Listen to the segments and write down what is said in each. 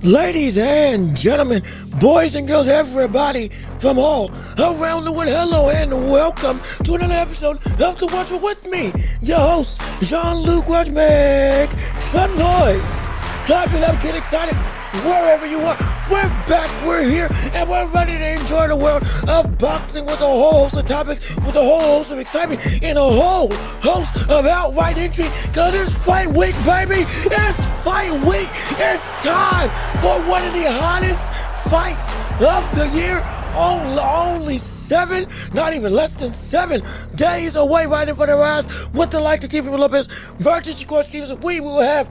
Ladies and gentlemen, boys and girls, everybody from all around the world, hello and welcome to another episode of The Watcher with me, your host, Jean-Luc Welch. Make some noise. Clap it up, get excited, wherever you are. We're back, we're here, and we're ready to enjoy the world of boxing with a whole host of topics, with a whole host of excitement, and a whole host of outright intrigue, because it's fight week, baby. It's fight week. It's time for one of the hottest fights of the year. Only 7, not even less than 7 days away, right in front of our eyes, with the likes of Teofimo Lopez versus SHAKUR Stevenson. We will have,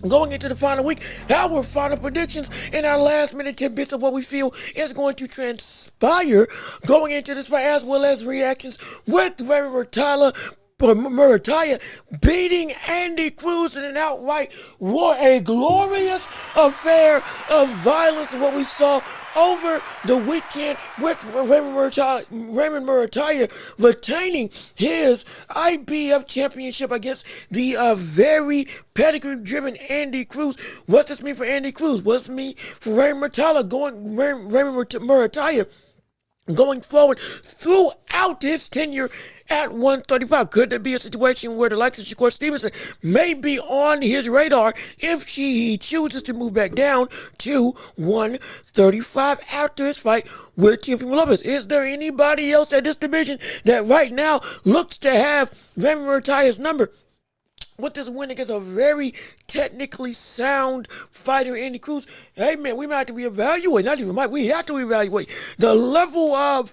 going into the final week, our final predictions and our last minute tidbits of what we feel is going to transpire going into this fight, as well as reactions with MURATALLA beating Andy CRUZ in an outright war, a glorious affair of violence, what we saw over the weekend with Raymond MURATALLA retaining his IBF championship against the very pedigree-driven Andy CRUZ. What's this mean for Andy CRUZ? What's this mean for Raymond MURATALLA going forward throughout his tenure at 135? Could there be a situation where the likes of SHAKUR Stevenson may be on his radar if he chooses to move back down to 135 after his fight with Teofimo Lopez? Is there anybody else at this division that right now looks to have Raymond MURATALLA's number? With this win against a very technically sound fighter, Andy CRUZ, hey man, we might have to reevaluate, not even might, we have to reevaluate the level of,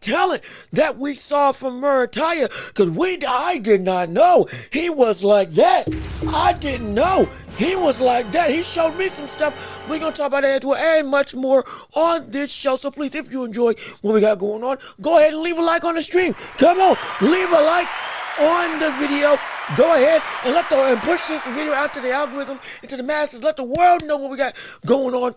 talent that we saw from MURATALLA, because I did not know he was like that. I didn't know he was like that. He showed me some stuff. We're going to talk about that and much more on this show. So please, if you enjoy what we got going on, go ahead and leave a like on the stream. Come on, leave a like on the video. Go ahead and push this video out to the algorithm and to the masses. Let the world know what we got going on.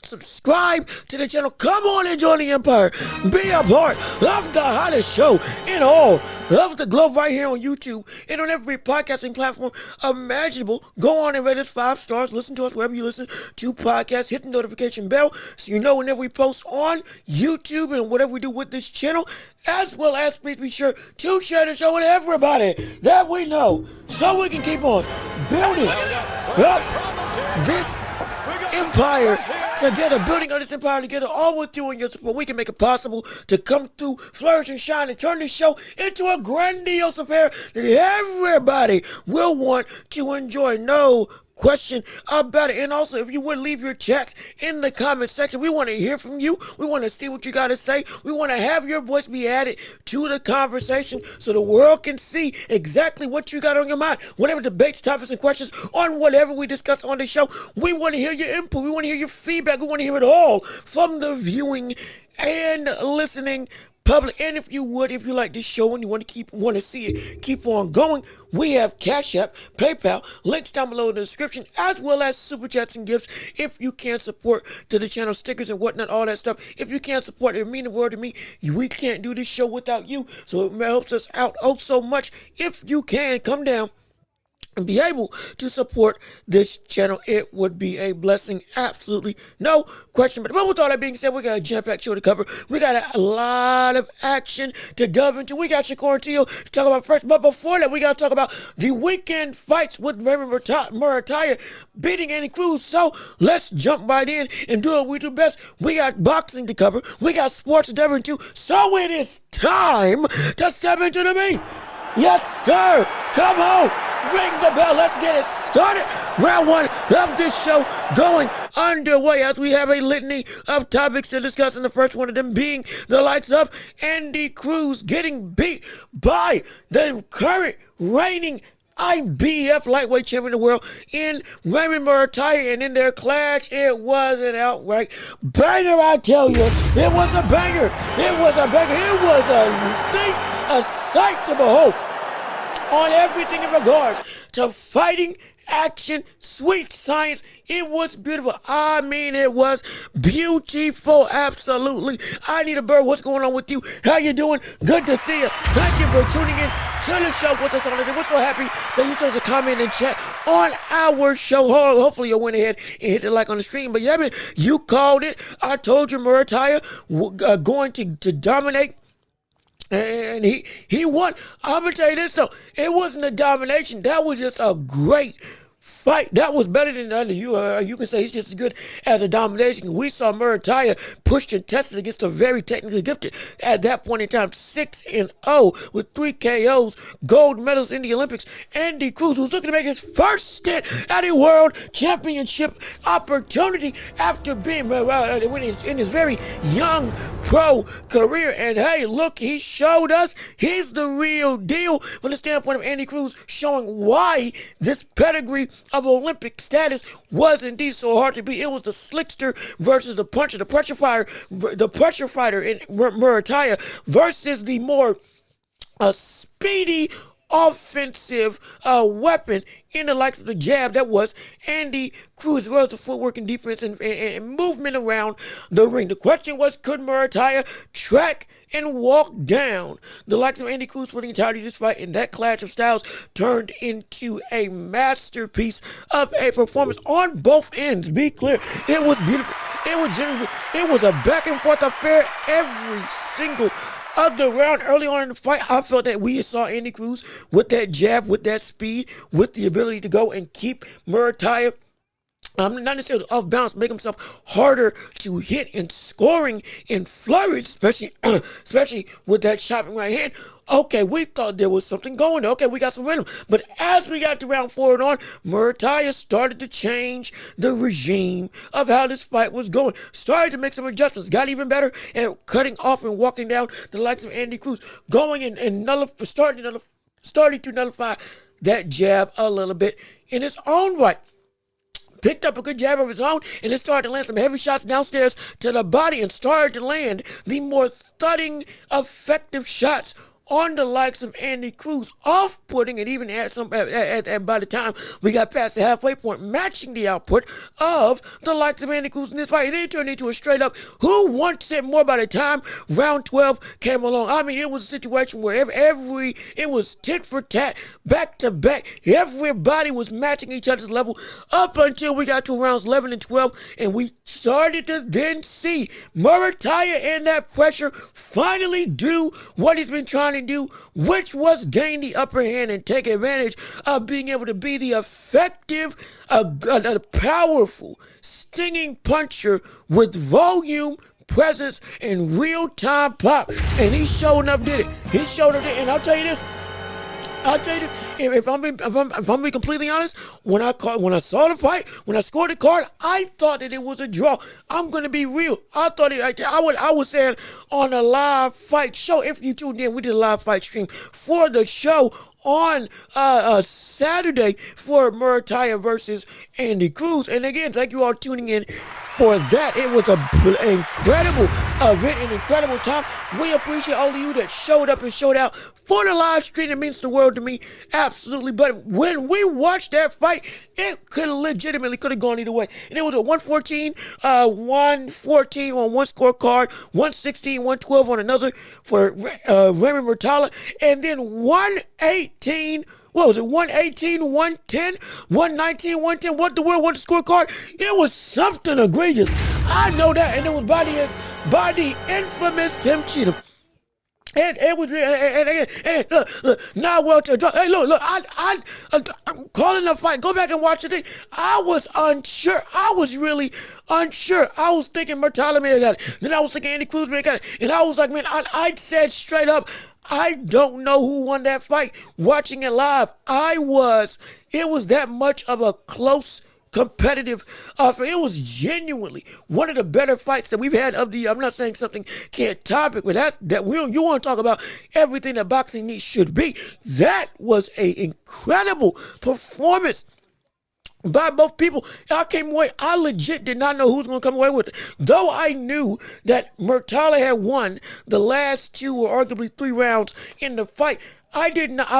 Subscribe to the channel. Come on and join the empire. Be a part of the hottest show in all of the globe right here on YouTube and on every podcasting platform imaginable. Go on and rate us 5 stars. Listen to us wherever you listen to podcasts. Hit the notification bell so you know whenever we post on YouTube and whatever we do with this channel. As well as please be sure to share the show with everybody that we know so we can keep on building up this empire together, building up this empire together, all with you and your support. We can make it possible to come through, flourish and shine, and turn this show into a grandiose affair that everybody will want to enjoy. No question about it. And also, if you would leave your chats in the comment section, we want to hear from you. We want to see what you got to say. We want to have your voice be added to the conversation so the world can see exactly what you got on your mind. Whatever debates, topics, and questions on whatever we discuss on the show, we want to hear your input. We want to hear your feedback. We want to hear it all from the viewing and listening public. And if you like this show and you want to see it keep on going, we have Cash App, PayPal, links down below in the description, as well as super chats and gifts. If you can support to the channel, stickers and whatnot, all that stuff. If you can't support, it means the world to me. We can't do this show without you, so it helps us out so much. If you can, come down and be able to support this channel, it would be a blessing. Absolutely no question. But with all that being said, we got a jam-packed show to cover. We got a lot of action to delve into. We got SHAKUR and TEO to talk about first. But before that, we got to talk about the weekend fights with MURATALLA beating any CRUZ. So let's jump right in and do what we do best. We got boxing to cover. We got sports to delve into. So it is time to step into the main. Yes, sir. Come on. Ring the bell. Let's get it started. Round one of this show going underway as we have a litany of topics to discuss. And the first one of them being the likes of Andy CRUZ getting beat by the current reigning IBF lightweight champion of the world in Raymond MURATALLA, and in their clash, it was an outright banger, I tell you. It was a banger. It was a banger. It was a thing, a sight to behold on everything in regards to fighting, action, sweet science. It was beautiful. I mean, it was beautiful. Absolutely. I need a bird. What's going on with you? How you doing? Good to see you. Thank you for tuning in to the show with us on today. We're so happy that you chose to comment and chat on our show. Hopefully you went ahead and hit the like on the stream. But yeah, man, you called it. I told you MURATALLA going to dominate. And he won. I'm going to tell you this, though. It wasn't a domination. That was just a great fight. That was better than under you. You can say he's just as good as a domination. We saw MURATALLA pushed and tested against a very technically gifted at that point in time, 6-0 with 3 KOs, gold medals in the Olympics. Andy CRUZ was looking to make his first stint at a world championship opportunity after being in his very young pro career. And hey, look, he showed us he's the real deal from the standpoint of Andy CRUZ, showing why this pedigree of Olympic status was indeed so hard to beat. It was the slickster versus the puncher, the pressure fighter in MURATALLA versus the more speedy offensive weapon in the likes of the jab that was Andy CRUZ, as well as the footwork and defense and movement around the ring. The question was, could MURATALLA track and walk down the likes of Andy CRUZ for the entirety of this fight? And that clash of styles turned into a masterpiece of a performance on both ends. Be clear, it was beautiful. It was genuine. It was a back and forth affair every single of the round. Early on in the fight, I felt that we saw Andy CRUZ with that jab, with that speed, with the ability to go and keep MURATALLA not necessarily off balance, make himself harder to hit and scoring in flurries, especially with that chopping right hand. Okay, we thought there was something going. Okay, we got some rhythm. But as we got to round 4 and on, MURATALLA started to change the regime of how this fight was going. Started to make some adjustments. Got even better at cutting off and walking down the likes of Andy CRUZ. Going and starting to nullify that jab a little bit in its own right. Picked up a good jab of his own, and then started to land some heavy shots downstairs to the body and started to land the more thudding, effective shots on the likes of Andy CRUZ, off-putting, and even had some by the time we got past the halfway point, matching the output of the likes of Andy CRUZ in this fight. It then turned into a straight up who wants it more by the time round 12 came along. I mean, it was a situation where it was tit for tat, back to back. Everybody was matching each other's level up until we got to rounds 11 and 12, and we started to then see MURATALLA and that pressure finally do what he's been trying to do, which was gain the upper hand and take advantage of being able to be the effective, powerful, stinging puncher with volume, presence, and real-time pop. And he sure enough did it. And I'll tell you this. If I'm being completely honest, when I saw the fight, when I scored the card, I thought that it was a draw. I'm gonna be real. I thought I was saying on a live fight show. If you tuned in, we did a live fight stream for the show on Saturday for MURATALLA versus Andy CRUZ. And again, thank you all tuning in for that. It was an incredible event, an incredible time. We appreciate all of you that showed up and showed out for the live stream. It means the world to me, absolutely. But when we watched that fight, it could have gone either way. And it was a 114 on one scorecard, 116, 112 on another for Raymond MURATALLA, and then 118 what was it, 118, 110, 119, 110, what the word, what the scorecard? It was something egregious. I know that, and it was by the infamous Tim Cheatham. And it was, and look, now Welch, hey, look, I'm calling the fight. Go back and watch the thing. I was unsure. I was really unsure. I was thinking MURATALLA may have got it. Then I was thinking Andy Cruz may have got it. And I was like, man, I said straight up, I don't know who won that fight. Watching it live, it was that much of a close competitive it was genuinely one of the better fights that we've had of the year. I'm not saying something can't topic, but you want to talk about everything that boxing needs should be. That was an incredible performance by both people. I came away, I legit did not know who was going to come away with it. Though I knew that MURATALLA had won the last 2 or arguably 3 rounds in the fight, I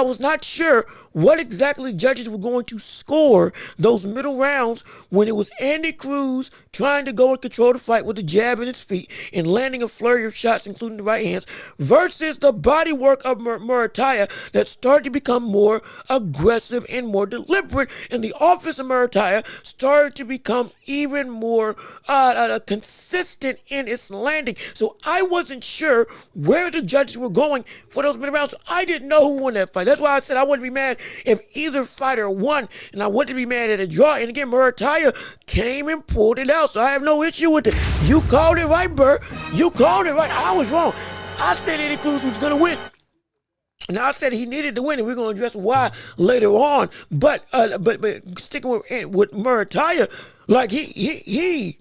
was not sure what exactly judges were going to score those middle rounds when it was Andy Cruz trying to go and control the fight with the jab in his feet and landing a flurry of shots, including the right hands, versus the body work of MURATALLA that started to become more aggressive and more deliberate, and the offense of MURATALLA started to become even more consistent in its landing. So I wasn't sure where the judges were going for those middle rounds. So I didn't know who won that fight. That's why I said I wouldn't be mad if either fighter won, and I wouldn't be mad at a draw. And again, MURATALLA came and pulled it out, so I have no issue with it. You called it right, Burr. You called it right. I was wrong. I said Andy Cruz was going to win. Now I said he needed to win, and we're going to address why later on. But sticking with MURATALLA, like he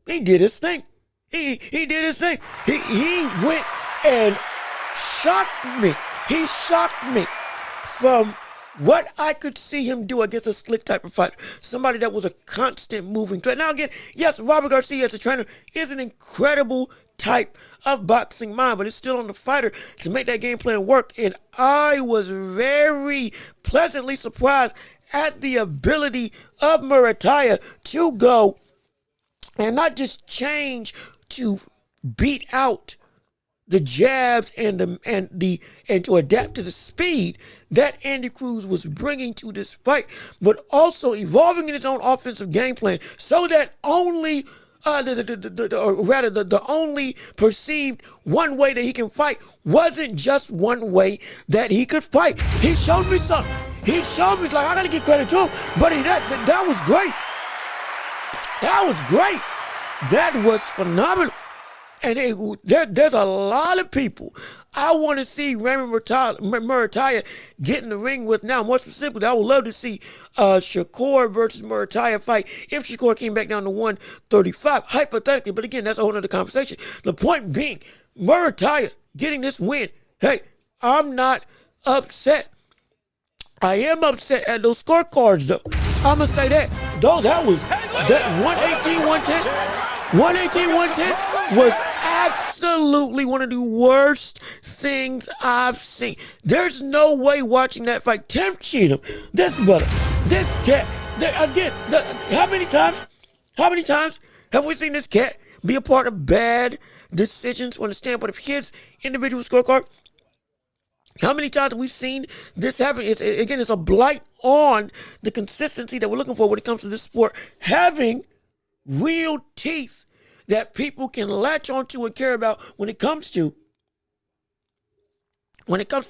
did his thing. He did his thing. He went and shocked me. He shocked me from what I could see him do against a slick type of fighter. Somebody that was a constant moving threat. Now again, yes, Robert Garcia as a trainer is an incredible type of boxing mind, but it's still on the fighter to make that game plan work. And I was very pleasantly surprised at the ability of MURATALLA to go and not just change to beat out the jabs and to adapt to the speed that Andy Cruz was bringing to this fight, but also evolving in his own offensive game plan so that only the only perceived one way that he can fight wasn't just one way that he could fight. He showed me something. He showed me, like, I gotta give credit to him, but that was great. That was great. That was phenomenal. And there's a lot of people I want to see Raymond MURATALLA get in the ring with now. More specifically, I would love to see SHAKUR versus MURATALLA fight if SHAKUR came back down to 135, hypothetically. But again, that's a whole other conversation. The point being, MURATALLA getting this win. Hey, I'm not upset. I am upset at those scorecards, though. I'm going to say that. Though that 118, 110, 118, 110 was absolutely one of the worst things I've seen. There's no way watching that fight. Tim Cheatham, this brother, this cat, how many times have we seen this cat be a part of bad decisions from the standpoint of his individual scorecard? How many times have we seen this happen? It's a blight on the consistency that we're looking for when it comes to this sport. Having real teeth that people can latch onto and care about when it comes to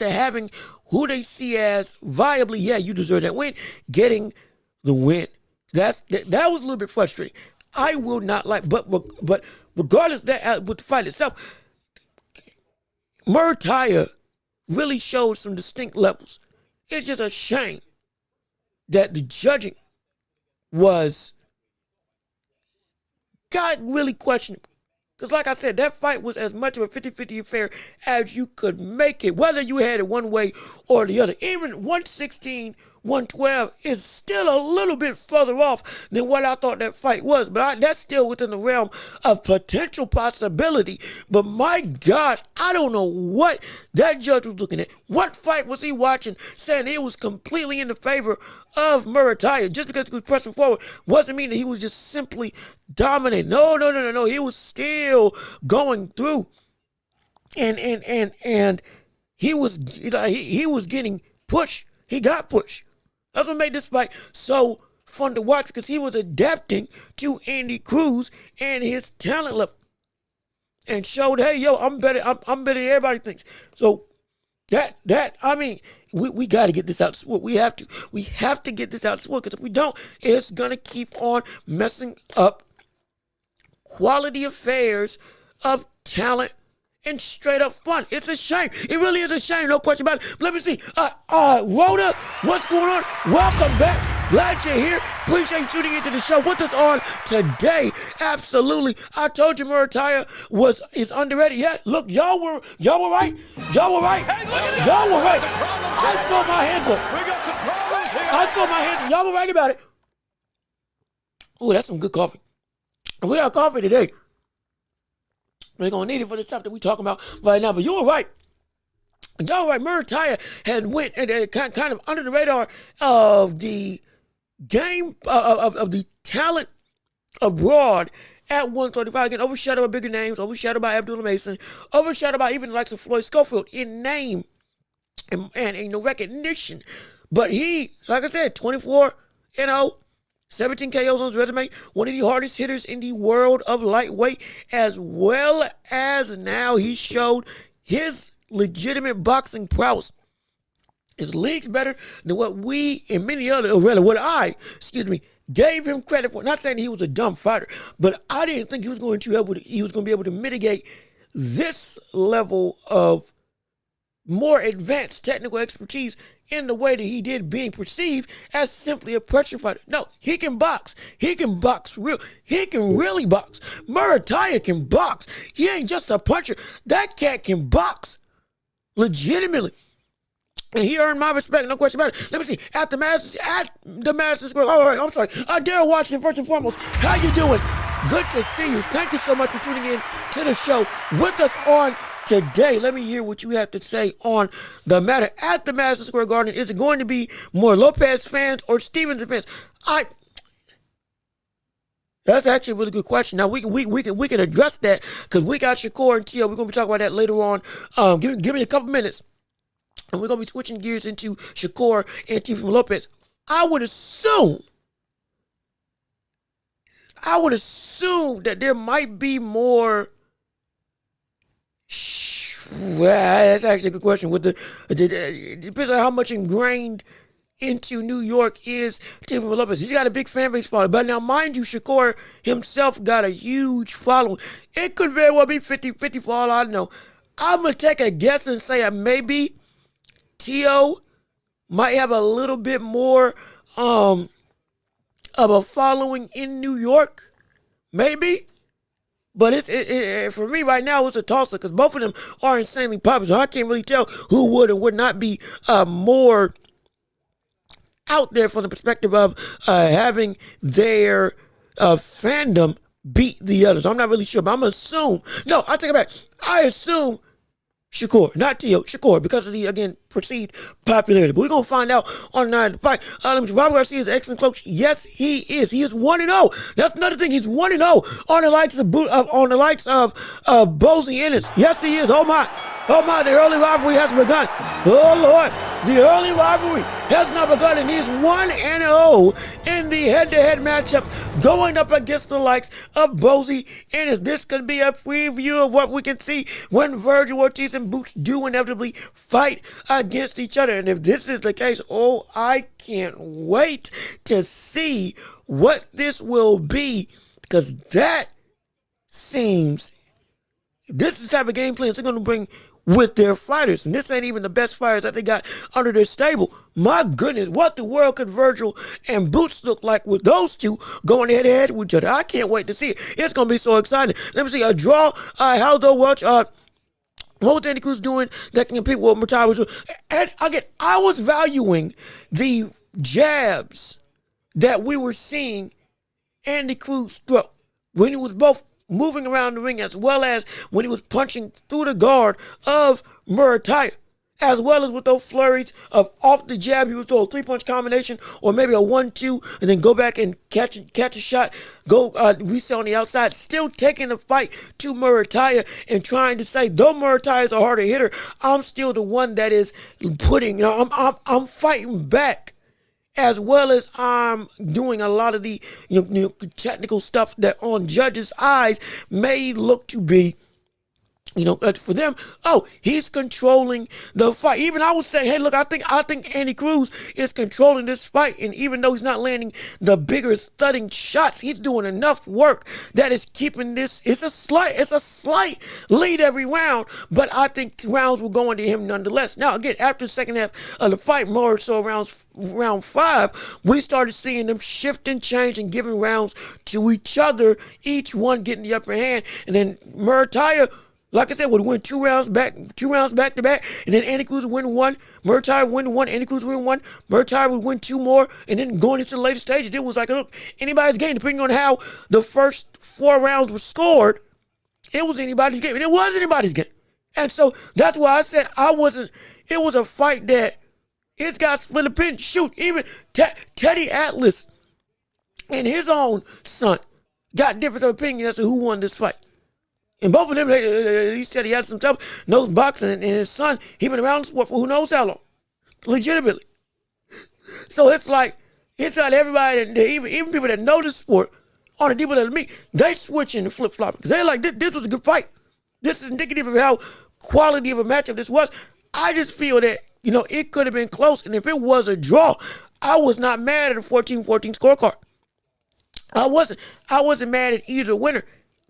having who they see as viably, yeah, you deserve that win, getting the win. That was a little bit frustrating. I will not like, but regardless of that, with the fight itself, MURATALLA really showed some distinct levels. It's just a shame that the judging got really questionable. Because like I said, that fight was as much of a 50-50 affair as you could make it, whether you had it one way or the other. Even 116, 112 is still a little bit further off than what I thought that fight was. But that's still within the realm of potential possibility. But my gosh, I don't know what that judge was looking at. What fight was he watching saying it was completely in the favor of MURATALLA? Just because he was pressing forward wasn't mean that he was just simply dominating. No. He was still going through. And he was getting pushed. He got pushed. That's what made this fight so fun to watch, because he was adapting to Andy Cruz and his talent level, and showed, hey, yo, I'm better. I'm better than everybody thinks. So I mean, we got to get this out. We have to get this out, because if we don't, it's gonna keep on messing up quality affairs of talent and straight up fun. It's a shame. It really is a shame. No question about it. But let me see. Rhoda, what's going on? Welcome back. Glad you're here. Appreciate you tuning into the show with us on today. Absolutely. I told you MURATALLA is underrated. Yeah, look, y'all were right. Y'all were right. Hey, y'all were right. I throw my hands up. We got some problems here. I throw my hands up. Y'all were right about it. Ooh, that's some good coffee. We got coffee today. We're going to need it for the stuff that we're talking about right now. But you were right. Y'all were right. MURATALLA had went kind of under the radar of the game, of the talent abroad at 135. Again, overshadowed by bigger names, overshadowed by Abdullah Mason, overshadowed by even the likes of Floyd Schofield in name and recognition. But he, like I said, 24-0. 17 KOs on his resume, one of the hardest hitters in the world of lightweight, as well as now he showed his legitimate boxing prowess. His league's better than what we and many other, or rather what I, gave him credit for. Not saying he was a dumb fighter, but I didn't think he was going to be able to mitigate this level of more advanced technical expertise in the way that he did, being perceived as simply a pressure fighter. No, he can box. He can box he can really box. MURATALLA can box. He ain't just a puncher. That cat can box legitimately. And he earned my respect, no question about it. Let me see. At the Madison Square. All right, I'm sorry. Daryl Watson, first and foremost. How you doing? Good to see you. Thank you so much for tuning in to the show with us on today. Let me hear what you have to say on the matter at the Madison Square Garden. Is it going to be more Lopez fans or Stevenson fans? That's actually a really good question. Now we can address that, because we got SHAKUR and TEO. We're gonna be talking about that later on. Give me a couple minutes, and we're gonna be switching gears into SHAKUR and TEO from Lopez. I would assume that there might be more. That's actually a good question. It depends on how much ingrained into New York is Tim Lopez. He's got a big fan base following. But now, mind you, SHAKUR himself got a huge following. It could very well be 50-50 for all I know. I'm going to take a guess and say maybe TEO might have a little bit more of a following in New York. Maybe. But for me right now, it's a toss-up, because both of them are insanely popular. So I can't really tell who would and would not be more out there from the perspective of having their fandom beat the others. I'm not really sure, but I'm going to assume. No, I take it back. I assume SHAKUR, not TEO, SHAKUR, because of the, again, perceived popularity. But we're going to find out on the night of the fight. Robert Garcia is an excellent coach. Yes, he is. He is 1-0. That's another thing. He's 1-0 on the likes of Bozy Ennis. Yes, he is. Oh my, the early rivalry has begun. Oh Lord, the early rivalry has not begun, and he's 1-0 in the head-to-head matchup going up against the likes of Bozy Ennis. This could be a preview of what we can see when Virgil Ortiz and Boots do inevitably fight against each other. And if this is the case, I can't wait to see what this will be, because that seems, this is the type of game plans they're going to bring with their fighters. And this ain't even the best fighters that they got under their stable. My goodness, what the world could Virgil and Boots look like with those two going head to head with each other? I can't wait to see it. It's going to be so exciting. Let me see, a draw, Haldo Welch, what was Andy Cruz doing that can compete with what MURATALLA was doing? And again, I was valuing the jabs that we were seeing Andy Cruz throw when he was both moving around the ring, as well as when he was punching through the guard of MURATALLA. as well as with those flurries of off the jab, he would throw a three-punch combination or maybe a 1-2 and then go back and catch a shot, go reset on the outside, still taking the fight to MURATALLA and trying to say, though MURATALLA is a harder hitter, I'm still the one that is putting, I'm fighting back, as well as I'm doing a lot of the technical stuff that on judges' eyes may look to be, for them, he's controlling the fight. Even I would say, hey, look, I think Andy CRUZ is controlling this fight, and even though he's not landing the bigger thudding shots, he's doing enough work that is keeping this. It's a slight lead every round, but I think rounds will go into him nonetheless. Now again, after the second half of the fight, more so round 5, we started seeing them shift and change and giving rounds to each other, each one getting the upper hand, and then MURATALLA, like I said, would win 2 rounds back to back, and then Andy CRUZ would win 1, MURATALLA would win 1, Andy CRUZ would win 1, MURATALLA would win 2 more, and then going into the later stages, it was like, look, anybody's game, depending on how the first 4 rounds were scored, it was anybody's game, and it was anybody's game. And so that's why I said it was a fight that it's got split opinion. Shoot, even Teddy Atlas and his own son got difference of opinion as to who won this fight. And both of them, he said he had some tough nose boxing, and his son, he been around the sport for who knows how long, legitimately. So it's like everybody, even people that know the sport, on the deeper level me, they switching and flip flopping because they like this was a good fight. This is indicative of how quality of a matchup this was. I just feel that it could have been close, and if it was a draw, I was not mad at a 14-14 scorecard. I wasn't mad at either winner.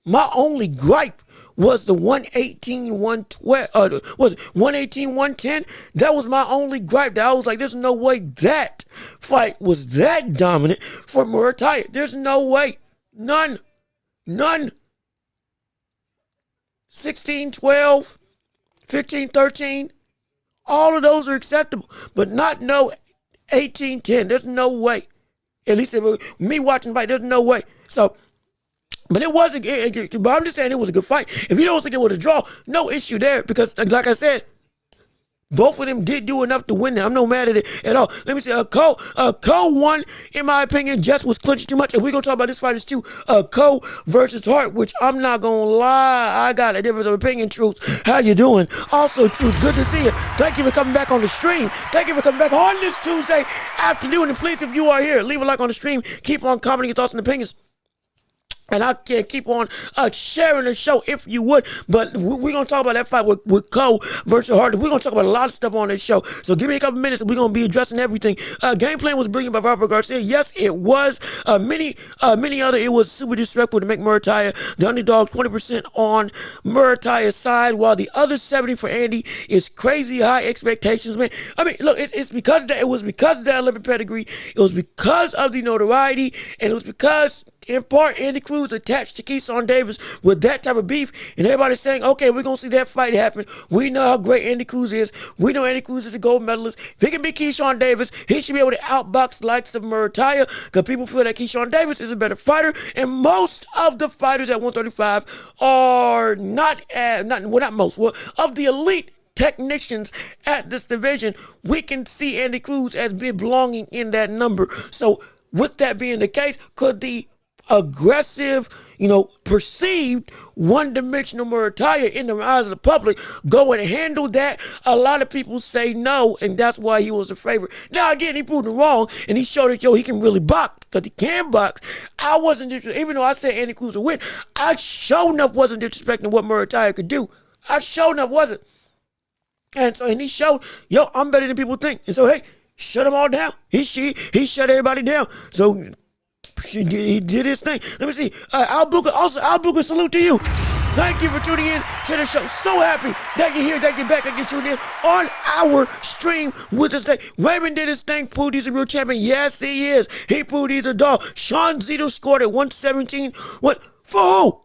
My only gripe was the 118-112, was it 118-110? That was my only gripe. That I was like, there's no way that fight was that dominant for MURATALLA. There's no way. None. 16-12, 15-13, all of those are acceptable, but not no 18-10. There's no way. At least me watching the fight, there's no way. So, but it wasn't. But I'm just saying it was a good fight. If you don't think it was a draw, no issue there, because like I said, both of them did do enough to win. I'm no mad at it at all. Let me see. Cole won, in my opinion. Just was clinching too much. And we're going to talk about this fighters too. Cole versus Hart, which I'm not going to lie, I got a difference of opinion. Truth, how you doing? Also, Truth, good to see you. Thank you for coming back on the stream. Thank you for coming back on this Tuesday afternoon. And please, if you are here, leave a like on the stream. Keep on commenting your thoughts and opinions. And I can keep on sharing the show if you would. But we're going to talk about that fight with Cole versus Hart. We're going to talk about a lot of stuff on this show. So give me a couple minutes and we're going to be addressing everything. Game plan was brilliant by Robert Garcia. Yes, it was. Many other, it was super disrespectful to make MURATALLA the underdog, 20% on MURATALLA's side, while the other 70 for Andy is crazy high expectations, man. I mean, look, it was because of that Olympic pedigree. It was because of the notoriety, and it was because, in part, Andy CRUZ attached to Keyshawn Davis with that type of beef, and everybody's saying, okay, we're going to see that fight happen. We know how great Andy CRUZ is. We know Andy CRUZ is a gold medalist. If he can beat Keyshawn Davis, he should be able to outbox the likes of MURATALLA, because people feel that Keyshawn Davis is a better fighter, and most of the fighters at 135 are not most, of the elite technicians at this division, we can see Andy CRUZ as belonging in that number. So with that being the case, could the aggressive, perceived one-dimensional MURATALLA in the eyes of the public go and handle that? A lot of people say no, and that's why he was the favorite. Now again, he proved it wrong, and he showed that he can really box, because he can box. I wasn't even though I said Andy CRUZ would win, I sure enough wasn't disrespecting what MURATALLA could do. I sure enough wasn't. And he showed, I'm better than people think. And so, hey, shut them all down. He shut everybody down. So he did his thing. Let me see. Al Booker, salute to you. Thank you for tuning in to the show. So happy that you're here, that you're back, that you're tuning in on our stream with us today. Raymond did his thing. Proved he's a real champion. Yes, he is. He proved he's a dog. Sean Zito scored at 117. What? For who?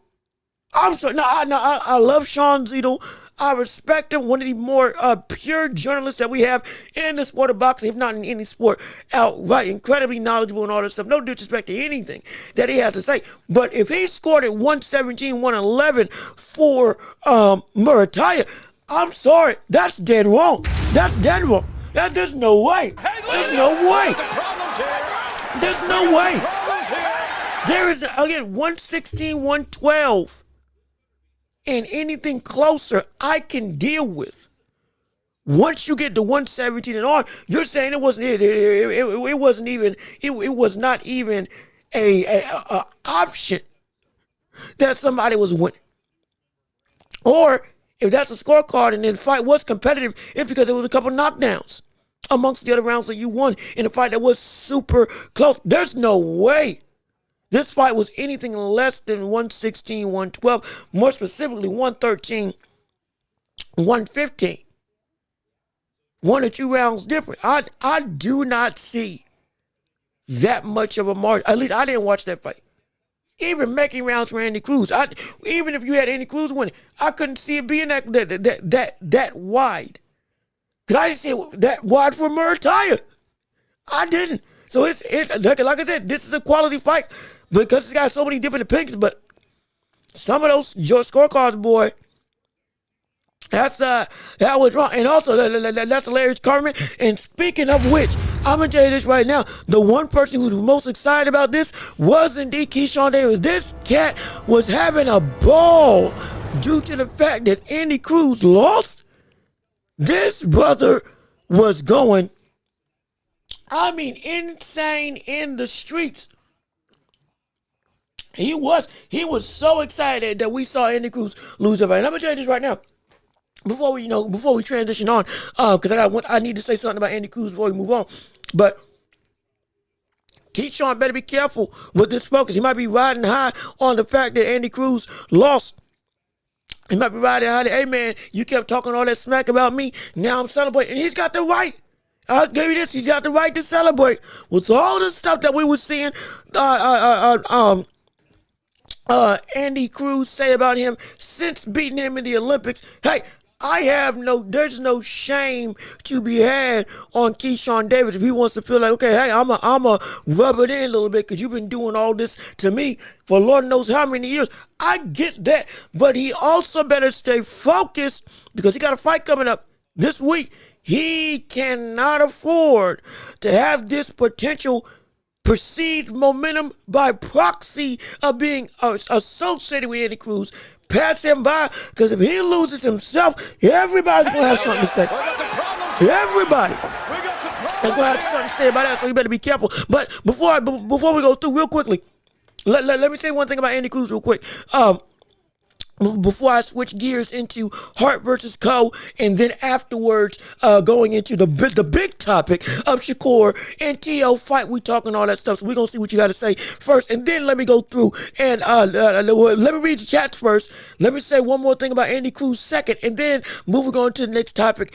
I'm sorry. No, I love Sean Zito. I respect him, one of the more pure journalists that we have in the sport of boxing, if not in any sport outright. Incredibly knowledgeable and all that stuff. No disrespect to anything that he had to say. But if he scored at 117, 111 for MURATALLA, I'm sorry. That's dead wrong. That's dead wrong. There's no way. There's no way. There's no way. There is, again, 116, 112. And anything closer, I can deal with. Once you get to 117 and on, you're saying it wasn't it wasn't even it was not even a option that somebody was winning. Or if that's a scorecard and then the fight was competitive, it's because there was a couple knockdowns amongst the other rounds that you won in a fight that was super close. There's no way this fight was anything less than 116, 112, more specifically 113, 115. 1 or 2 rounds different. I do not see that much of a margin. At least I didn't watch that fight. Even making rounds for Andy Cruz. Even if you had Andy Cruz winning, I couldn't see it being that wide. Because I didn't see it that wide for MURATALLA. I didn't. So it's like I said, this is a quality fight because it's got so many different opinions. But some of those your scorecards, boy. That was wrong. And also, that's hilarious, Carmen. And speaking of which, I'm going to tell you this right now. The one person who's most excited about this was indeed Keyshawn Davis. This cat was having a ball due to the fact that Andy Cruz lost. This brother was going, I mean, insane in the streets. He was so excited that we saw Andy Cruz lose the fight. And I'm going to tell you this right now. Before we transition on, because I need to say something about Andy Cruz before we move on. But Keyshawn better be careful with this focus. He might be riding high on the fact that Andy Cruz lost. He might be riding high that, hey man, you kept talking all that smack about me. Now I'm celebrating. And he's got the right. I'll give you this. He's got the right to celebrate. With all the stuff that we were seeing, Andy Cruz say about him since beating him in the Olympics. Hey, there's no shame to be had on Keyshawn Davis if he wants to feel like, okay, hey, I'm a rub it in a little bit because you've been doing all this to me for Lord knows how many years. I get that, but he also better stay focused because he got a fight coming up this week. He cannot afford to have this potential perceived momentum by proxy of being associated with Andy Cruz pass him by, because if he loses himself, everybody's going to have something to say. Everybody is going to have something to say about that, so you better be careful. But before we go through real quickly, let me say one thing about Andy Cruz real quick. Before I switch gears into Hart versus Co, and then afterwards going into the big topic of SHAKUR and TEO fight, we talking all that stuff. So we're going to see what you got to say first, and then let me go through and let me read the chats first. Let me say one more thing about Andy Cruz second, and then moving on to the next topic.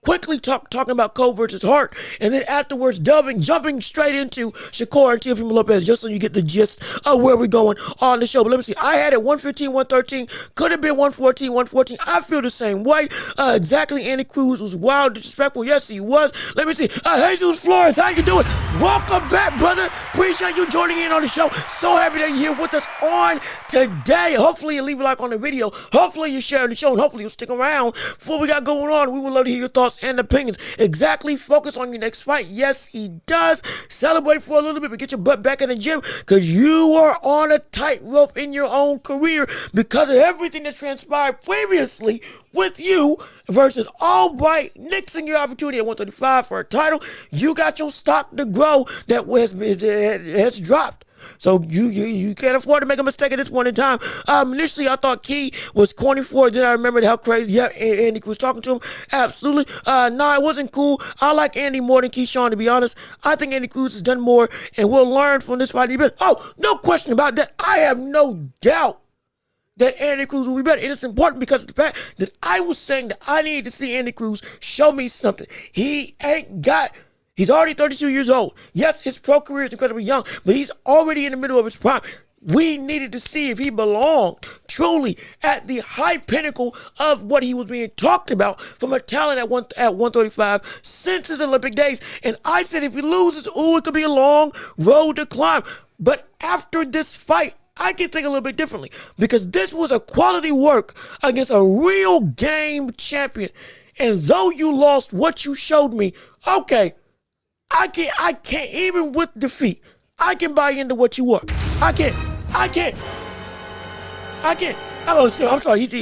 Quickly talking about Co versus Hart, and then afterwards jumping straight into SHAKUR and Teofimo Lopez, just so you get the gist of where we're going on the show. But let me see. I had it 115, 113. Could have been 114, 114. I feel the same way. Exactly. Andy Cruz was wild, disrespectful. Yes, he was. Let me see. Jesus Flores, how you doing? Welcome back, brother. Appreciate you joining in on the show. So happy that you're here with us on today. Hopefully you leave a like on the video. Hopefully you share the show, and hopefully you'll stick around for what we got going on. We would love to hear your thoughts and opinions. Exactly. Focus on your next fight. Yes, he does. Celebrate for a little bit, but get your butt back in the gym, because you are on a tightrope in your own career because of everything that's transpired previously with you versus Albright nixing your opportunity at 135 for a title. You got your stock to grow that has dropped. So you can't afford to make a mistake at this point in time. Initially, I thought Key was corny for it. Then I remembered how crazy, yeah, Andy was talking to him. Absolutely. It wasn't cool. I like Andy more than Keyshawn, to be honest. I think Andy Cruz has done more, and we'll learn from this fight. Oh, no question about that. I have no doubt that Andy Cruz will be better. And it's important because of the fact that I was saying that I needed to see Andy Cruz show me something. He's already 32 years old. Yes, his pro career is incredibly young, but he's already in the middle of his prime. We needed to see if he belonged truly at the high pinnacle of what he was being talked about from a talent at 135 since his Olympic days. And I said if he loses, it could be a long road to climb. But after this fight, I can think a little bit differently because this was a quality work against a real game champion. And though you lost what you showed me, okay, I can't, even with defeat, I can buy into what you are. I can't. Oh, I'm sorry. He's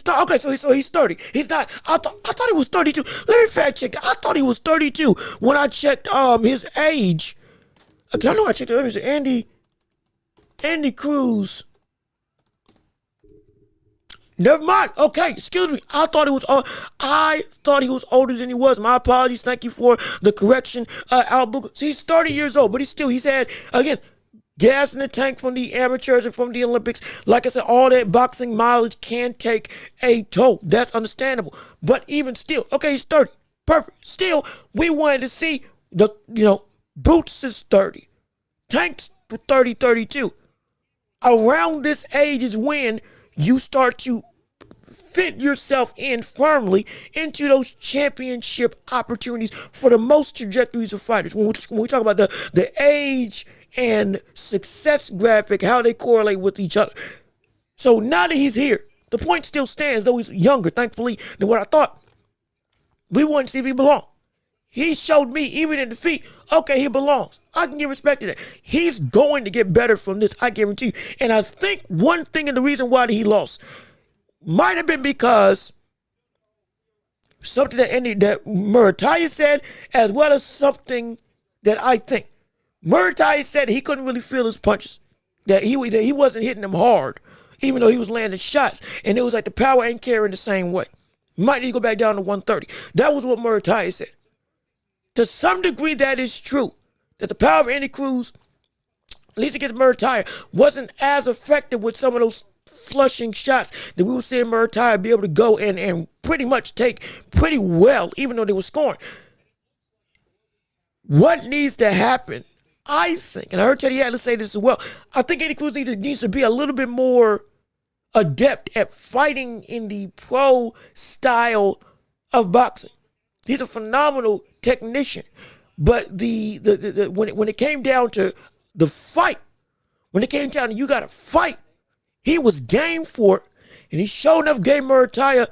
okay. So he's 30. He's not. I thought he was 32. Let me fact check that. I thought he was 32 when I checked his age. Okay, I know I checked it. Andy CRUZ. Never mind. Okay, excuse me. I thought he was older than he was. My apologies. Thank you for the correction, Albuquerque. So he's 30 years old, but he's had again gas in the tank from the amateurs and from the Olympics. Like I said, all that boxing mileage can take a toll. That's understandable. But even still, okay, he's 30. Perfect. Still, we wanted to see Boots is 30. Tank's 30, 32. Around this age is when you start to fit yourself in firmly into those championship opportunities for the most trajectories of fighters. When we talk about the age and success graphic, how they correlate with each other. So now that he's here, the point still stands, though he's younger, thankfully, than what I thought. We wanted to see if he belonged. He showed me, even in defeat, okay, he belongs. I can give respect to that. He's going to get better from this, I guarantee you. And I think one thing and the reason why he lost might have been because something that MURATALLA said, as well as something that I think. MURATALLA said he couldn't really feel his punches, that he wasn't hitting them hard, even though he was landing shots. And it was like the power ain't carrying the same way. Might need to go back down to 130. That was what MURATALLA said. To some degree, that is true. That the power of Andy CRUZ, at least against MURATALLA, wasn't as effective with some of those flushing shots that we were seeing MURATALLA be able to go and pretty much take pretty well, even though they were scoring. What needs to happen, I think, and I heard Teddy Atlas say this as well, I think Andy CRUZ needs to be a little bit more adept at fighting in the pro style of boxing. He's a phenomenal technician, but when it came down to the fight, when it came down to you got to fight, he was game for it, and he sure enough gave MURATALLA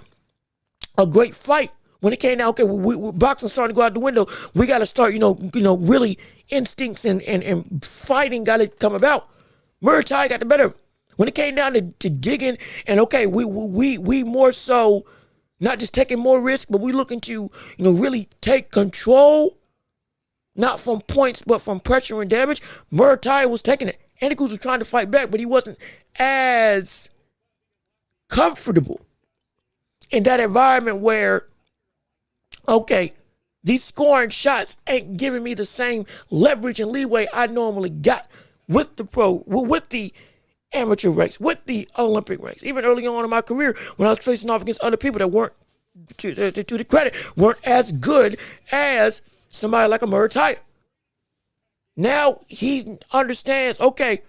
a great fight. When it came down, okay, we boxing starting to go out the window. We got to start, really instincts and fighting got to come about. MURATALLA got the better of it. When it came down to digging, and okay, we more so not just taking more risk, but we looking to, really take control, not from points, but from pressure and damage. MURATALLA was taking it. Andy CRUZ was trying to fight back, but he wasn't as comfortable in that environment where, okay, these scoring shots ain't giving me the same leverage and leeway I normally got with the amateur ranks, with the Olympic ranks. Even early on in my career, when I was facing off against other people that weren't, to the credit, weren't as good as somebody like a MURATALLA. Now he understands, okay,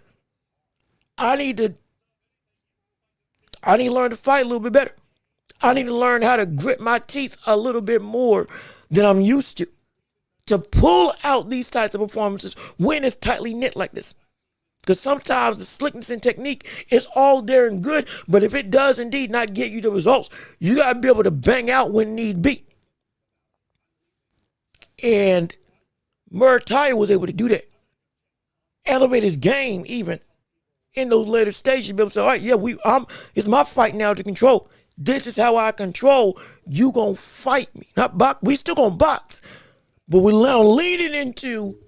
I need to learn to fight a little bit better. I need to learn how to grit my teeth a little bit more than I'm used to pull out these types of performances when it's tightly knit like this. Because sometimes the slickness and technique is all there and good, but if it does indeed not get you the results, you got to be able to bang out when need be. And MURATALLA was able to do that. Elevate his game even in those later stages. Be able to say, all right, yeah, it's my fight now to control. This is how I control. You gonna fight me. Not box. We still gonna box. But we're now leading into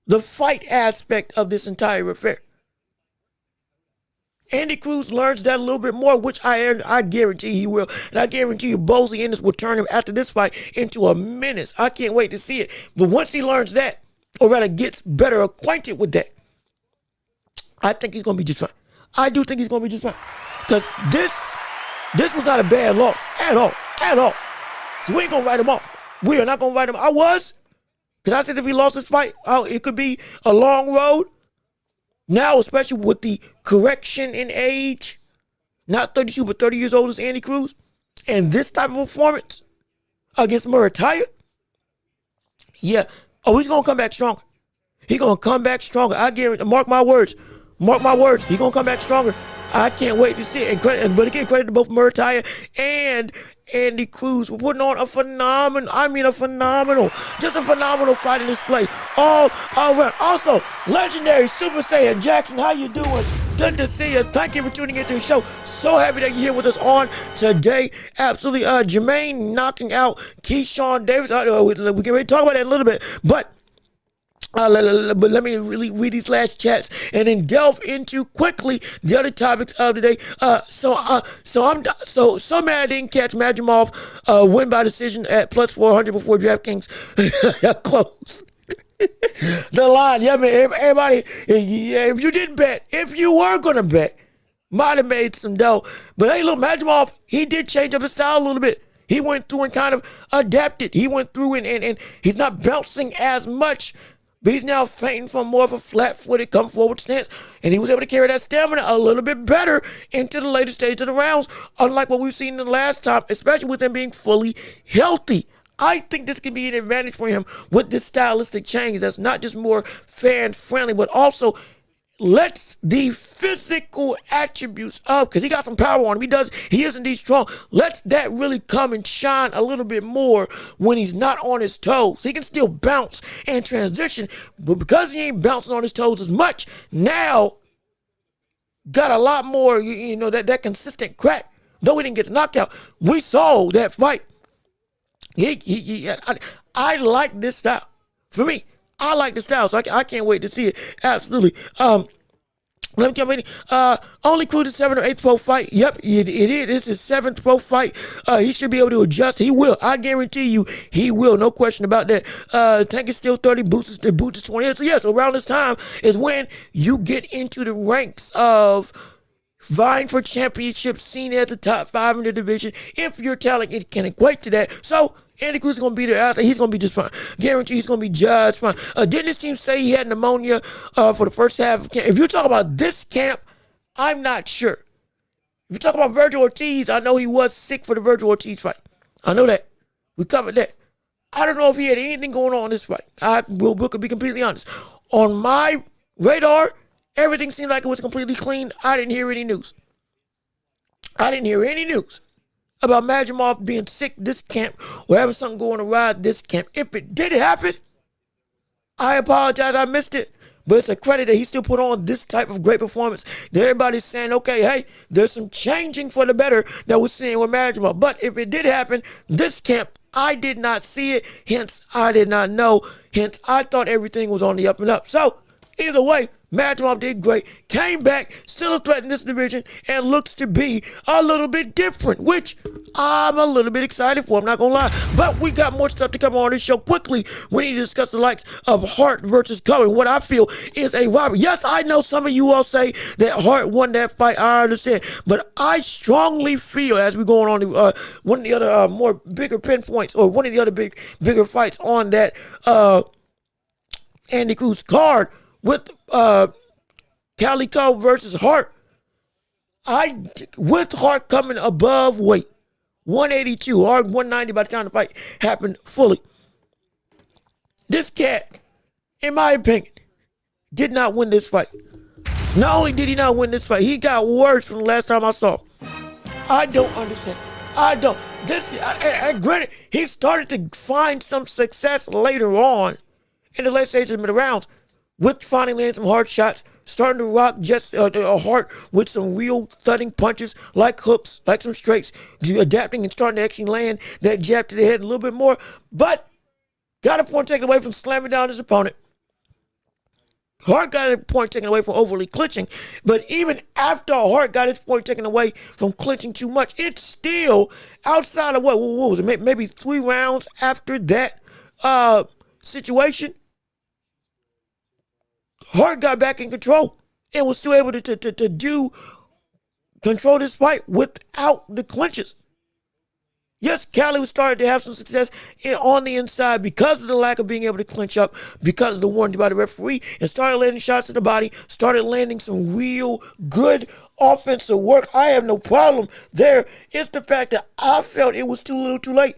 the fight aspect of this entire affair. Andy CRUZ learns that a little bit more, which I guarantee he will. And I guarantee you Bosley Ennis will turn him after this fight into a menace. I can't wait to see it. But once he learns that, or rather gets better acquainted with that, I think he's going to be just fine. I do think he's going to be just fine. Because this was not a bad loss at all. At all. So we ain't going to write him off. We are not going to write him off. I was. Because I said if he lost this fight, it could be a long road. Now, especially with the correction in age, not 32, but 30 years old as Andy CRUZ, and this type of performance against MURATALLA, yeah, he's going to come back stronger. He's going to come back stronger. I guarantee, mark my words, Mark my words, he's gonna come back stronger. I can't wait to see it. But again, credit to both MURATALLA and Andy Cruz for putting on a phenomenal fight and display all around. Also, legendary Super Saiyan Jackson, how you doing? Good to see you. Thank you for tuning into the show. So happy that you're here with us on today. Absolutely, Jermaine knocking out Keyshawn Davis. We can really talk about that in a little bit, but let me really read these last chats and then delve into quickly the other topics of the day. So mad I didn't catch Madrimov win by decision at plus 400 before DraftKings close. The line, yeah, man. Everybody, yeah, if you didn't bet, if you were gonna bet, might have made some dough. But hey, look, Madrimov, he did change up his style a little bit. He went through and kind of adapted. He went through and he's not bouncing as much. But he's now feinting from more of a flat-footed, come-forward stance. And he was able to carry that stamina a little bit better into the later stage of the rounds, unlike what we've seen the last time, especially with him being fully healthy. I think this can be an advantage for him with this stylistic change that's not just more fan-friendly, but also lets the physical attributes of, because he got some power on him, he is indeed strong, lets that really come and shine a little bit more when he's not on his toes. He can still bounce and transition, but because he ain't bouncing on his toes as much, now got a lot more, that consistent crack. Though he didn't get the knockout, we saw that fight. I like this style. For me, I like the style, so I can't wait to see it. Absolutely. Let me get ready. Only CRUZ 7th or 8th pro fight. Yep, it is. It's his 7th pro fight. He should be able to adjust. He will. I guarantee you, he will. No question about that. Tank is still 30. Boots is 28. So yes, around this time is when you get into the ranks of vying for championships, seen as the top 5 in the division. If your talent it can equate to that. So Andy Cruz is going to be there after. He's going to be just fine. Guarantee he's going to be just fine. Didn't this team say he had pneumonia for the first half of camp? If you're talking about this camp, I'm not sure. If you're talking about Virgil Ortiz, I know he was sick for the Virgil Ortiz fight. I know that. We covered that. I don't know if he had anything going on in this fight. I will be completely honest. On my radar, everything seemed like it was completely clean. I didn't hear any news. About Madrimov being sick this camp or having something going awry this camp. If it did happen, I apologize, I missed it. But it's a credit that he still put on this type of great performance. That everybody's saying, okay, hey, there's some changing for the better that we're seeing with Madrimov. But if it did happen this camp, I did not see it. Hence, I did not know. Hence, I thought everything was on the up and up. So, either way, Madrimov did great, came back, still a threat in this division, and looks to be a little bit different, which I'm a little bit excited for, I'm not going to lie. But we got more stuff to cover on this show quickly. We need to discuss the likes of Hart versus Cohen, what I feel is a robbery. Yes, I know some of you all say that Hart won that fight, I understand, but I strongly feel, as we go on to one of the other more bigger pinpoints, or one of the other bigger fights on that Andy Cruz card, with Calico versus Hart, with Hart coming above weight, 182, Hart 190 by the time the fight happened fully. This cat, in my opinion, did not win this fight. Not only did he not win this fight, he got worse from the last time I saw him. I don't understand. I don't. Granted, he started to find some success later on in the late stages of the rounds, with finally landing some hard shots, starting to rock just a Hart with some real thudding punches, like hooks, like some straights, adapting and starting to actually land that jab to the head a little bit more, but got a point taken away from slamming down his opponent. Hart got a point taken away from overly clinching, but even after Hart got his point taken away from clinching too much, it's still outside of what was it, maybe 3 rounds after that situation, Hart got back in control and was still able to control this fight without the clinches. Yes, Cali was starting to have some success on the inside because of the lack of being able to clinch up, because of the warning by the referee, and started landing shots in the body, started landing some real good offensive work. I have no problem there. It's the fact that I felt it was too little too late.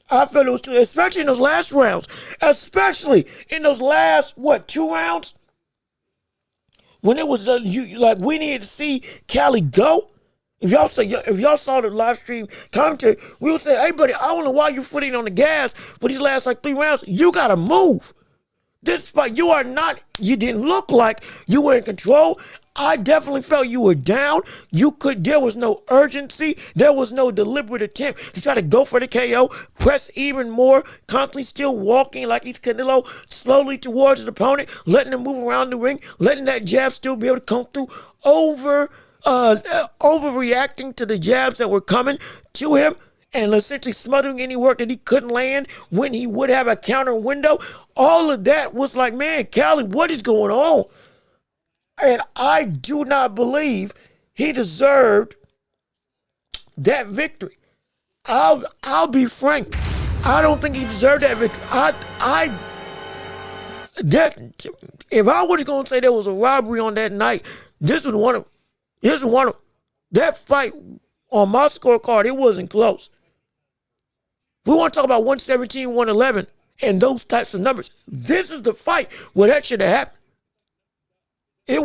I felt it was too, especially in those last rounds, especially in those last, 2 rounds? when it was like we needed to see Cali go. If y'all saw the live stream commentary, we would say, "Hey, buddy, I don't know why you're footing on the gas for these last like 3 rounds. You gotta move. This fight, you didn't look like you were in control. I definitely felt you were down. There was no urgency. There was no deliberate attempt to try to go for the KO, press even more, constantly still walking like he's Canelo, slowly towards his opponent, letting him move around the ring, letting that jab still be able to come through, overreacting to the jabs that were coming to him, and essentially smothering any work that he couldn't land when he would have a counter window. All of that was like, man, Cali, what is going on? And I do not believe he deserved that victory. I'll be frank. I don't think he deserved that victory. If I was going to say there was a robbery on that night, this was one of them. That fight on my scorecard, it wasn't close. We want to talk about 117, 111, and those types of numbers. This is the fight where that should have happened. It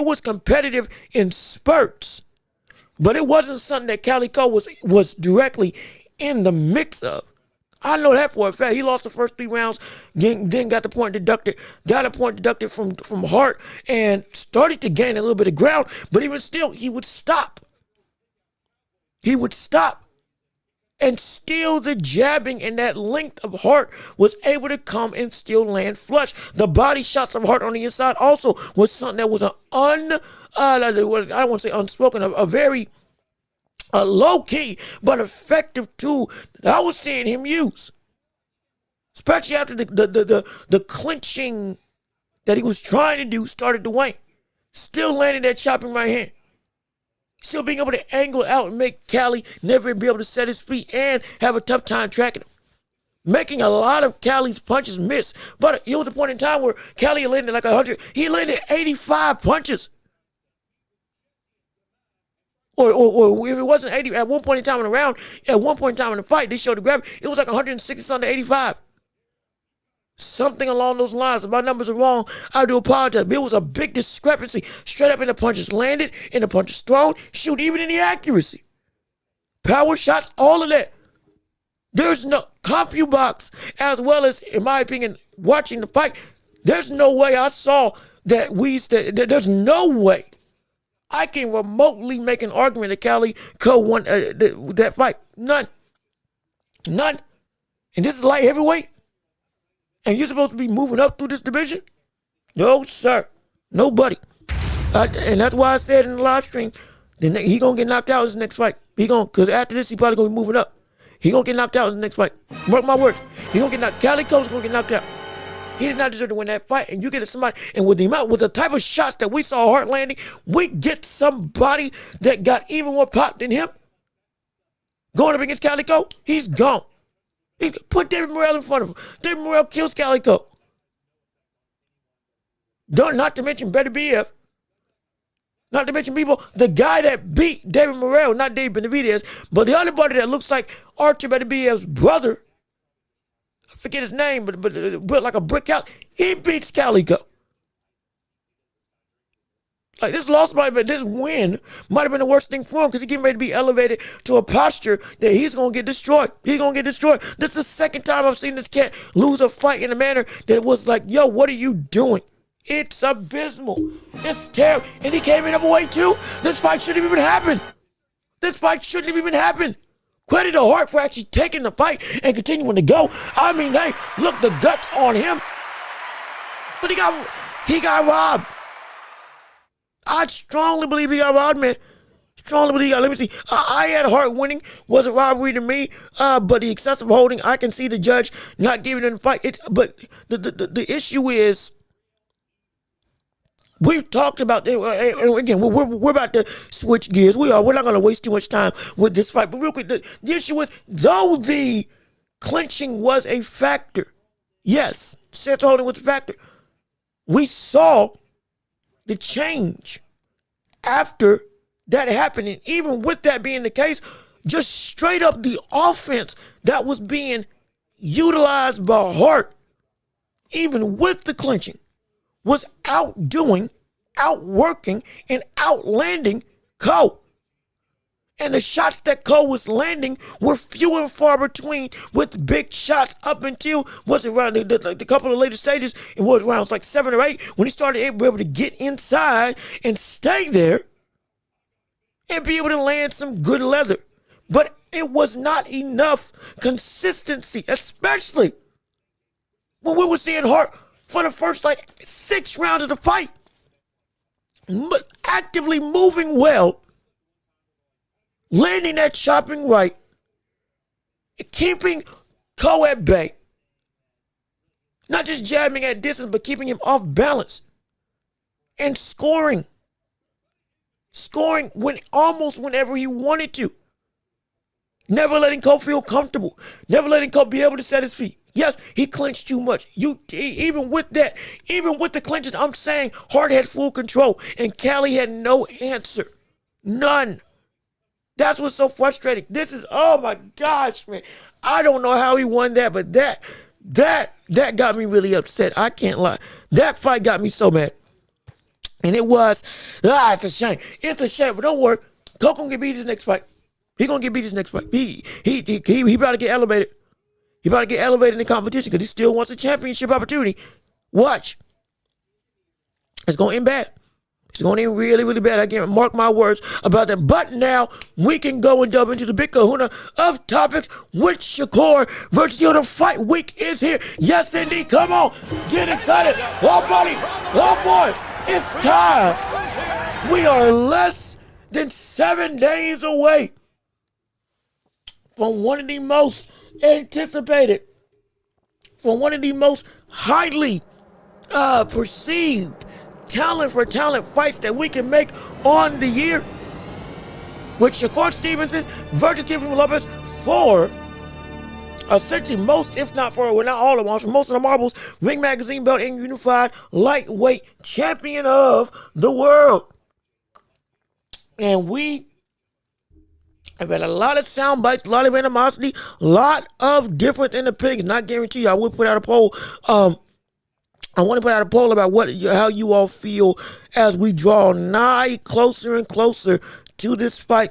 was competitive in spurts, but it wasn't something that Calico was directly in the mix of. I know that for a fact. He lost the first 3 rounds, then got a point deducted from Hart, and started to gain a little bit of ground, but even still, he would stop. And still the jabbing and that length of Hart was able to come and still land flush. The body shots of Hart on the inside also was something that was I don't want to say unspoken, a very low-key but effective tool that I was seeing him use. Especially after the clinching that he was trying to do started to wane. Still landing that chopping right hand. Still being able to angle out and make Cali never be able to set his feet and have a tough time tracking him. Making a lot of Cali's punches miss. But it was a point in time where Cali landed like 100. He landed 85 punches. Or if it wasn't 80, at one point in time in the round, at one point in time in the fight, they showed the graphic, it was like 160 something to 85. Something along those lines. If my numbers are wrong, I do apologize. But it was a big discrepancy straight up in the punches landed, in the punches thrown, shoot, even in the accuracy. Power shots, all of that. There's no CompuBox, as well as, in my opinion, watching the fight, there's no way I saw that there's no way I can remotely make an argument that Calico won that fight. None. And this is light heavyweight? And you're supposed to be moving up through this division? No, sir. Nobody. And that's why I said in the live stream, he gonna get knocked out in his next fight. Because after this, he probably gonna be moving up. He gonna get knocked out in his next fight. Mark my words. He gonna get knocked. Calico's gonna get knocked out. He did not deserve to win that fight. And you get somebody, and with the type of shots that we saw Hart landing, we get somebody that got even more pop than him. Going up against Calico, he's gone. He put David Morrell in front of him. David Morrell kills Calico. Not to mention Better BF. Not to mention people, the guy that beat David Morrell, not Dave Benavidez, but the other buddy that looks like Archer Better BF's brother, I forget his name, but built like a brick house, he beats Calico. Like this win might have been the worst thing for him because he's getting ready to be elevated to a posture that he's going to get destroyed. He's going to get destroyed. This is the second time I've seen this cat lose a fight in a manner that was like, yo, what are you doing? It's abysmal. It's terrible. And he came in up away too. This fight shouldn't have even happened. Credit to Hart for actually taking the fight and continuing to go. I mean, hey, look, the guts on him. But he got robbed. I strongly believe he got robbed, man. Let me see. I had Hart winning. Was a robbery to me. But the excessive holding, I can see the judge not giving him the fight. But the issue is, we've talked about this. Again, we're about to switch gears. We're not going to waste too much time with this fight. But real quick, the issue is, though the clinching was a factor, yes, excessive holding was a factor, we saw the change after that happened. And even with that being the case, just straight up the offense that was being utilized by Hart, even with the clinching, was outdoing outworking and outlanding Cole. And the shots that Cole was landing were few and far between, with big shots up until, was it around the couple of later stages, it was around like 7 or 8, when he started able to get inside and stay there and be able to land some good leather. But it was not enough consistency, especially when we were seeing Hart for the first like 6 rounds of the fight, but actively moving well, landing that chopping right, keeping Cole at bay, not just jabbing at distance, but keeping him off balance, and scoring when almost whenever he wanted to. Never letting Cole feel comfortable. Never letting Cole be able to set his feet. Yes, he clinched too much. Even with that, even with the clinches, I'm saying Hart had full control and Cali had no answer. None. That's what's so frustrating. This is, oh my gosh, man. I don't know how he won that, but that got me really upset. I can't lie. That fight got me so mad. And it was, it's a shame. It's a shame, but don't worry. Cole gonna get beat his next fight. He gonna get beat his next fight. He about to get elevated. He about to get elevated in the competition because he still wants a championship opportunity. Watch. It's gonna end bad. It's going to end really, really bad. I can't mark my words about that. But now we can go and delve into the big kahuna of topics with Shakur versus TEO. The fight week is here. Yes, indeed. Come on. Get excited. Oh, buddy. Oh, boy. It's time. We are less than 7 days away from one of the most anticipated, from one of the most highly perceived talent for talent fights that we can make on the year, with Shakur Stevenson versus Teofimo Lopez for essentially most, if not for, well, not all of them, for most of the marbles, Ring Magazine belt and unified lightweight champion of the world. And we have had a lot of sound bites, a lot of animosity, a lot of different opinions. Not guarantee you, I will put out a poll. I want to put out a poll about how you all feel as we draw nigh closer and closer to this fight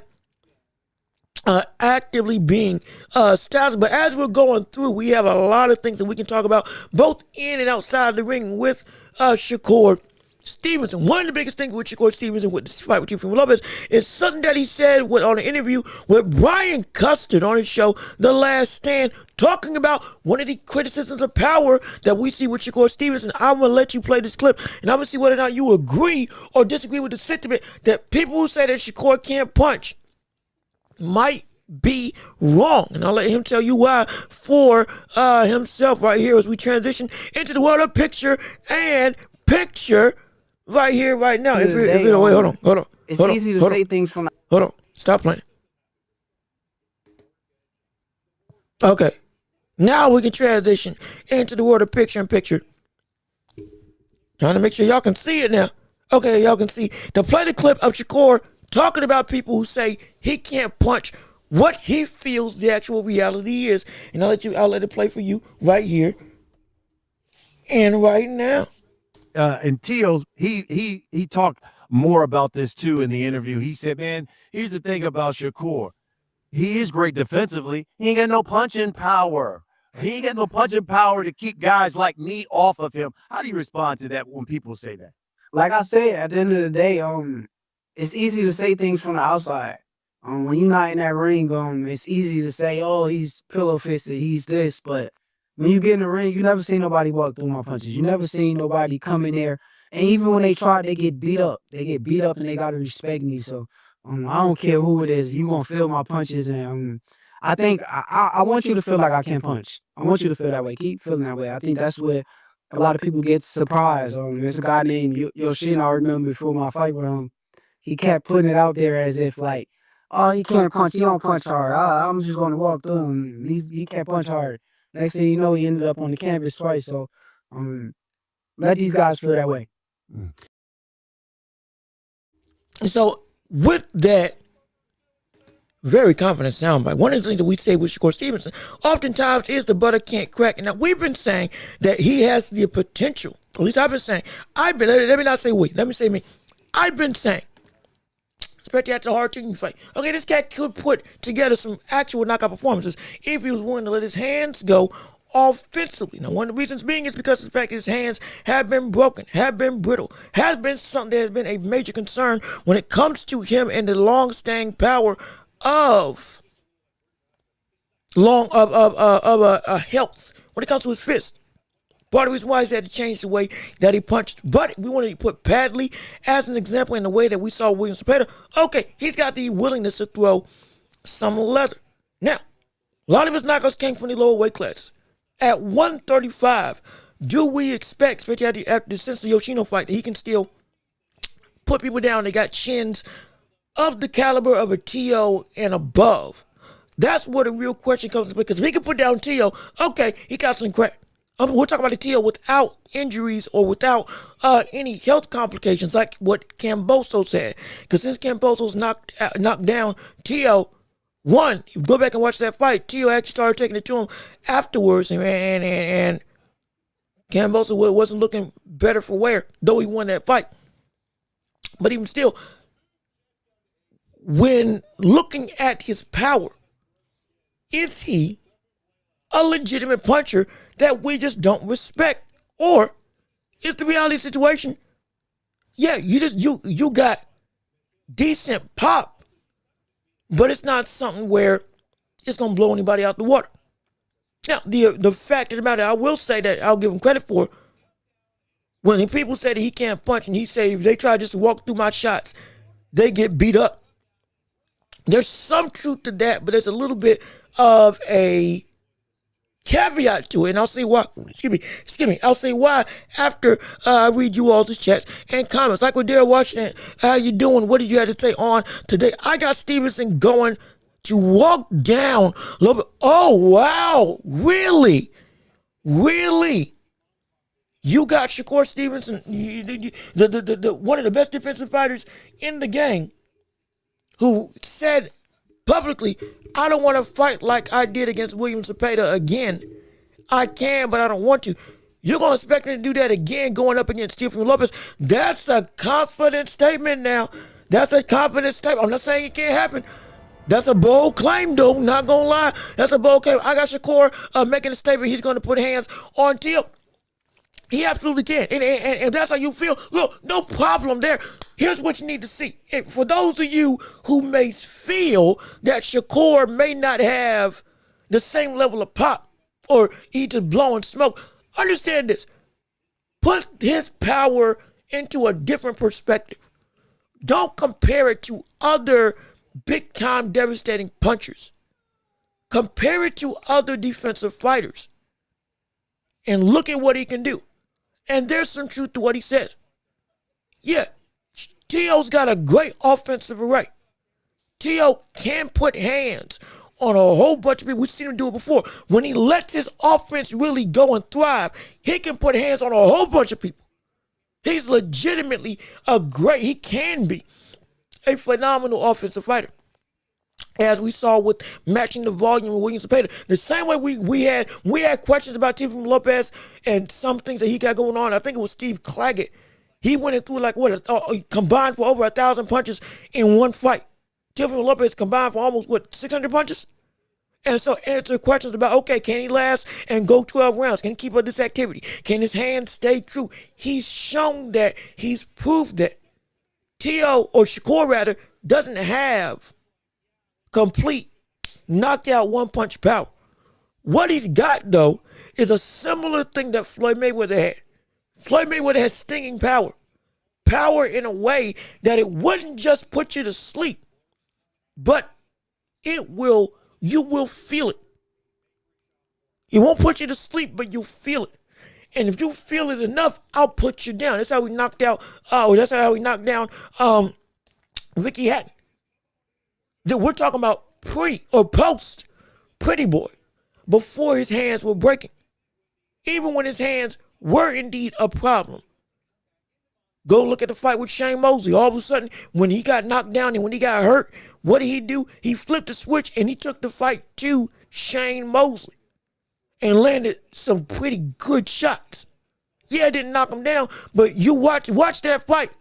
actively being established. But as we're going through, we have a lot of things that we can talk about, both in and outside the ring with Shakur Stevenson. One of the biggest things with Shakur Stevenson with this fight with Teofimo Lopez is something that he said on an interview with Brian Custard on his show, The Last Stand, talking about one of the criticisms of power that we see with Shakur Stevenson. I'm going to let you play this clip, and I'm going to see whether or not you agree or disagree with the sentiment that people who say that Shakur can't punch might be wrong. And I'll let him tell you why for himself right here as we transition into the world of picture and picture right here, right now. Wait, hold on. It's easy to say things from. Hold on. Stop playing. Okay. Now we can transition into the world of picture and picture. Trying to make sure y'all can see it now. Okay, y'all can see. To play the clip of Shakur talking about people who say he can't punch, what he feels the actual reality is. And I'll let it play for you right here and right now. And TEO, he talked more about this too in the interview. He said, man, here's the thing about Shakur. He is great defensively. He ain't got no punching power. He ain't got no punching power to keep guys like me off of him. How do you respond to that when people say that? Like I said, at the end of the day, it's easy to say things from the outside. When you're not in that ring, it's easy to say, oh, he's pillow fisted, he's this, but when you get in the ring, you never seen nobody walk through my punches. You never seen nobody come in there. And even when they try, they get beat up. They get beat up and they got to respect me. So I don't care who it is. You going to feel my punches. And I think I want you to feel like I can punch. I want you to feel that way. Keep feeling that way. I think that's where a lot of people get surprised. There's a guy named Yoshin, I remember before my fight with him. He kept putting it out there as if like, oh, he can't punch. He don't punch hard. I'm just going to walk through him. He can't punch hard. Next thing you know, he ended up on the canvas twice. So let these guys feel that way. So with that very confident soundbite, one of the things that we say with Shakur Stevenson oftentimes is the butter can't crack. And now we've been saying that he has the potential At least I've been saying. Let me not say we. Let me say me. I've been saying, especially after the hard team fight. Okay, this cat could put together some actual knockout performances if he was willing to let his hands go offensively. Now, one of the reasons being is because of the fact that his hands have been broken, have been brittle, has been something that has been a major concern when it comes to him and the long-staying power of health when it comes to his fist. Part of the reason why he's had to change the way that he punched. But we wanted to put Padley as an example in the way that we saw William Cepeda. Okay, he's got the willingness to throw some leather. Now, a lot of his knockouts came from the lower weight classes. At 135, do we expect, especially after the Sensei Yoshino fight, that he can still put people down? They got chins of the caliber of a TEO and above. That's where the real question comes in, because if he can put down TEO, okay, he got some crack. We're talking about the TEO without injuries or without any health complications like what Kambosos had. Because since Kambosos knocked down TEO, you go back and watch that fight, TEO actually started taking it to him afterwards, and Kambosos wasn't looking better for wear, though he won that fight. But even still, when looking at his power, is he a legitimate puncher that we just don't respect? Or is the reality situation, yeah, you got decent pop, but it's not something where it's gonna blow anybody out the water. Now, the fact of the matter, I will say that I'll give him credit for, when people say that he can't punch and he say if they try just to walk through my shots, they get beat up. There's some truth to that, but there's a little bit of a caveat to it, and I'll say why. Excuse me. I'll say why after I read you all's chats and comments. Like with Daryl Washington, how you doing? What did you have to say on today? I got Stevenson going to walk down a little bit. Oh wow, really? You got SHAKUR Stevenson, the one of the best defensive fighters in the game, who said publicly, I don't want to fight like I did against William Cepeda again. I can, but I don't want to. You're going to expect me to do that again going up against Stephen Lopez? That's a confident statement now. That's a confident statement. I'm not saying it can't happen. That's a bold claim, though. Not going to lie. That's a bold claim. I got SHAKUR making a statement he's going to put hands on TEO. He absolutely can. And that's how you feel. Look, no problem there. Here's what you need to see. And for those of you who may feel that SHAKUR may not have the same level of pop or he just blowing smoke, understand this. Put his power into a different perspective. Don't compare it to other big-time devastating punchers. Compare it to other defensive fighters and look at what he can do. And there's some truth to what he says. Yeah, TEO's got a great offensive array. TEO can put hands on a whole bunch of people. We've seen him do it before. When he lets his offense really go and thrive, he can put hands on a whole bunch of people. He's legitimately he can be a phenomenal offensive fighter. As we saw with matching the volume of William Cepeda. The same way we had questions about Stephen Lopez and some things that he got going on. I think it was Steve Claggett. He went in through combined for over 1,000 punches in one fight. Stephen Lopez combined for almost 600 punches? And so answer questions about, okay, can he last and go 12 rounds? Can he keep up this activity? Can his hands stay true? He's shown that. He's proved that. TEO, or SHAKUR rather, doesn't have complete knockout one-punch power. What he's got, though, is a similar thing that Floyd Mayweather had. Floyd Mayweather has stinging power. Power in a way that it wouldn't just put you to sleep, but you will feel it. It won't put you to sleep, but you'll feel it. And if you feel it enough, I'll put you down. That's how we knocked down Ricky Hatton. We're talking about pre or post Pretty Boy, before his hands were breaking. Even when his hands were indeed a problem. Go look at the fight with Shane Mosley. All of a sudden, when he got knocked down and when he got hurt, what did he do? He flipped the switch and he took the fight to Shane Mosley and landed some pretty good shots. Yeah, it didn't knock him down, but you watch that fight.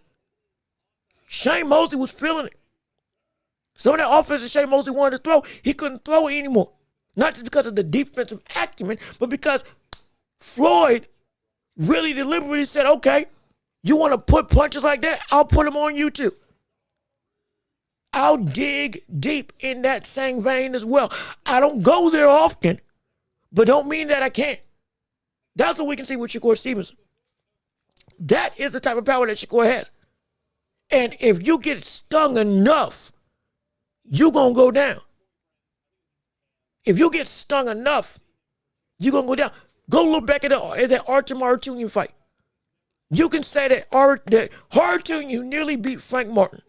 Shane Mosley was feeling it. Some of that offense that Shane Mosley wanted to throw, he couldn't throw it anymore. Not just because of the defensive acumen, but because Floyd really deliberately said, okay, you want to put punches like that? I'll put them on you too. I'll dig deep in that same vein as well. I don't go there often, but don't mean that I can't. That's what we can see with Shakur Stevenson. That is the type of power that Shakur has. And if you get stung enough, you're going to go down. If you get stung enough, you're going to go down. Go look back at that Artur Martunian fight. You can say that Martunian nearly beat Frank Martin.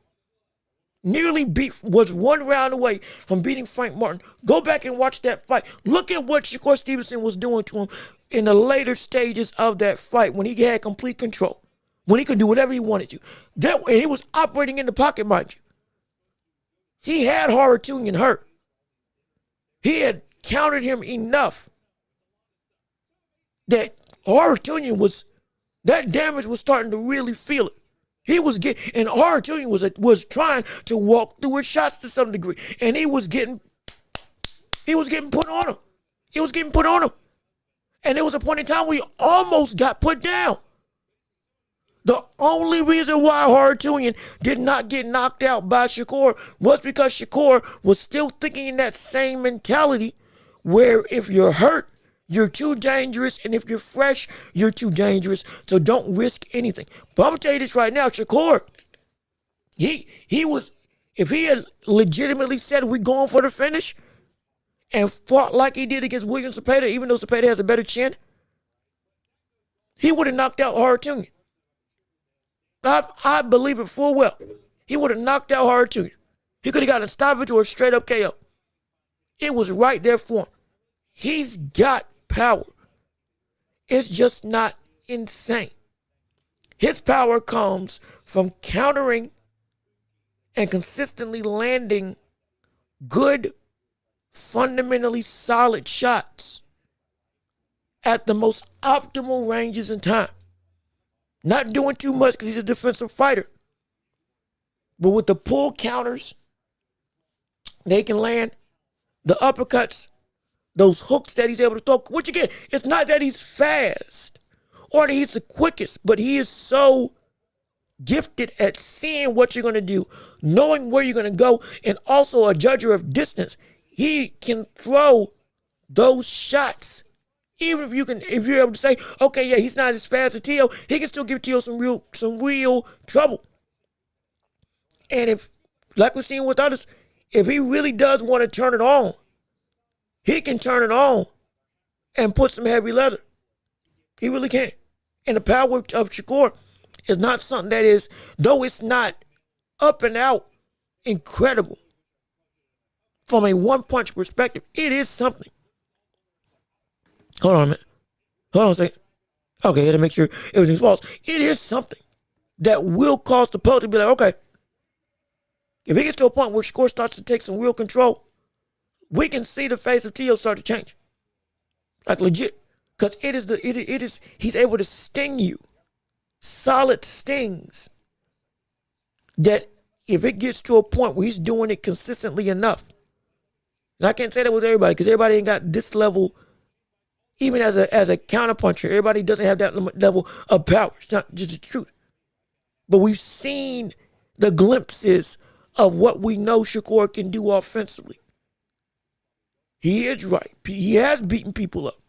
Was 1 round away from beating Frank Martin. Go back and watch that fight. Look at what Shakur Stevenson was doing to him in the later stages of that fight when he had complete control, when he could do whatever he wanted to. And he was operating in the pocket, mind you. He had Martunian hurt. He had countered him enough that Martunian that damage was starting to really feel it. He was and Martunian was trying to walk through his shots to some degree, and he was getting put on him. He was getting put on him, and there was a point in time where he almost got put down. The only reason why Martunian did not get knocked out by Shakur was because Shakur was still thinking in that same mentality where if you're hurt, you're too dangerous, and if you're fresh, you're too dangerous, so don't risk anything. But I'm going to tell you this right now, Shakur, if he had legitimately said we're going for the finish and fought like he did against William Zepeda, even though Zepeda has a better chin, he would have knocked out Martunian. I believe it full well. He would have knocked out Martunian. He could have gotten a stoppage or a straight-up KO. It was right there for him. He's got power. It's just not insane. His power comes from countering and consistently landing good, fundamentally solid shots at the most optimal ranges and time. Not doing too much because he's a defensive fighter. But with the pull counters, they can land the uppercuts, those hooks that he's able to throw, which again, it's not that he's fast or that he's the quickest, but he is so gifted at seeing what you're going to do, knowing where you're going to go, and also a judger of distance. He can throw those shots. Even if you're able to say, okay, yeah, he's not as fast as TEO, he can still give TEO some real trouble. And if, like we're seeing with others, if he really does want to turn it on, he can turn it on and put some heavy leather. He really can. And the power of Shakur is not something that is, though it's not up and out incredible from a one-punch perspective, it is something. Hold on a minute. Hold on a second. Okay, to make sure everything's false. It is something that will cause the opponent to be like, okay, if he gets to a point where Shakur starts to take some real control, we can see the face of TEO start to change. Like legit. Because he's able to sting you. Solid stings. That if it gets to a point where he's doing it consistently enough. And I can't say that with everybody because everybody ain't got this level. Even as a counterpuncher, everybody doesn't have that level of power. It's not just the truth. But we've seen the glimpses of what we know Shakur can do offensively. He is right. He has beaten people up.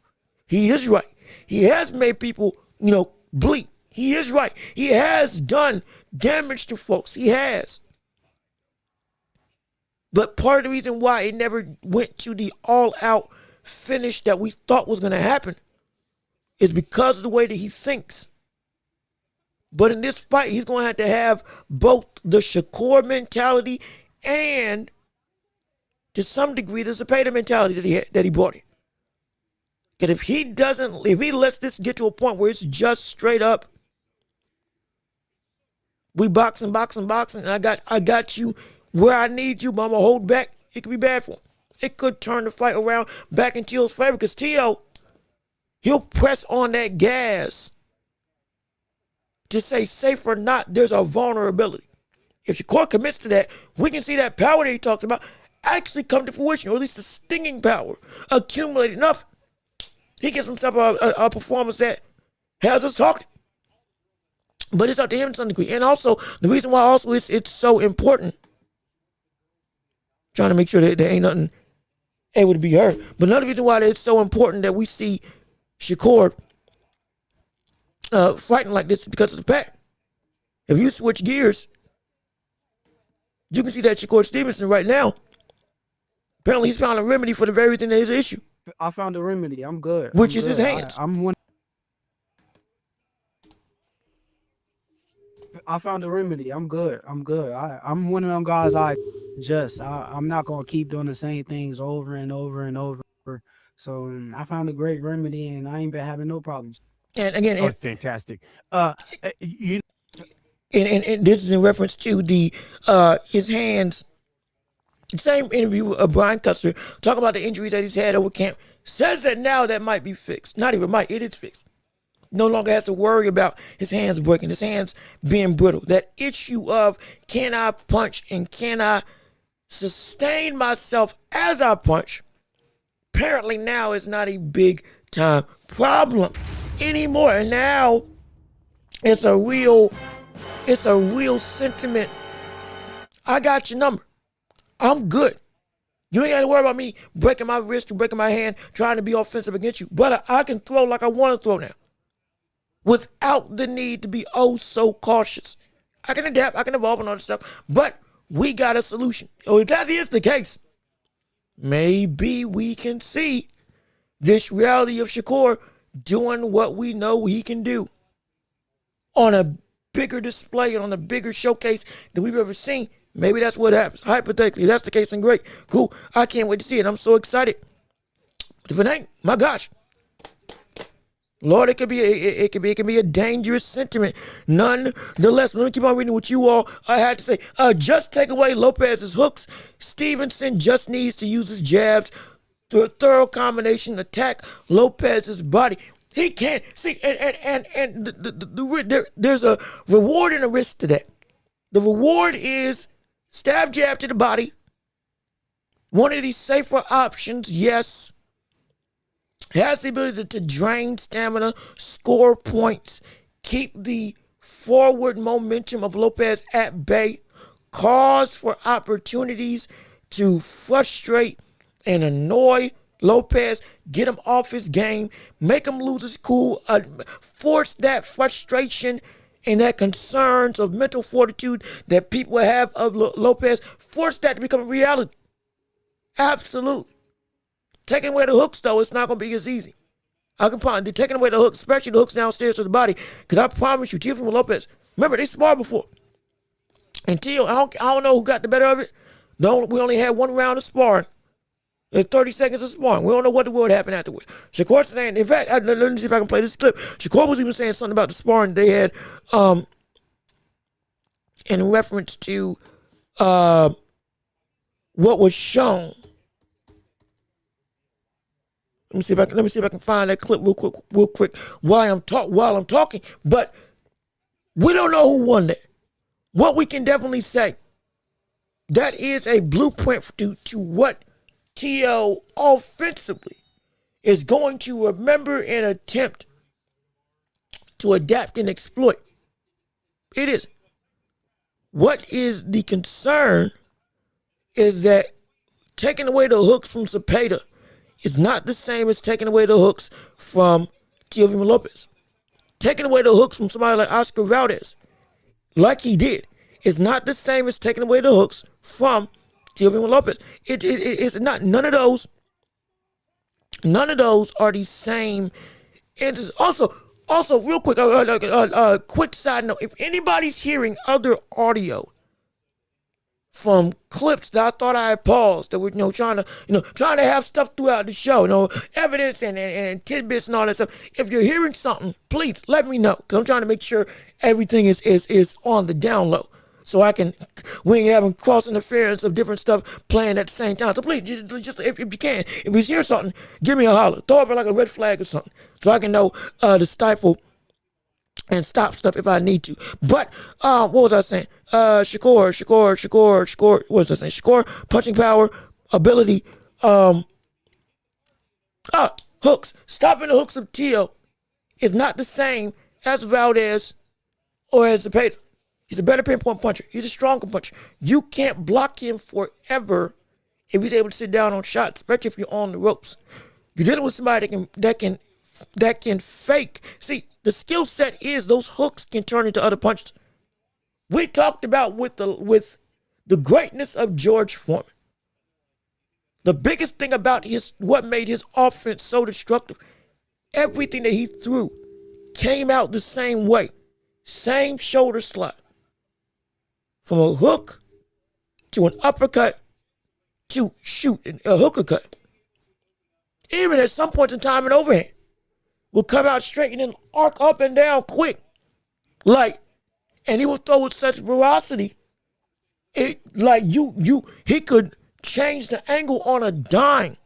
He is right. He has made people, bleed. He is right. He has done damage to folks. He has. But part of the reason why it never went to the all-out finish that we thought was going to happen is because of the way that he thinks. But in this fight, he's going to have both the Shakur mentality and, to some degree, the Zepeda mentality that he brought in. Because if he lets this get to a point where it's just straight up, we boxing, and I got you where I need you, but I'm going to hold back, it could be bad for him. It could turn the fight back in TEO's favor because TEO, he'll press on that gas to say safe or not, there's a vulnerability. If Shakur commits to that, we can see that power that he talks about actually come to fruition, or at least the stinging power accumulate enough. He gets himself a performance that has us talking. But it's up to him to some degree. And also, the reason why also it's so important, trying to make sure that there ain't nothing able to be heard. But another reason why it's so important that we see Shakur fighting like this is because of the pack. If you switch gears, you can see that Shakur Stevenson right now, apparently he's found a remedy for the very thing that is an issue. I found a remedy. I'm good. Which is his hands. I found a remedy. I'm good. I'm one of them guys. I'm not gonna keep doing the same things over and over and over. So I found a great remedy, and I ain't been having no problems. And again, fantastic. And this is in reference to the his hands. Same interview of Brian Custer talking about the injuries that he's had over camp. Says that now that might be fixed. Not even might, it is fixed. No longer has to worry about his hands breaking, his hands being brittle. That issue of can I punch and can I sustain myself as I punch, apparently now is not a big time problem anymore. And now it's a real sentiment. I got your number. I'm good. You ain't got to worry about me breaking my wrist or breaking my hand trying to be offensive against you. Brother, I can throw like I want to throw now without the need to be oh so cautious. I can adapt, I can evolve and all this stuff, but we got a solution. Oh, if that is the case, maybe we can see this reality of Shakur doing what we know he can do on a bigger display and on a bigger showcase than we've ever seen. Maybe that's what happens. Hypothetically, if that's the case, then great. Cool. I can't wait to see it. I'm so excited. But if it ain't, my gosh. Lord, it could be a dangerous sentiment. Nonetheless, let me keep on reading what you all I had to say. Just take away Lopez's hooks. Stevenson just needs to use his jabs to a thorough combination attack Lopez's body. He can't see, and there's a reward and a risk to that. The reward is stab jab to the body. One of these safer options, yes. Has the ability to drain stamina, score points, keep the forward momentum of Lopez at bay, cause for opportunities to frustrate and annoy Lopez, get him off his game, make him lose his cool, force that frustration and that concerns of mental fortitude that people have of Lopez, force that to become a reality. Absolutely. Taking away the hooks, though, it's not going to be as easy. I can promise. They're taking away the hooks, especially the hooks downstairs to the body, because I promise you, TEO and Lopez, remember, they sparred before. And TEO, I don't know who got the better of it. We only had one round of sparring. 30 seconds of sparring. We don't know what would happen afterwards. Shakur saying, in fact, let me see if I can play this clip. Shakur was even saying something about the sparring they had in reference to what was shown. Let me see if I can find that clip real quick while I'm talking. But we don't know who won that. What we can definitely say, that is a blueprint to what TEO offensively is going to remember and attempt to adapt and exploit. It is. What is the concern is that taking away the hooks from Cepeda is not the same as taking away the hooks from TEO Lopez. Taking away the hooks from somebody like Oscar Valdez, like he did, is not the same as taking away the hooks from TEO Lopez. It's not. None of those are the same. And also, real quick, quick side note: if anybody's hearing other audio from clips that I thought I had paused, that were trying to have stuff throughout the show, evidence and tidbits and all that stuff. If you're hearing something, please let me know, because I'm trying to make sure everything is on the down low, so we ain't having cross interference of different stuff playing at the same time. So please, just if you can, if you hear something, give me a holler, throw up like a red flag or something, so I can know to stifle and stop stuff if I need to. But what was I saying? Shakur. What was I saying? Shakur, punching power, ability, hooks. Stopping the hooks of TEO is not the same as Valdez or as Zepeda. He's a better pinpoint puncher. He's a stronger puncher. You can't block him forever if he's able to sit down on shots, especially if you're on the ropes. You're dealing with somebody that can fake. See, the skill set is those hooks can turn into other punches. We talked about with the greatness of George Foreman. The biggest thing about what made his offense so destructive, everything that he threw came out the same way. Same shoulder slide. From a hook to an uppercut to shoot a hooker cut. Even at some points in time, an overhand will come out straight and then arc up and down quick. And he will throw with such ferocity. He could change the angle on a dime.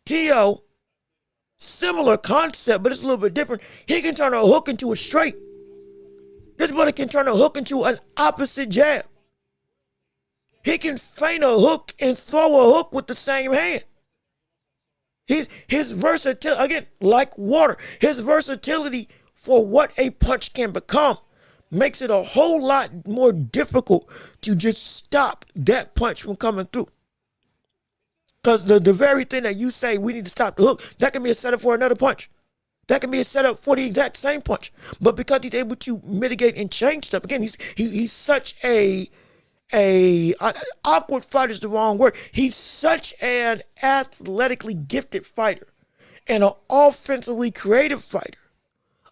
TEO, similar concept, but it's a little bit different. He can turn a hook into a straight. This brother can turn a hook into an opposite jab. He can feint a hook and throw a hook with the same hand. His versatility, again, like water, his versatility for what a punch can become makes it a whole lot more difficult to just stop that punch from coming through. Because the very thing that you say, we need to stop the hook, that can be a setup for another punch. That can be a setup for the exact same punch. But because he's able to mitigate and change stuff, again, he's such awkward fighter is the wrong word. He's such an athletically gifted fighter and an offensively creative fighter,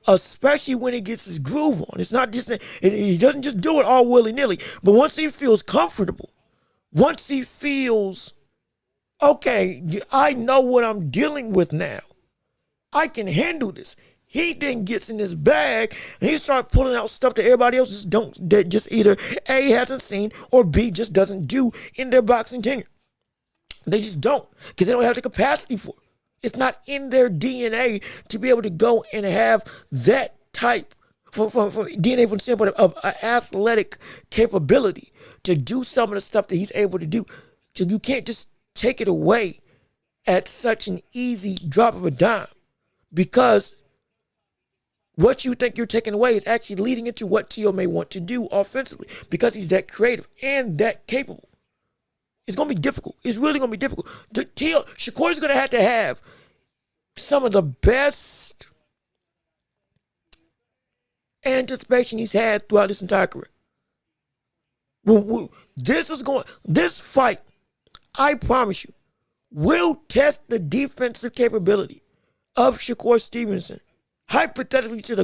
especially when he gets his groove on. It's not just, he doesn't just do it all willy-nilly, but once he feels comfortable, once he feels, okay, I know what I'm dealing with now, I can handle this. He then gets in his bag and he starts pulling out stuff that everybody else just either A, hasn't seen, or B, just doesn't do in their boxing tenure. They just don't, because they don't have the capacity for it. It's not in their DNA to be able to go and have that type for DNA from the standpoint of athletic capability to do some of the stuff that he's able to do. So you can't just take it away at such an easy drop of a dime, because what you think you're taking away is actually leading into what TEO may want to do offensively, because he's that creative and that capable. It's going to be difficult. It's really going to be difficult. Shakur is going to have some of the best anticipation he's had throughout this entire career. This fight, I promise you, will test the defensive capability of Shakur Stevenson, hypothetically to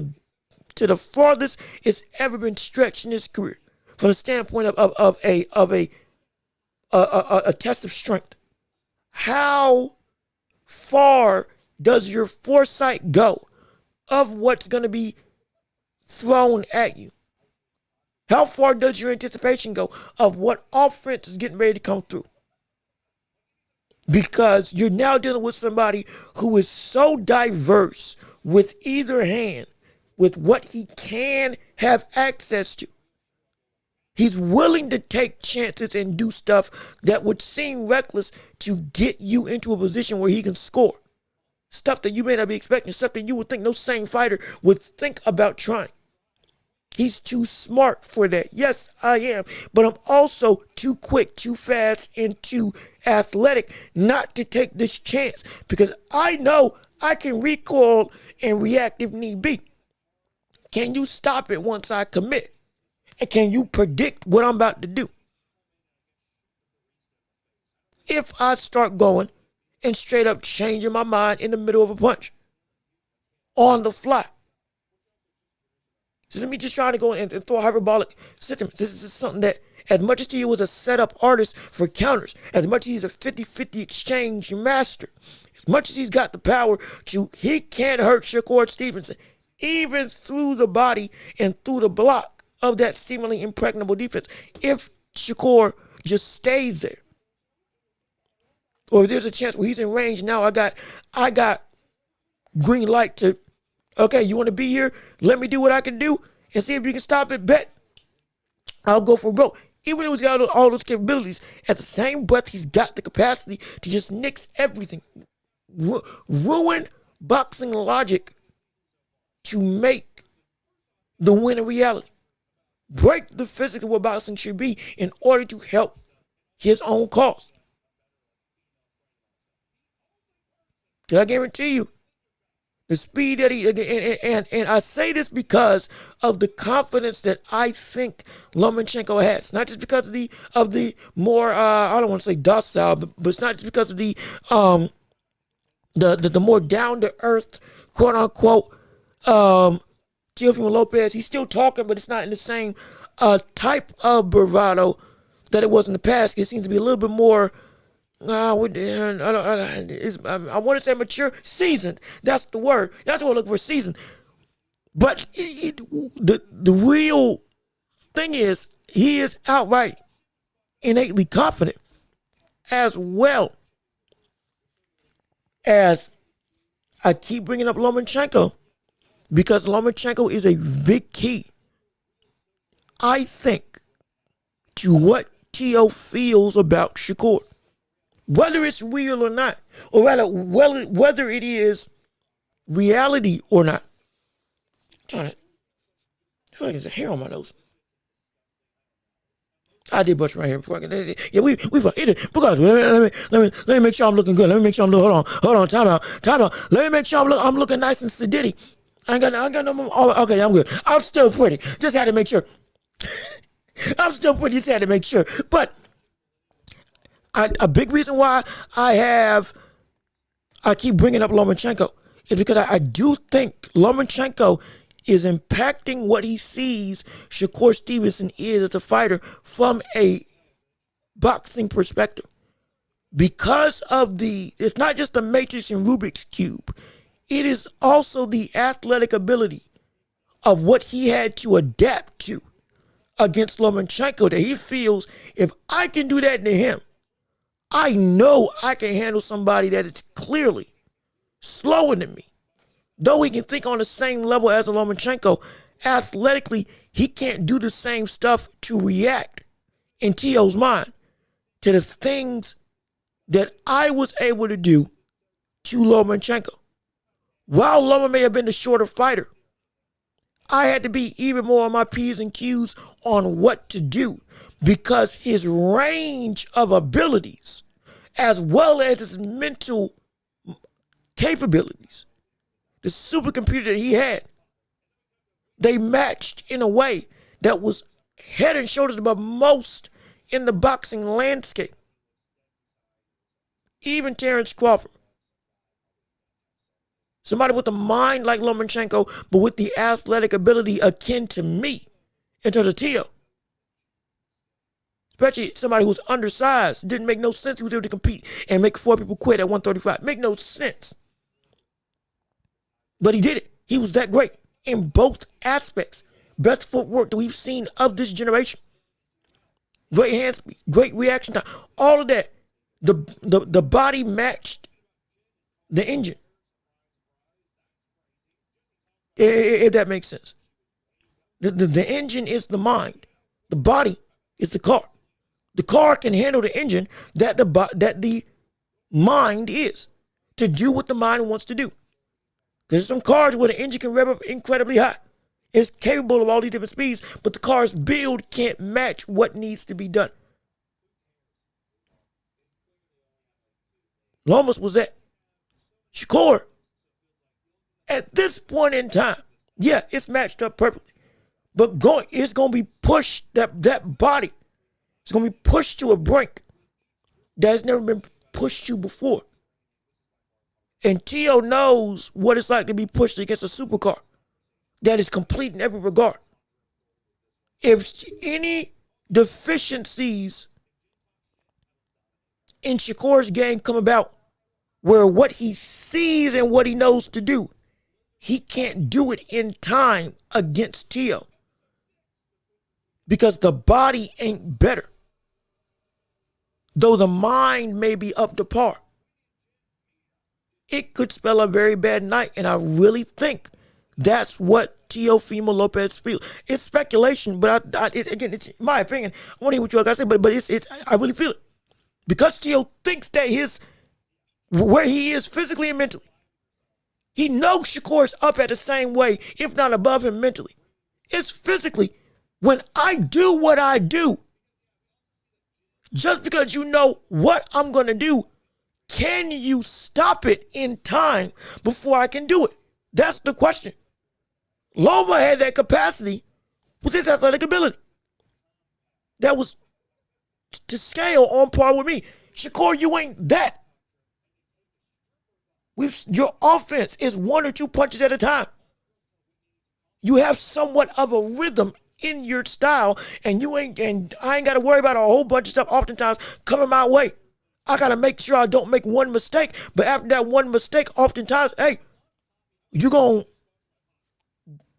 the farthest it's ever been stretched in his career, from the standpoint of a test of strength. How far does your foresight go of what's going to be thrown at you? How far does your anticipation go of what offense is getting ready to come through? Because you're now dealing with somebody who is so diverse with either hand, with what he can have access to. He's willing to take chances and do stuff that would seem reckless to get you into a position where he can score. Stuff that you may not be expecting, stuff that you would think no sane fighter would think about trying. He's too smart for that. Yes, I am. But I'm also too quick, too fast, and too athletic not to take this chance, because I know I can recoil and react if need be. Can you stop it once I commit? And can you predict what I'm about to do? If I start going and straight up changing my mind in the middle of a punch, on the fly. This isn't me just trying to go and throw hyperbolic sentiments. This is something that, as much as he was a setup artist for counters, as much as he's a 50-50 exchange master, as much as he's got the power he can't hurt Shakur Stevenson, even through the body and through the block of that seemingly impregnable defense, if Shakur just stays there. Or if there's a chance where he's in range now, I got green light to Okay, you want to be here? Let me do what I can do and see if you can stop it. Bet I'll go for broke. Even though he's got all those capabilities, at the same breath, he's got the capacity to just nix everything, ruin boxing logic to make the win a reality. Break the physics of what boxing should be in order to help his own cause. I guarantee you, the speed that he and I say this because of the confidence that I think Lomachenko has, not just because of the more I don't want to say docile, but it's not just because of the more down to earth, quote unquote, Teofimo Lopez. He's still talking, but it's not in the same type of bravado that it was in the past. It seems to be a little bit more. I want to say mature, seasoned. That's the word. That's what I look for, seasoned. But the real thing is, he is outright innately confident, as well as I keep bringing up Lomachenko, because Lomachenko is a big key, I think, to what TEO feels about Shakur. Whether it's real or not, or rather, whether it is reality or not. I feel like there's a hair on my nose. I did brush right here before I get. Yeah, we because let me make sure I'm looking good. Let me make sure I'm looking. Hold on, time out. Let me make sure I'm looking nice and sedity. I ain't got no more. Oh, okay, I'm good. I'm still pretty. Just had to make sure. I'm still pretty. Just had to make sure. But a big reason why I keep bringing up Lomachenko is because I do think Lomachenko is impacting what he sees Shakur Stevenson is as a fighter from a boxing perspective. Because of it's not just the matrix and Rubik's Cube. It is also the athletic ability of what he had to adapt to against Lomachenko, that he feels, if I can do that to him, I know I can handle somebody that is clearly slower than me. Though he can think on the same level as a Lomachenko, athletically, he can't do the same stuff to react in TEO's mind to the things that I was able to do to Lomachenko. While Loma may have been the shorter fighter, I had to be even more on my P's and Q's on what to do, because his range of abilities, as well as his mental capabilities, the supercomputer that he had, they matched in a way that was head and shoulders above most in the boxing landscape. Even Terrence Crawford. Somebody with a mind like Lomachenko, but with the athletic ability akin to me in terms of TEO. Especially somebody who's undersized. Didn't make no sense. He was able to compete and make 4 people quit at 135. Make no sense. But he did it. He was that great in both aspects. Best footwork that we've seen of this generation. Great hand speed, great reaction time. All of that. The body matched the engine. If that makes sense. The engine is the mind. The body is the car. The car can handle the engine that the mind is, to do what the mind wants to do. There's some cars where the engine can rev up incredibly high. It's capable of all these different speeds, but the car's build can't match what needs to be done. Lomas was at Shakur. At this point in time, yeah, it's matched up perfectly. But it's going to be pushed, that body, it's going to be pushed to a brink that has never been pushed to before. And TEO knows what it's like to be pushed against a supercar that is complete in every regard. If any deficiencies in Shakur's game come about, where what he sees and what he knows to do, he can't do it in time against TEO, because the body ain't better, though the mind may be up to par. It could spell a very bad night, and I really think That's what Teofimo Lopez feels. It's speculation, but again, it's my opinion. I want to hear what you all got to say, but it's I really feel it because Teo thinks that where he is physically and mentally, he knows Shakur's up at the same way, if not above him mentally. It's physically. When I do what I do, just because you know what I'm going to do, can you stop it in time before I can do it? That's the question. Loma had that capacity with his athletic ability. That was to scale on par with me. Shakur, you ain't that. Your offense is one or two punches at a time. You have somewhat of a rhythm in your style, and I ain't got to worry about a whole bunch of stuff oftentimes coming my way. I got to make sure I don't make one mistake, but after that one mistake, oftentimes, hey, you going to,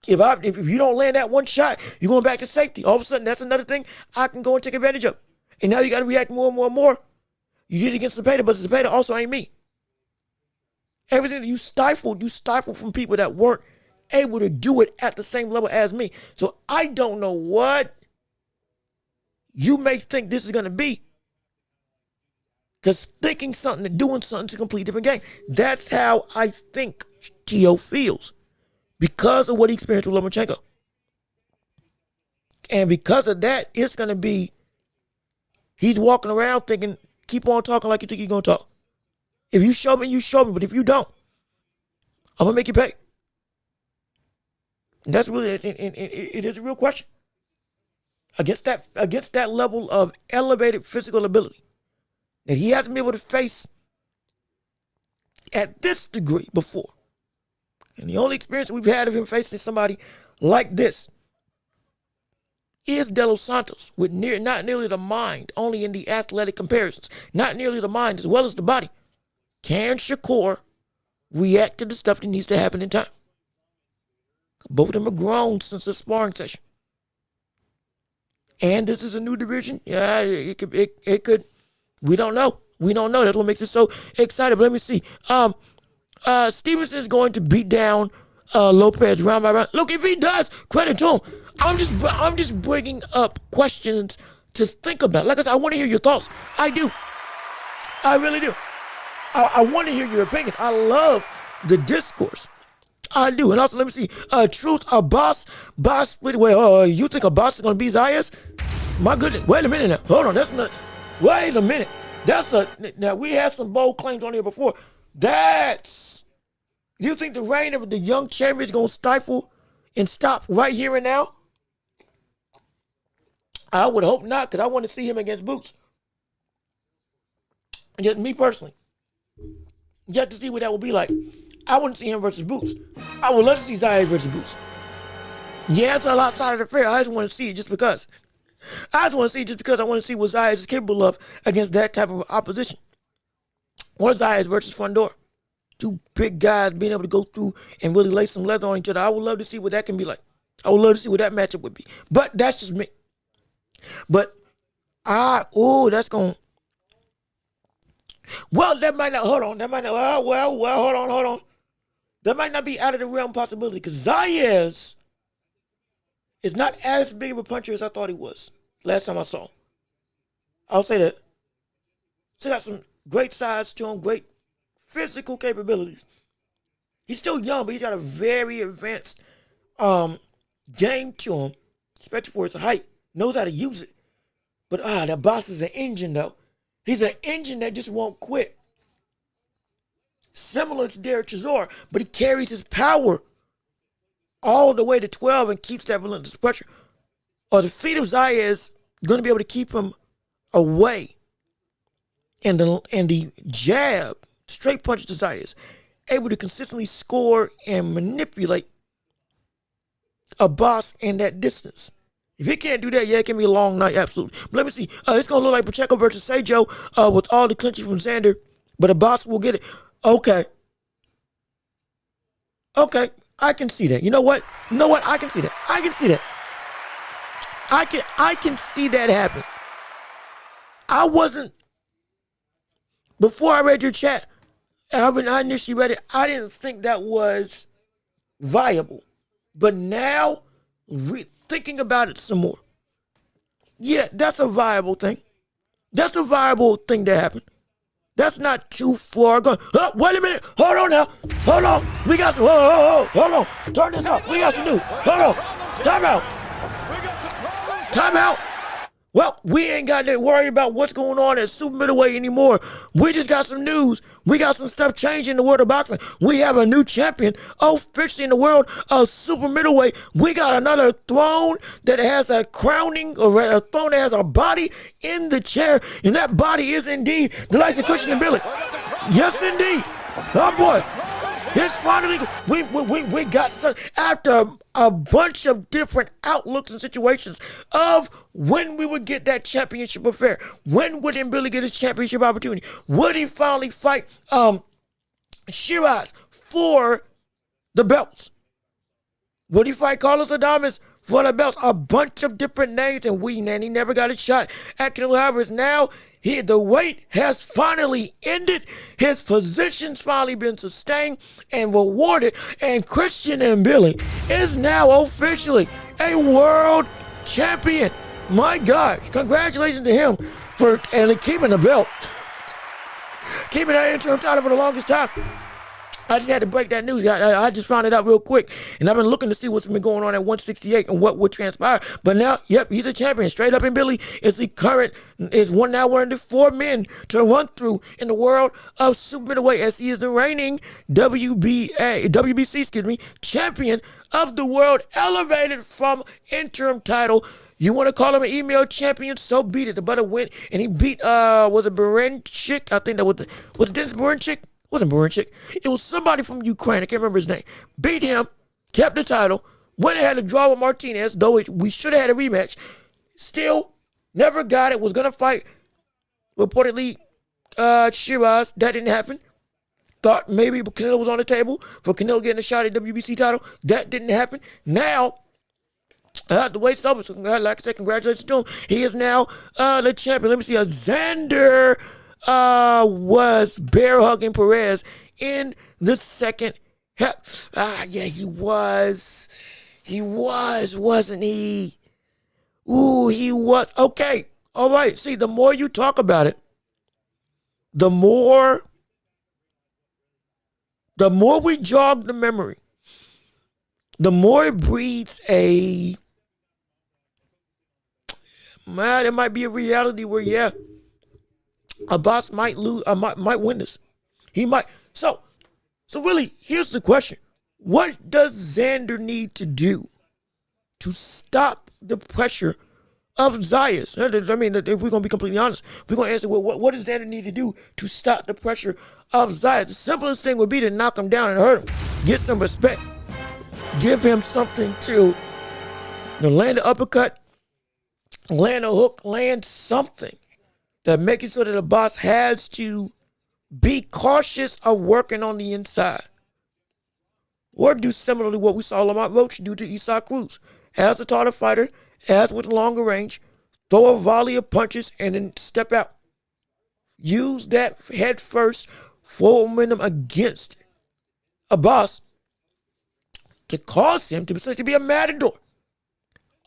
if you don't land that one shot, you're going back to safety. All of a sudden, that's another thing I can go and take advantage of. And now you got to react more and more and more. You did it against Zepeda, but Zepeda also ain't me. Everything that you stifled from people that weren't able to do it at the same level as me. So I don't know what you may think this is going to be. Because thinking something and doing something is a completely different game. That's how I think Teo feels. Because of what he experienced with Lomachenko. And because of that, it's going to be, he's walking around thinking, keep on talking like you think you're going to talk. If you show me, you show me. But if you don't, I'm going to make you pay. And that's really, it is a real question. Against that level of elevated physical ability that he hasn't been able to face at this degree before. And the only experience we've had of him facing somebody like this is De Los Santos, with not nearly the mind, only in the athletic comparisons, not nearly the mind as well as the body. Can Shakur react to the stuff that needs to happen in time? Both of them are grown since the sparring session. And this is a new division. Yeah, it could. We don't know. That's what makes it so exciting. But let me see. Stevenson is going to beat down Lopez round by round. Look, if he does, credit to him. I'm just bringing up questions to think about. Like I said, I want to hear your thoughts. I do. I really do. I want to hear your opinions. I love the discourse. I do. And also, let me see. Truth, Abbas split away. You think Abbas is going to beat Zayas? My goodness. Wait a minute now. Hold on. That's not. Wait a minute. Now, we had some bold claims on here before. You think the reign of the young champion is going to stifle and stop right here and now? I would hope not, because I want to see him against Boots. Just me personally. Just to see what that would be like. I wouldn't see him versus Boots. I would love to see Zayas versus Boots. Yeah, it's a lot outside of the fair. I just want to see it just because. I want to see what Zayas is capable of against that type of opposition. Or Zayas versus Fundora. Two big guys being able to go through and really lay some leather on each other. I would love to see what that can be like. I would love to see what that matchup would be. But that's just me. But, that's going to. Well, that might not, hold on. That might not, hold on. That might not be out of the realm possibility because Zayas is not as big of a puncher as I thought he was last time I saw him. I'll say that. Still got some great size to him, great physical capabilities. He's still young, but he's got a very advanced game to him, especially for his height. Knows how to use it. But that boss is an engine, though. He's an engine that just won't quit. Similar to Derek Chisora, but he carries his power all the way to 12 and keeps that relentless pressure. Or the feet of Zayas is going to be able to keep him away. And the jab, straight punches to Zayas, able to consistently score and manipulate a boss in that distance. If he can't do that, yeah, it can be a long night, absolutely. But let me see. It's going to look like Pacheco versus Seijo with all the clinching from Xander, but a boss will get it. Okay, I can see that. You know what? I can see that. I can see that happen. Before I read your chat, I initially read it, I didn't think that was viable. But now, thinking about it some more, yeah, that's a viable thing. That's a viable thing to happen. That's not too far gone. Oh, wait a minute. Hold on now. Hold on. We got some. Hold on. Turn this up. We got some news. Hold on. Time out. Time out. Well, we ain't got to worry about what's going on at super middleweight anymore. We just got some news. We got some stuff changing in the world of boxing. We have a new champion officially in the world of super middleweight. We got another throne that has a crowning, or a throne that has a body in the chair, and that body is indeed the likes of Christian and Billy. Yes, indeed. Oh boy. It's finally, we got some, after a bunch of different outlooks and situations of when we would get that championship affair. When would Billy get his championship opportunity? Would he finally fight Shiraz for the belts? Would he fight Carlos Adames for the belts? A bunch of different names, and he never got a shot at Canelo Alvarez. Now, the wait has finally ended. His position's finally been sustained and rewarded. And Christian and Billy is now officially a world champion. My gosh, congratulations to him for keeping the belt. Keeping that interim title for the longest time. I just had to break that news. I just found it out real quick. And I've been looking to see what's been going on at 168 and what would transpire. But now, yep, he's a champion. Straight up, and Billy is one of the 4 men to run through in the world of super middleweight, as he is the reigning WBC champion of the world, elevated from interim title. You want to call him an email champion? So beat it. The brother went and he beat, was it Barenchik? I think that was it Dennis Barenchik? Wasn't Barenchik. It was somebody from Ukraine. I can't remember his name. Beat him, kept the title, went ahead to draw with Martinez, though we should have had a rematch. Still, never got it. Was going to fight, reportedly, Shiraz. That didn't happen. Thought maybe Canelo was on the table for Canelo getting a shot at WBC title. That didn't happen. Now, the weight's over. So, like I said, congratulations to him. He is now the champion. Let me see. Xander was bear hugging Perez in the second half. Yeah, he was. He was, wasn't he? Ooh, he was. Okay. All right. See, the more you talk about it, the more we jog the memory, the more it breeds it might be a reality where, yeah, a boss might lose, might win this. He might. So really, here's the question. What does Xander need to do to stop the pressure of Zayas? I mean, if we're going to be completely honest, we're going to answer, what does Xander need to do to stop the pressure of Zayas? The simplest thing would be to knock him down and hurt him. Get some respect. Give him something to land an uppercut, land a hook, land something that make it so that the boss has to be cautious of working on the inside. Or do similarly what we saw Lamont Roach do to CRUZ. As a taller fighter, as with longer range, throw a volley of punches and then step out. Use that head first forward momentum against a boss to cause him to essentially be a matador.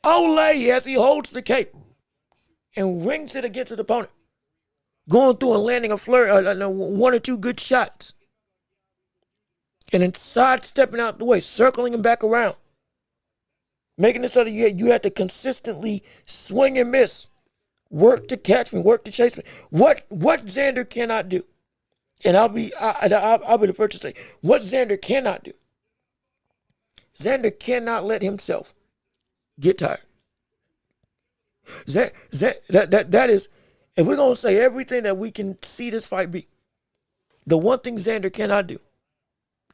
Olay as he holds the cape and rings it against his opponent. Going through and landing a flurry, 1 or 2 good shots. And then sidestepping out the way, circling him back around. Making it so that you had to consistently swing and miss. Work to catch me, work to chase me. What Xander cannot do, and I'll be the first to say, what Xander cannot do. Xander cannot let himself get tired. That is, if we're going to say everything that we can see this fight be, the one thing Xander cannot do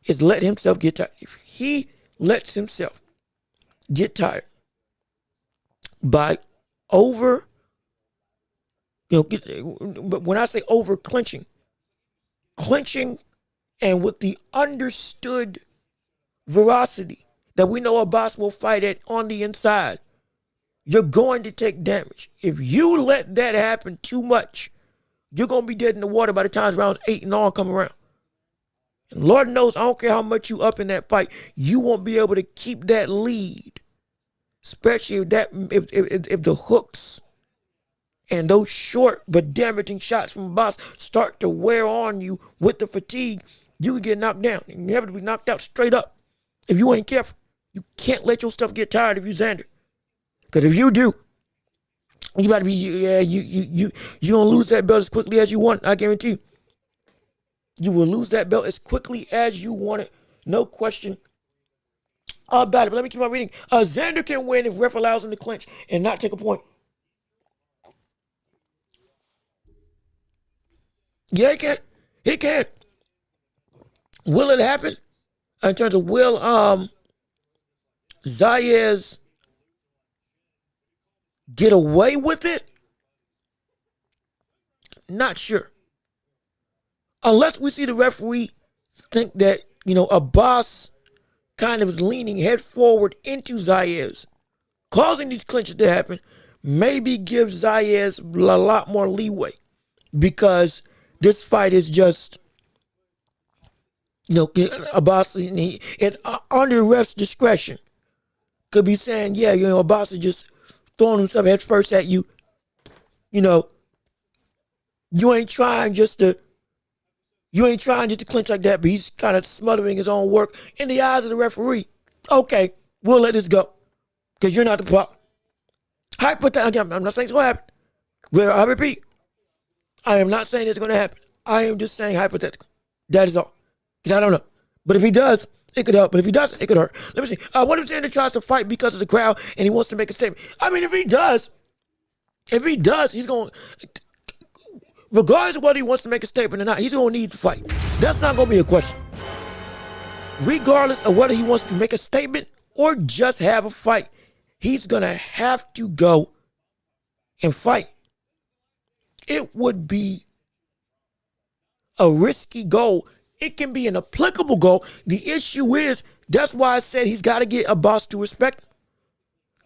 is let himself get tired. If he lets himself get tired by but when I say over clinching and with the understood veracity that we know a boss will fight at on the inside, you're going to take damage. If you let that happen too much, you're going to be dead in the water by the time rounds 8 and on come around. And Lord knows, I don't care how much you up in that fight, you won't be able to keep that lead. Especially if the hooks and those short but damaging shots from a boss start to wear on you with the fatigue, you can get knocked down. And you have to be knocked out straight up if you ain't careful. You can't let your stuff get tired if you Xander. Because if you do, you got to be, you gonna lose that belt as quickly as you want. I guarantee you. You will lose that belt as quickly as you want it. No question about it. But let me keep on reading. Xander can win if ref allows him to clinch and not take a point. Yeah, he can. He can. Will it happen? In terms of will Zayas get away with it? Not sure. Unless we see the referee think that, Abbas kind of is leaning head forward into Zayas, causing these clinches to happen, maybe give Zayas a lot more leeway because this fight is just, Abbas, under ref's discretion, could be saying, yeah, Abbas is just throwing himself head first at you. You ain't trying just to clinch like that, but he's kind of smothering his own work in the eyes of the referee. Okay, we'll let this go because you're not the problem. Hypothetically, I'm not saying it's going to happen. Well, I repeat, I am not saying it's going to happen. I am just saying hypothetically. That is all. Because I don't know. But if he does, it could help. But if he doesn't, it could hurt. Let me see. What if Xander tries to fight because of the crowd and he wants to make a statement? I mean, if he does, he's going to... Regardless of whether he wants to make a statement or not, he's going to need to fight. That's not going to be a question. Regardless of whether he wants to make a statement or just have a fight, he's going to have to go and fight. It would be a risky goal. It can be an applicable goal. The issue is, that's why I said he's got to get a boss to respect him.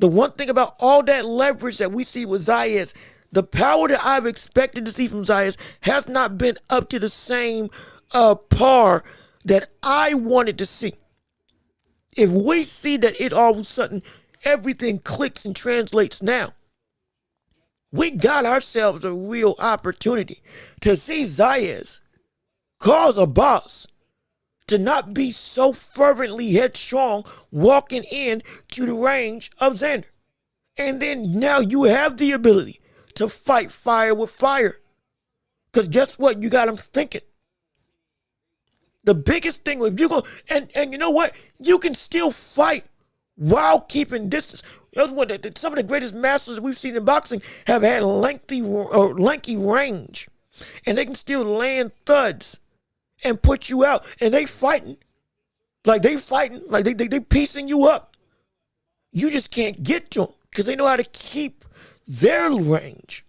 The one thing about all that leverage that we see with Zayas, the power that I've expected to see from Zayas has not been up to the same par that I wanted to see. If we see that it all of a sudden everything clicks and translates now, we got ourselves a real opportunity to see Zayas cause a boss to not be so fervently headstrong walking in to the range of Xander. And then now you have the ability to fight fire with fire. Because guess what? You got him thinking. The biggest thing, if you're going, and you know what? You can still fight while keeping distance. That's what some of the greatest masters we've seen in boxing have had lanky range. And they can still land thuds and put you out. And they fighting. Like they piecing you up. You just can't get to them because they know how to keep their range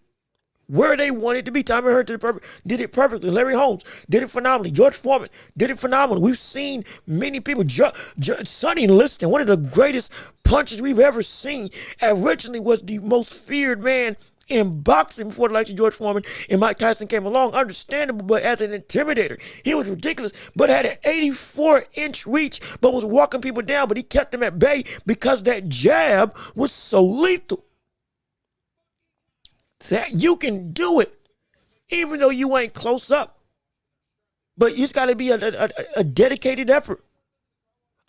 where they want it to be. Tommy Hearn did it perfectly. Larry Holmes did it phenomenally. George Foreman did it phenomenally. We've seen many people. Sonny Liston, one of the greatest punches we've ever seen, originally was the most feared man in boxing before the likes of George Foreman and Mike Tyson came along. Understandable, but as an intimidator, he was ridiculous, but had an 84-inch reach, but was walking people down, but he kept them at bay because that jab was so lethal. That you can do it, even though you ain't close up. But it's got to be a dedicated effort.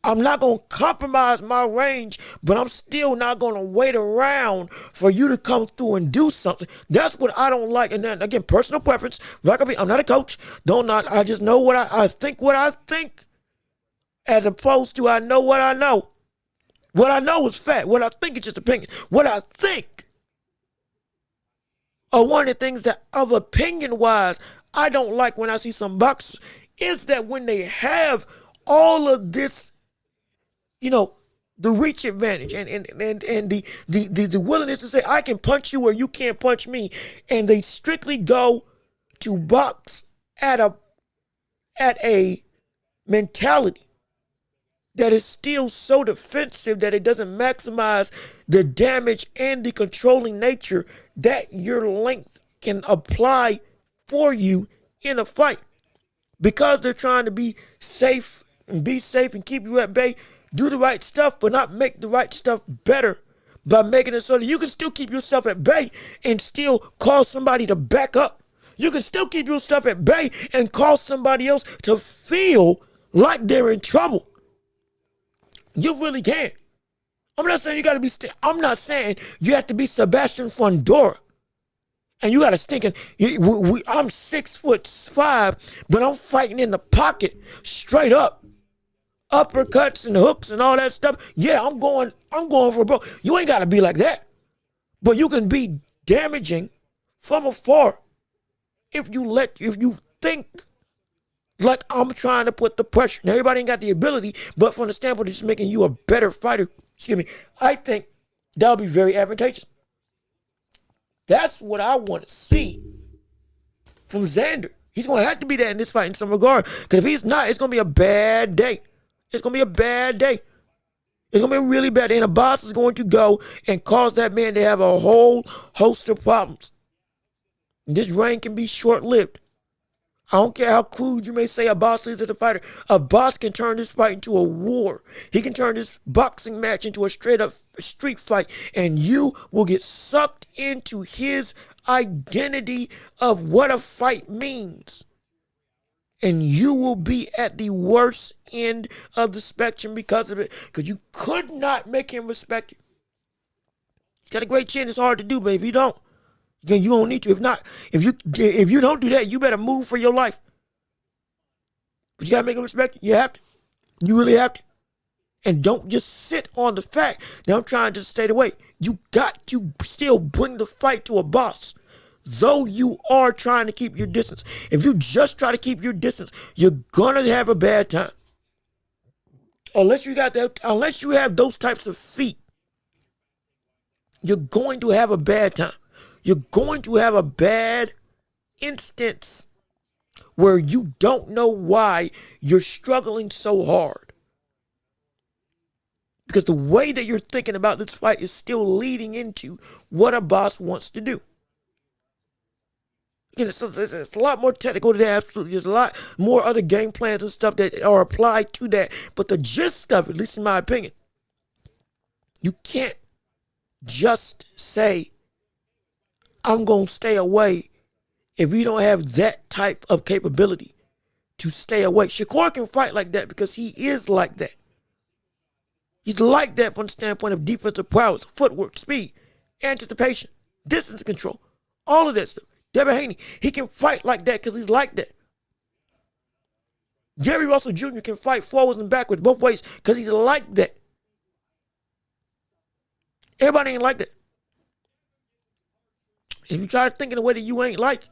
I'm not going to compromise my range, but I'm still not going to wait around for you to come through and do something. That's what I don't like. And then, again, personal preference. I'm not a coach. I just know what I think what I think, as opposed to I know what I know. What I know is fact. What I think is just opinion. What I think are one of the things that, of opinion-wise, I don't like when I see some boxers, is that when they have all of this, the reach advantage and the willingness to say, I can punch you or you can't punch me, and they strictly go to box at a mentality that is still so defensive that it doesn't maximize the damage and the controlling nature that your length can apply for you in a fight. because they're trying to be safe and keep you at bay, do the right stuff, but not make the right stuff better by making it so that you can still keep yourself at bay and still cause somebody to back up. You can still keep yourself at bay and cause somebody else to feel like they're in trouble. You really can. I'm not saying you got to be. I'm not saying you have to be Sebastian Fundora. And you got to thinking, I'm 6'5", but I'm fighting in the pocket, straight up, uppercuts and hooks and all that stuff. Yeah, I'm going for broke. You ain't got to be like that, but you can be damaging from afar if you think like I'm trying to put the pressure. Now everybody ain't got the ability, but from the standpoint of just making you a better fighter, I think that'll be very advantageous. That's what I want to see from Xander. He's going to have to be that in this fight in some regard. Because if he's not, it's going to be a bad day. It's going to be a bad day. It's going to be a really bad day. And the boss is going to go and cause that man to have a whole host of problems. This reign can be short-lived. I don't care how crude you may say a boss is as a fighter. A boss can turn this fight into a war. He can turn this boxing match into a straight-up street fight, and you will get sucked into his identity of what a fight means. And you will be at the worst end of the spectrum because of it, because you could not make him respect you. He's got a great chin. It's hard to do, but if you don't, you don't need to. If you don't do that, you better move for your life. But you gotta make them respect you. You have to. You really have to. And don't just sit on the fact that I'm trying to stay away. You got to still bring the fight to a boss. Though you are trying to keep your distance. If you just try to keep your distance, you're gonna have a bad time. Unless you have those types of feet, you're going to have a bad time. You're going to have a bad instance where you don't know why you're struggling so hard. Because the way that you're thinking about this fight is still leading into what a boss wants to do. Again, it's a lot more technical than that. Absolutely. There's a lot more other game plans and stuff that are applied to that. But the gist of it, at least in my opinion, you can't just say, I'm going to stay away if you don't have that type of capability to stay away. SHAKUR can fight like that because he is like that. He's like that from the standpoint of defensive prowess, footwork, speed, anticipation, distance control, all of that stuff. Devin Haney, he can fight like that because he's like that. Jerry Russell Jr. can fight forwards and backwards both ways because he's like that. Everybody ain't like that. If you try to think in a way that you ain't like,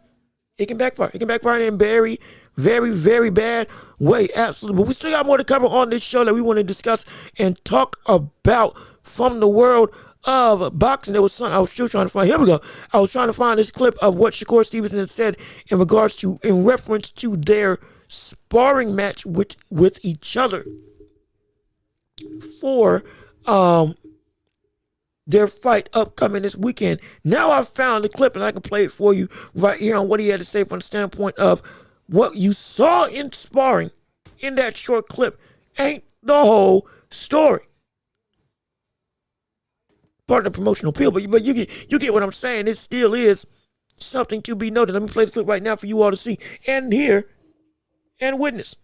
it can backfire. It can backfire in a very, very, very bad way. Absolutely. But we still got more to cover on this show that we want to discuss and talk about from the world of boxing. There was something I was still trying to find. Here we go. I was trying to find this clip of what SHAKUR Stevenson had said in reference to their sparring match with each other for their fight upcoming this weekend. Now I've found the clip and I can play it for you right here on what he had to say from the standpoint of what you saw in sparring in that short clip ain't the whole story. Part of the promotional appeal, but you get what I'm saying. It still is something to be noted. Let me play the clip right now for you all to see and hear and witness.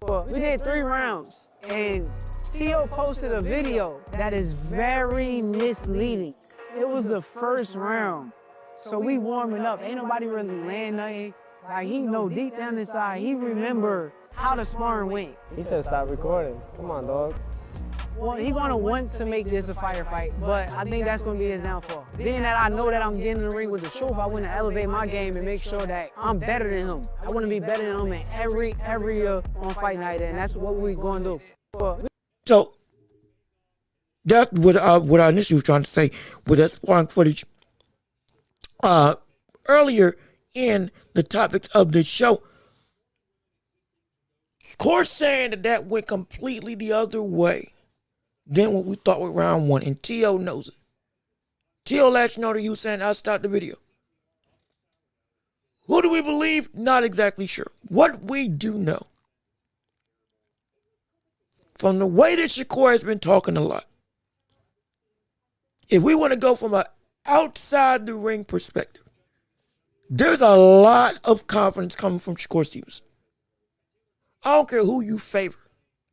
Well, we did 3 rounds, and TEO posted a video that is very misleading. It was the first round, so we warming up. Ain't nobody really land nothing. Like, he know deep down inside, he remember how the sparring went. He said stop recording. Come on, dog. Well, he gonna want to make this a firefight, but I think that's gonna be his downfall. Being that I know that I'm getting in the ring with the truth, I want to elevate my game and make sure that I'm better than him. I want to be better than him in every area on fight night, and that's what we're gonna do. So that's what I initially was trying to say with that sparring footage earlier in the topics of this show. Of course, saying that went completely the other way than what we thought with round 1, and TEO knows it. TEO let you know that you saying, I'll stop the video. Who do we believe? Not exactly sure. What we do know, from the way that Shakur has been talking a lot, if we want to go from an outside the ring perspective, there's a lot of confidence coming from Shakur Stevenson. I don't care who you favor.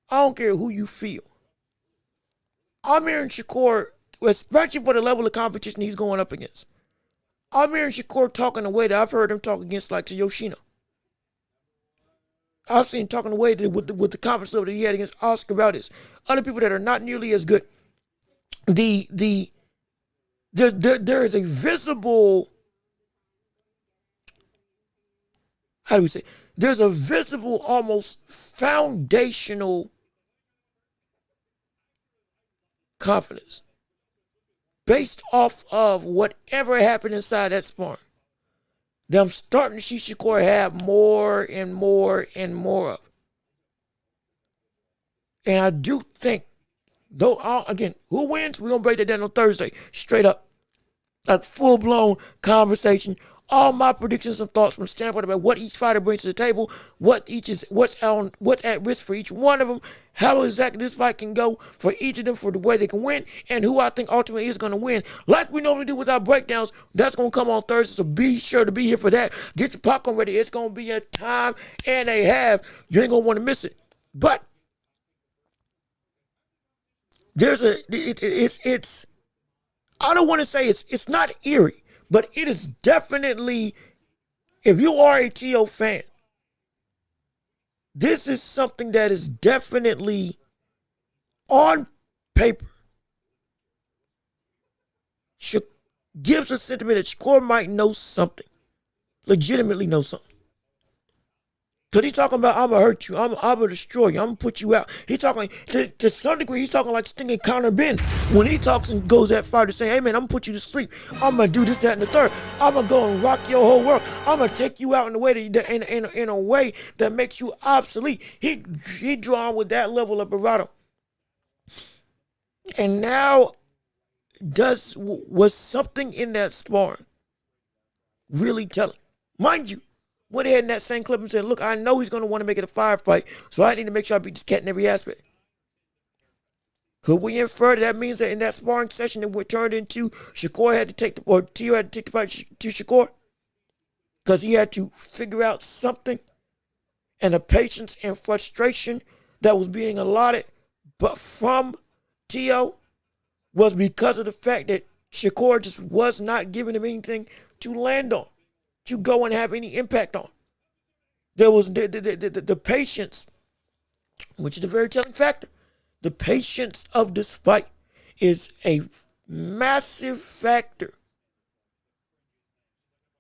I don't care who you feel. I'm hearing Shakur, especially for the level of competition he's going up against. I'm hearing Shakur talking the way that I've heard him talk against like to Yoshino. I've seen him talking the way that with the confidence level that he had against Oscar Valdez. Other people that are not nearly as good. There is a visible, how do we say? There's a visible, almost foundational confidence based off of whatever happened inside that sparring. That I'm starting to see Shakur have more and more and more of. And I do think, though, again, who wins? We're going to break that down on Thursday. Straight up. Like full-blown conversation. All my predictions and thoughts from the standpoint about what each fighter brings to the table, what's at risk for each one of them, how exactly this fight can go for each of them for the way they can win, and who I think ultimately is going to win. Like we normally do with our breakdowns, that's going to come on Thursday, so be sure to be here for that. Get your popcorn ready. It's going to be a time and a half. You ain't going to want to miss it. But it's I don't want to say it's not eerie, but it is definitely, if you are a TEO fan, this is something that is definitely on paper gives a sentiment that Shakur might know something, legitimately know something. Because he's talking about, I'm going to hurt you, I'm going to destroy you, I'm going to put you out. He's talking, to some degree, he's talking like stinging Conor Ben. When he talks and goes that far to say, hey man, I'm going to put you to sleep. I'm going to do this, that, and the third. I'm going to go and rock your whole world. I'm going to take you out in a way in a way that makes you obsolete. He drawn with that level of bravado. And now, was something in that sparring really telling? Mind you, went ahead in that same clip and said, look, I know he's going to want to make it a firefight, so I need to make sure I beat this cat in every aspect. Could we infer that means that in that sparring session that turned into Shakur had to take TEO had to take the fight to Shakur? Because he had to figure out something, and the patience and frustration that was being allotted but from TEO was because of the fact that Shakur just was not giving him anything to land on, to go and have any impact on. There was the patience, which is a very telling factor. The patience of this fight is a massive factor.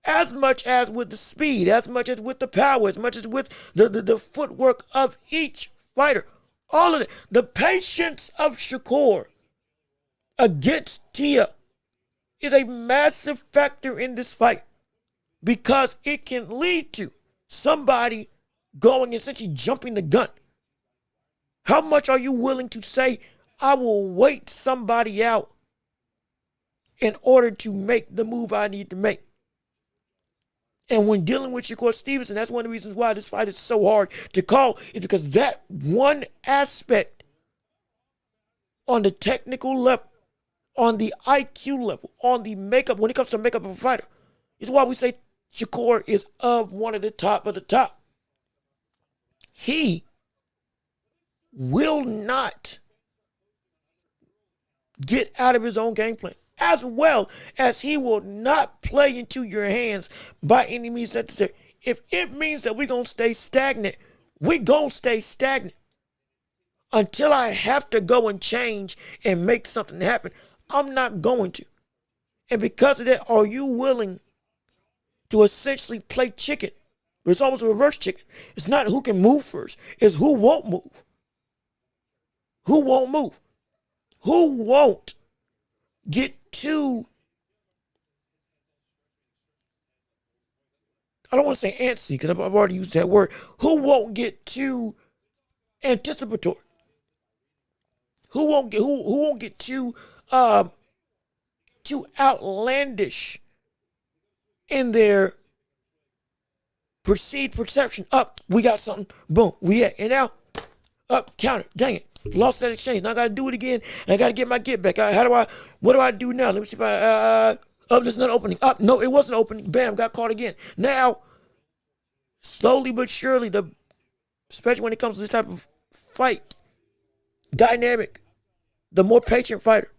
As much as with the speed, as much as with the power, as much as with the footwork of each fighter. All of it. The patience of Shakur against TEO is a massive factor in this fight, because it can lead to somebody going, essentially jumping the gun. How much are you willing to say, I will wait somebody out in order to make the move I need to make? And when dealing with Shakur Stevenson, that's one of the reasons why this fight is so hard to call, is because that one aspect on the technical level, on the IQ level, on the makeup, when it comes to makeup of a fighter, is why we say Shakur is of one of the top of the top. He will not get out of his own game plan, as well as he will not play into your hands by any means necessary. If it means that we're going to stay stagnant, we're going to stay stagnant. Until I have to go and change and make something happen, I'm not going to. And because of that, are you willing to essentially play chicken? It's almost a reverse chicken. It's not who can move first. It's who won't move. Who won't move? Who won't get too, I don't want to say antsy because I've already used that word. Who won't get too anticipatory? Who won't get too outlandish in their Proceed perception. Up. We got something. Boom. We at. And now, up. Counter. Dang it. Lost that exchange. Now I got to do it again. And I got to get my get back. What do I do now? Let me see if up, there's another opening. Up. No, it wasn't opening. Bam. Got caught again. Now, slowly but surely, especially when it comes to this type of fight, dynamic, the more patient fighter,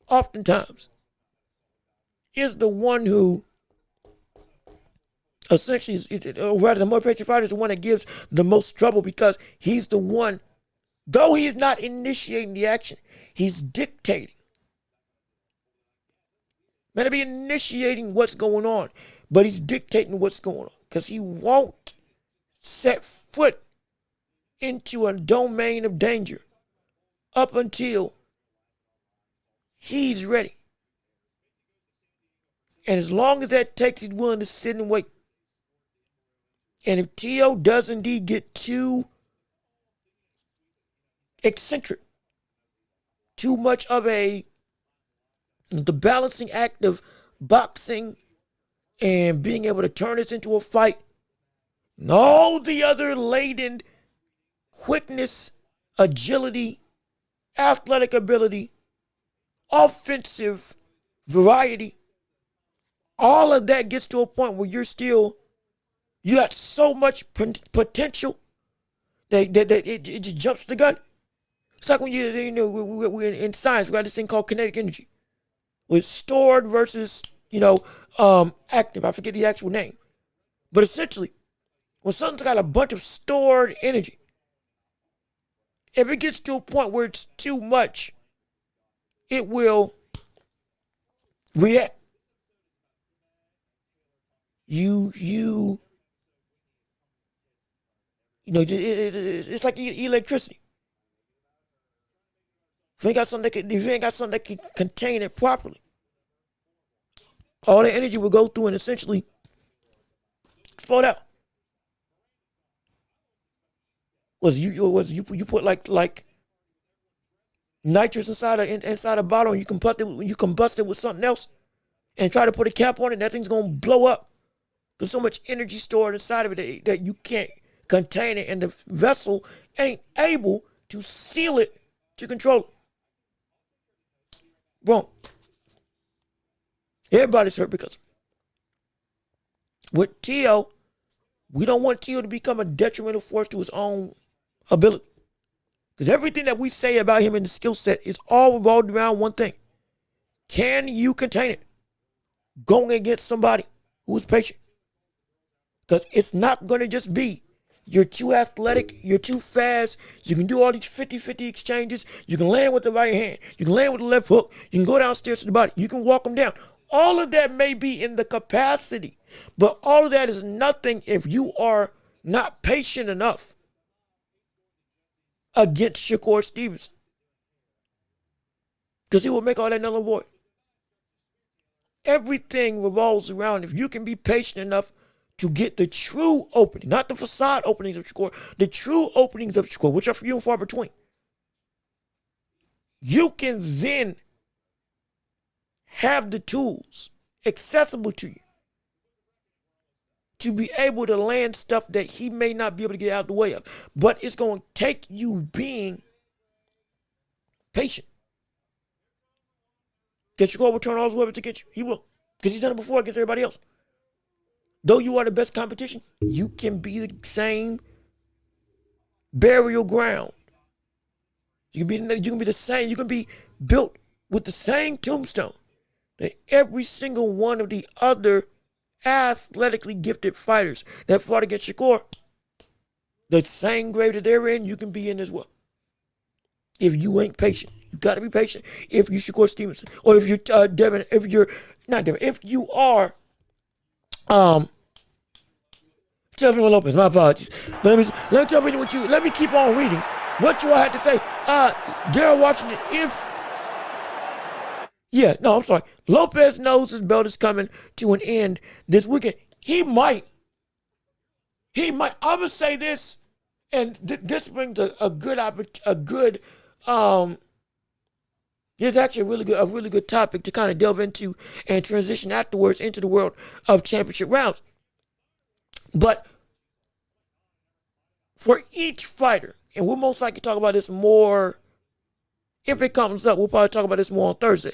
oftentimes, is the one who essentially, or rather, the more patient fighter is the one that gives the most trouble because he's the one, though he's not initiating the action, he's dictating. May not be initiating what's going on, but he's dictating what's going on because he won't set foot into a domain of danger up until he's ready. And as long as that takes, he's willing to sit and wait. And if TEO does indeed get too eccentric, too much of the balancing act of boxing and being able to turn this into a fight, and all the other laden quickness, agility, athletic ability, offensive variety, all of that gets to a point where you got so much potential that it just jumps the gun. It's like when we're in science, we got this thing called kinetic energy. With stored versus, active. I forget the actual name. But essentially, when something's got a bunch of stored energy, if it gets to a point where it's too much, it will react. It's like electricity. If you ain't got something that can contain it properly, all the energy will go through and essentially explode out. You put like nitrous inside a bottle and you combust it with something else and try to put a cap on it, that thing's gonna blow up. There's so much energy stored inside of it that you can't contain it, and the vessel ain't able to seal it to control it. Wrong. Everybody's hurt because of it. With TEO, we don't want TEO to become a detrimental force to his own ability. Because everything that we say about him in the skill set is all revolved around one thing. Can you contain it? Going against somebody who is patient. Because it's not going to just be you're too athletic, you're too fast, you can do all these 50-50 exchanges, you can land with the right hand, you can land with the left hook, you can go downstairs to the body, you can walk them down. All of that may be in the capacity, but all of that is nothing if you are not patient enough against Shakur Stevenson. Because he will make all that null and void. Everything revolves around if you can be patient enough to get the true opening, not the facade openings of Shakur, the true openings of Shakur, which are few and far between. You can then have the tools accessible to you to be able to land stuff that he may not be able to get out of the way of. But it's going to take you being patient. Because Shakur will turn all his weapons to get you. He will. Because he's done it before against everybody else. Though you are the best competition, you can be the same burial ground. You can be the same. You can be built with the same tombstone that every single one of the other athletically gifted fighters that fought against Shakur, the same grave that they're in, you can be in as well. If you ain't patient, you got to be patient. If you're Shakur Stevenson, or if you're Devin, if you are Teofimo Lopez, my apologies. But let me keep reading what you. Let me keep on reading what you all had to say. Daryl Washington, I'm sorry. Lopez knows his belt is coming to an end this weekend. He might. I'm gonna say this, and this brings a good. It's actually a really good topic to kind of delve into and transition afterwards into the world of championship rounds. But for each fighter, and we'll most likely talk about this more if it comes up. We'll probably talk about this more on Thursday.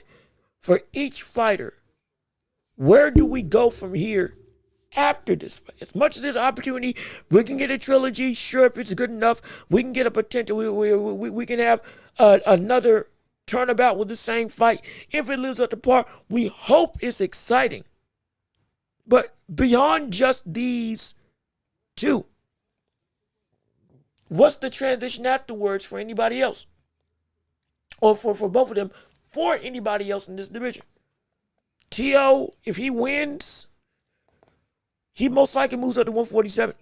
For each fighter, where do we go from here after this fight? As much as there's an opportunity, we can get a trilogy. Sure, if it's good enough, we can get a potential. We can have another turnabout with the same fight. If it lives up to par, we hope it's exciting. But beyond just these two, what's the transition afterwards for anybody else? Or for both of them, for anybody else in this division? TEO, if he wins, he most likely moves up to 147.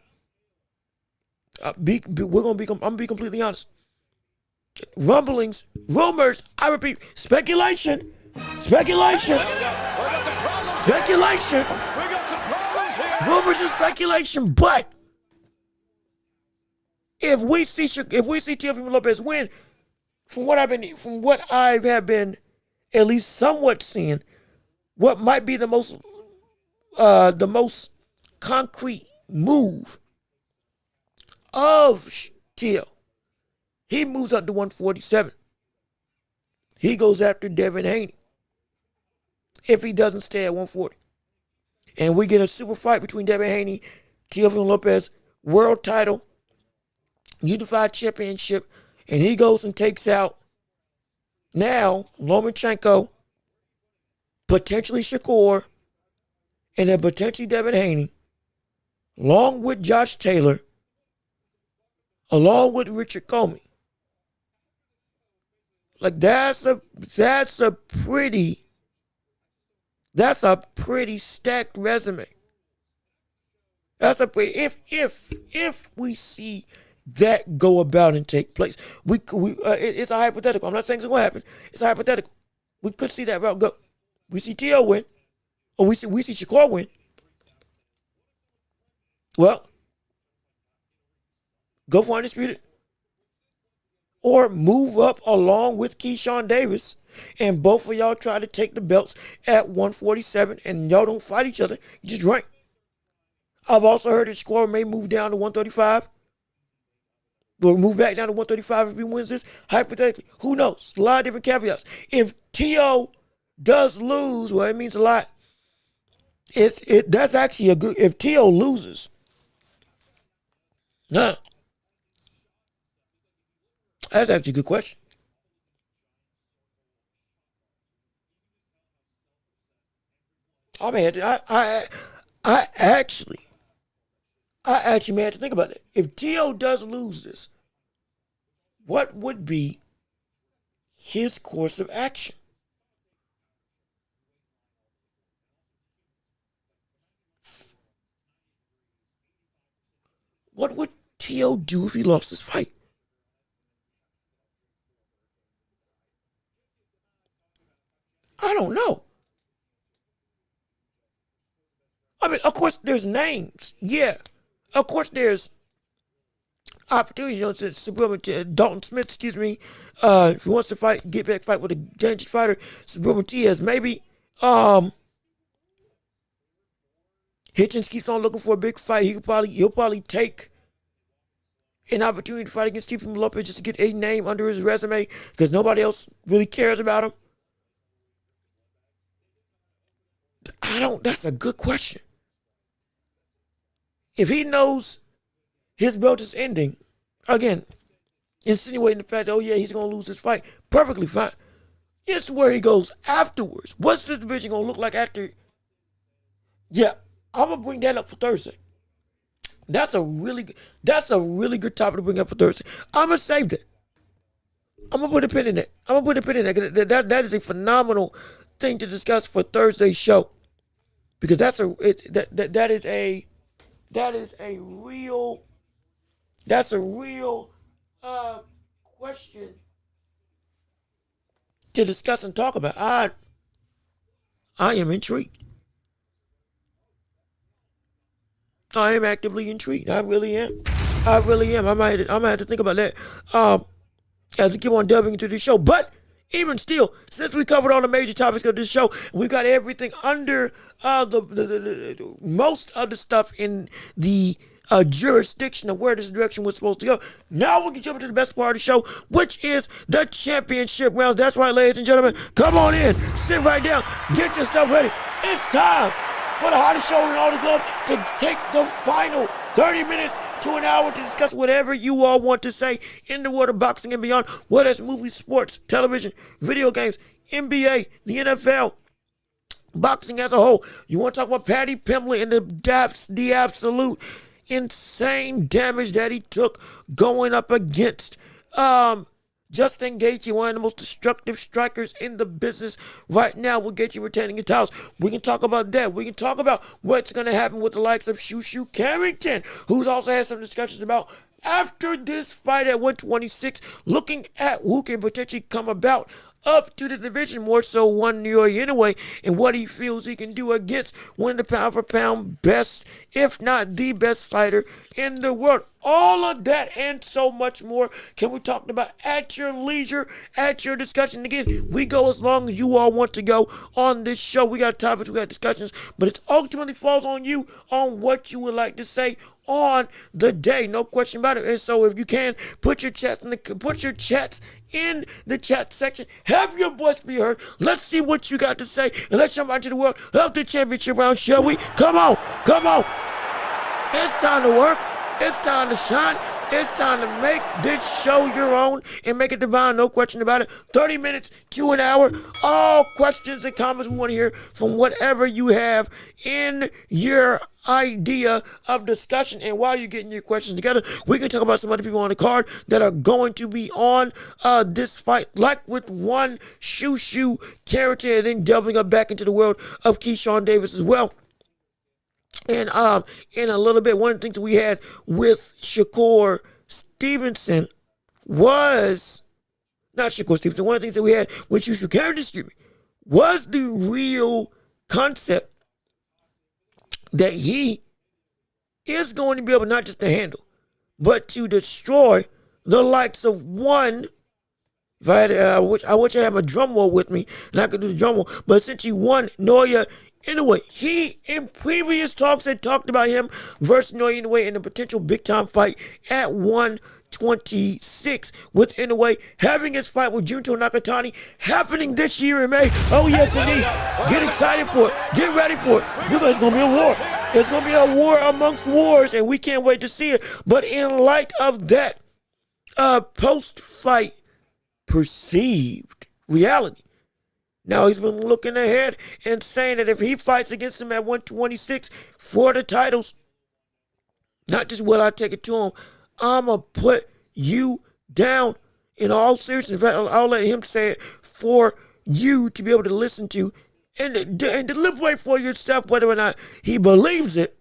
I'm gonna be completely honest. Rumblings, rumors, I repeat, speculation. Speculation. Rumors and speculation, but if we see Teofimo Lopez win, from what I have been at least somewhat seeing, what might be the most concrete move of TEO, he moves up to 147. He goes after Devin Haney if he doesn't stay at 140. And we get a super fight between Devin Haney, Teofimo Lopez, world title, unified championship, and he goes and takes out now Lomachenko, potentially SHAKUR, and then potentially Devin Haney, along with Josh Taylor, along with Richard Comey. Like that's a pretty stacked resume. If we see that go about and take place, it's a hypothetical. I'm not saying it's gonna happen. It's a hypothetical. We could see that route go. We see TEO win, or we see SHAKUR win. Well, go for undisputed, or move up along with Keyshawn Davis, and both of y'all try to take the belts at 147, and y'all don't fight each other. You just rank. I've also heard that SHAKUR may move down to 135. Or move back down to 135 if he wins this. Hypothetically, who knows? A lot of different caveats. If TEO does lose, well, it means a lot. That's actually a good. If TEO loses, that's actually a good question. I mean, I actually may have to think about it. If TEO does lose this, what would be his course of action? What would TEO do if he lost this fight? I don't know. I mean, of course, there's names. Yeah. Of course, there's opportunity. To Dalton Smith, excuse me. If he wants to get back fight with a dangerous fighter, Subriel Matias. Maybe Hitchens keeps on looking for a big fight. He'll probably take an opportunity to fight against Teofimo Lopez just to get a name under his resume because nobody else really cares about him. That's a good question. If he knows his belt is ending, again, insinuating the fact that, oh yeah, he's going to lose this fight, perfectly fine. It's where he goes afterwards. What's this division going to look like after? Yeah, I'm going to bring that up for Thursday. That's a really good topic to bring up for Thursday. I'm going to save that. I'm going to put a pin in it. That is a phenomenal thing to discuss for Thursday's show. Because that is a real question to discuss and talk about. I am intrigued. I am actively intrigued. I really am. I might have to think about that as we keep on delving into this show. But even still, since we covered all the major topics of this show, we've got everything under the most of the stuff in the jurisdiction of where this direction was supposed to go. Now we can jump into the best part of the show, which is the championship rounds. That's right, ladies and gentlemen. Come on in, sit right down, get your stuff ready. It's time for the hottest show in all the globe to take the final 30 minutes to an hour to discuss whatever you all want to say in the world of boxing and beyond, whether it's movies, sports, television, video games, NBA, the NFL, boxing as a whole. You want to talk about Paddy Pimblett and the absolute insane damage that he took going up against Justin Gaethje, one of the most destructive strikers in the business right now, with Gaethje retaining his titles. We can talk about that. We can talk about what's going to happen with the likes of SHAKUR Carrington, who's also had some discussions about after this fight at 126, looking at who can potentially come about up to the division, more so one Naoya Inoue, and what he feels he can do against one of the pound-for-pound best, if not the best fighter in the world. All of that and so much more can we talk about at your leisure, at your discussion. Again, we go as long as you all want to go on this show. We got topics, we got discussions, but it ultimately falls on you on what you would like to say on the day, no question about it. And so, if you can, put your chats in the chat section. Have your voice be heard. Let's see what you got to say, and let's jump out to the world of the championship round, shall we? Come on, come on. It's time to work. It's time to shine. It's time to make this show your own and make it divine, no question about it. 30 minutes to an hour. All questions and comments we want to hear from whatever you have in your idea of discussion. And while you're getting your questions together, we can talk about some other people on the card that are going to be on this fight, like with one SHAKUR Carrington, and then delving up back into the world of Keyshawn Davis as well. And in a little bit, one of the things that we had with SHAKUR Stevenson was, not SHAKUR Stevenson, one of the things that we had with SHAKUR Carrington, was the real concept that he is going to be able not just to handle, but to destroy the likes of one. If I had, I wish I had my drum roll with me and I could do the drum roll, but essentially one Naoya Inoue. He, in previous talks, had talked about him versus Naoya Inoue in a potential big-time fight at 126, with Inoue having his fight with Junto Nakatani happening this year in May. Oh, yes, indeed. Get excited for it. Get ready for it. Because it's going to be a war. It's going to be a war amongst wars, and we can't wait to see it. But in light of that post-fight perceived reality, now he's been looking ahead and saying that if he fights against him at 126 for the titles, not just will I take it to him, I'm going to put you down in all seriousness. I'll let him say it for you to be able to listen to and deliberate for yourself whether or not he believes it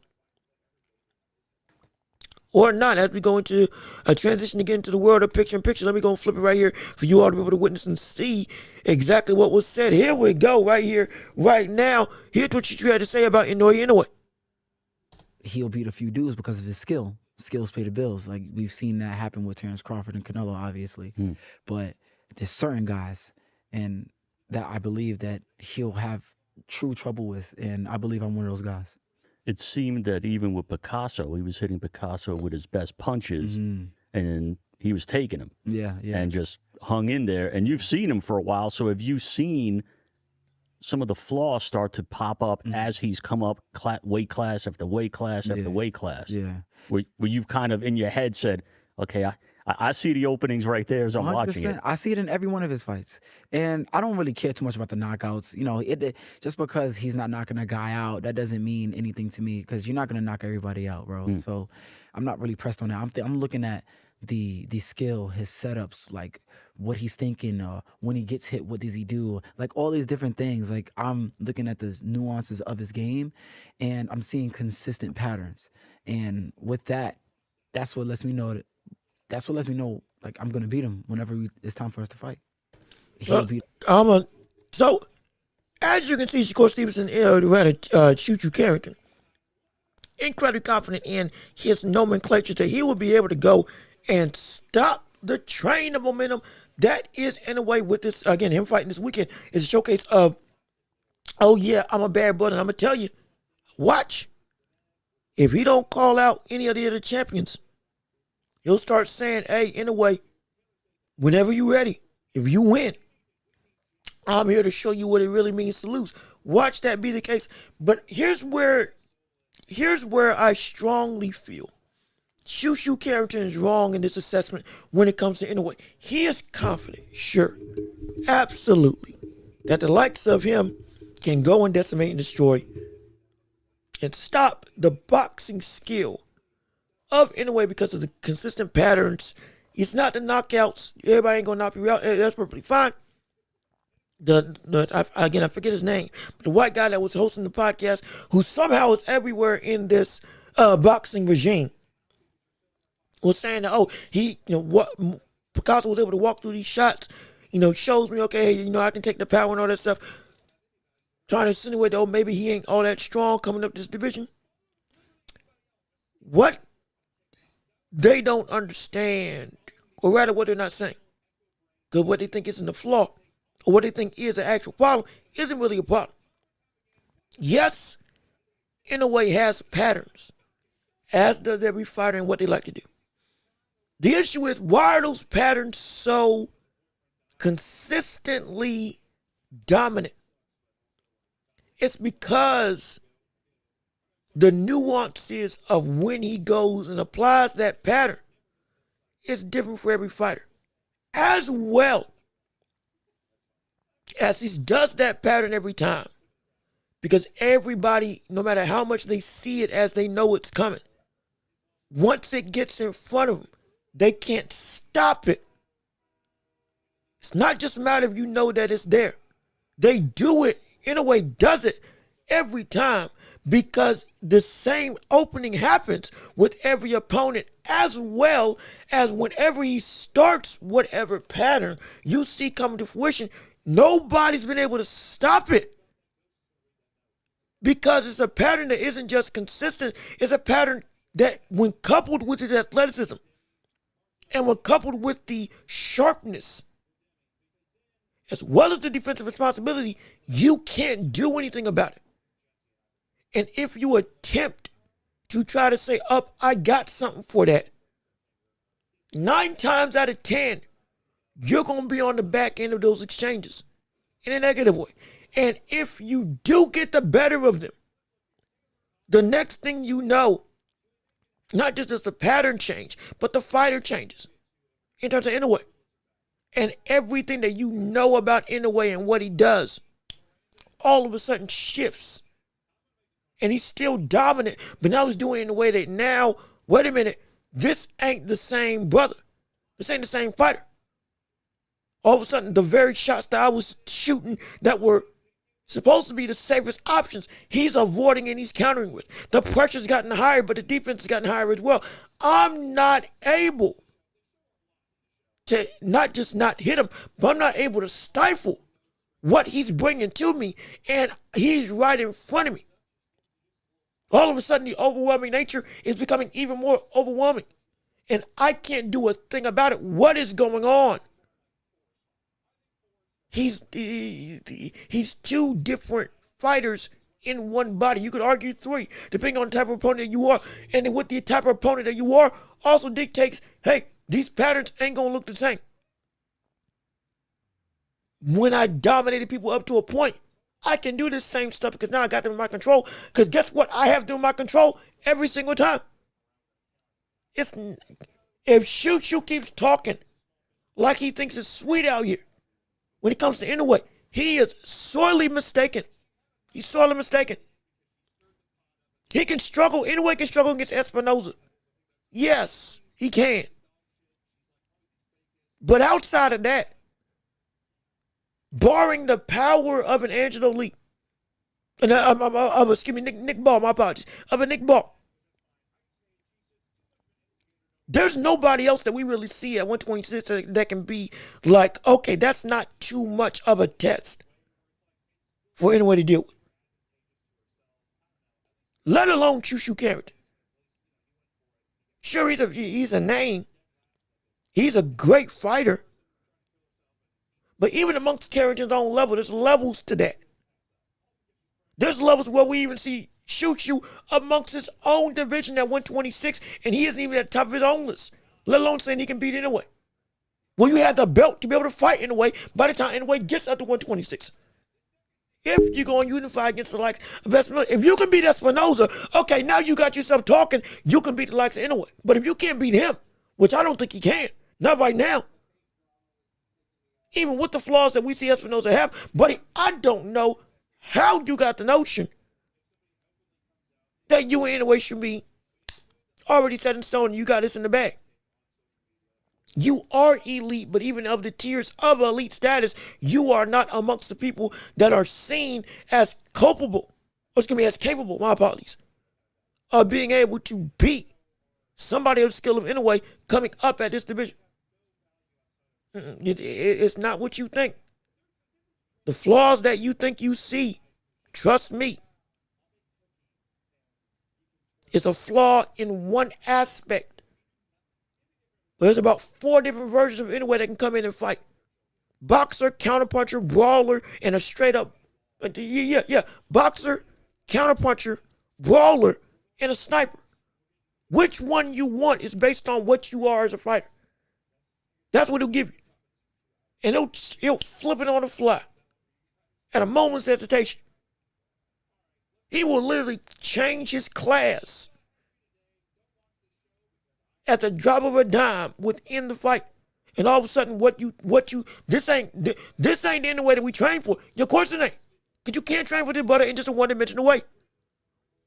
or not. As we go into a transition again to the world of picture-in-picture, let me go and flip it right here for you all to be able to witness and see exactly what was said. Here we go, right here, right now. Here's what you had to say about Naoya Inoue. He'll beat a few dudes because of his skill. Skills pay the bills. Like, we've seen that happen with Terrence Crawford and Canelo, obviously. But there's certain guys and that I believe that he'll have true trouble with, and I believe I'm one of those guys. It seemed that even with Picasso, he was hitting Picasso with his best punches, and he was taking him. Yeah. And just hung in there. And you've seen him for a while, so have you seen some of the flaws start to pop up as he's come up weight class after weight class after weight class? Yeah. Where you've kind of in your head said, okay, I see the openings right there as I'm 100%. watching it. I see it in every one of his fights. And I don't really care too much about the knockouts. You know, just because he's not knocking a guy out, that doesn't mean anything to me, because you're not going to knock everybody out, bro. So I'm not really pressed on that. I'm looking at the skill, his setups, like what he's thinking, when he gets hit, what does he do? Like all these different things. Like I'm looking at the nuances of his game, and I'm seeing consistent patterns. And with that, that's what lets me know like I'm gonna beat him whenever it's time for us to fight. So as you can see, SHAKUR Stevenson had SHAKUR Carrington incredibly confident in his nomenclature that he will be able to go and stop the train of momentum that is in a way with this. Again, him fighting this weekend is a showcase of, oh yeah, I'm a bad brother, and I'm gonna tell you, watch. If he don't call out any of the other champions, he'll start saying, hey, in a way, whenever you ready, if you win, I'm here to show you what it really means to lose. Watch that be the case. But here's where I strongly feel Shushu Carrington is wrong in this assessment when it comes to Inoue. He is confident, sure, absolutely, that the likes of him can go and decimate and destroy and stop the boxing skill of Inoue because of the consistent patterns. It's not the knockouts. Everybody ain't gonna knock you out. That's perfectly fine. I forget his name, but the white guy that was hosting the podcast, who somehow is everywhere in this boxing regime, was saying that, oh, Picasso was able to walk through these shots, shows me, okay, I can take the power and all that stuff. Trying to insinuate, though, maybe he ain't all that strong coming up this division. What they don't understand, or rather what they're not saying, because what they think isn't a flaw, or what they think is an actual problem, isn't really a problem. Yes, Inoue has patterns, as does every fighter in what they like to do. The issue is, why are those patterns so consistently dominant? It's because the nuances of when he goes and applies that pattern is different for every fighter. As well as he does that pattern every time. Because everybody, no matter how much they see it as they know it's coming, once it gets in front of them, they can't stop it. It's not just a matter of you know that it's there. They do it, Inoue does it every time, because the same opening happens with every opponent, as well as whenever he starts whatever pattern you see coming to fruition, nobody's been able to stop it. Because it's a pattern that isn't just consistent, it's a pattern that, when coupled with his athleticism, and when coupled with the sharpness, as well as the defensive responsibility, you can't do anything about it. And if you attempt to try to say, I got something for that, 9 times out of 10, you're going to be on the back end of those exchanges in a negative way. And if you do get the better of them, the next thing you know, not just does the pattern change, but the fighter changes in terms of Inoue. And everything that you know about Inoue and what he does, all of a sudden shifts. And he's still dominant, but now he's doing it in a way that now, wait a minute, this ain't the same brother. This ain't the same fighter. All of a sudden, the very shots that I was shooting that were supposed to be the safest options, he's avoiding and he's countering with. The pressure's gotten higher, but the defense has gotten higher as well. I'm not able to not just not hit him, but I'm not able to stifle what he's bringing to me, and he's right in front of me. All of a sudden, the overwhelming nature is becoming even more overwhelming, and I can't do a thing about it. What is going on? He's 2 different fighters in one body. You could argue 3, depending on the type of opponent that you are. And then with the type of opponent that you are, also dictates, hey, these patterns ain't going to look the same. When I dominated people up to a point, I can do this same stuff because now I got them in my control. Because guess what? I have them in my control every single time. If Shushu keeps talking like he thinks it's sweet out here, when it comes to Inoue, he is sorely mistaken. He's sorely mistaken. He can struggle. Inoue can struggle against Espinoza. Yes, he can. But outside of that, barring the power of an Angelo Lee, and Nick Ball, my apologies, of a Nick Ball, there's nobody else that we really see at 126 that can be like, okay, that's not too much of a test for anyone to deal with. Let alone Shushu Carrington. Sure, he's a name. He's a great fighter. But even amongst Carrington's own level, there's levels to that. There's levels where we even see shoots you amongst his own division at 126, and he isn't even at the top of his own list, let alone saying he can beat Inoue. Well, you have the belt to be able to fight Inoue by the time Inoue gets up to 126. If you go and unify against the likes of Espinoza, if you can beat Espinoza, okay, now you got yourself talking, you can beat the likes of Inoue. But if you can't beat him, which I don't think he can, not right now, even with the flaws that we see Espinoza have, buddy, I don't know how you got the notion that you and Inoue should be already set in stone and you got this in the bag. You are elite, but even of the tiers of elite status, you are not amongst the people that are seen as culpable, or excuse me, as capable, my apologies, of being able to beat somebody of the skill of Inoue coming up at this division. It's not what you think. The flaws that you think you see, trust me, it's a flaw in one aspect. There's about 4 different versions of Inoue that can come in and fight. Boxer, counterpuncher, brawler, and a straight up, boxer, counterpuncher, brawler, and a sniper. Which one you want is based on what you are as a fighter. That's what he'll give you. And he'll flip it on the fly at a moment's hesitation. He will literally change his class at the drop of a dime within the fight. And all of a sudden, this ain't the Inoue that we train for. Of course it ain't. Because you can't train for this butter in just a one-dimensional way.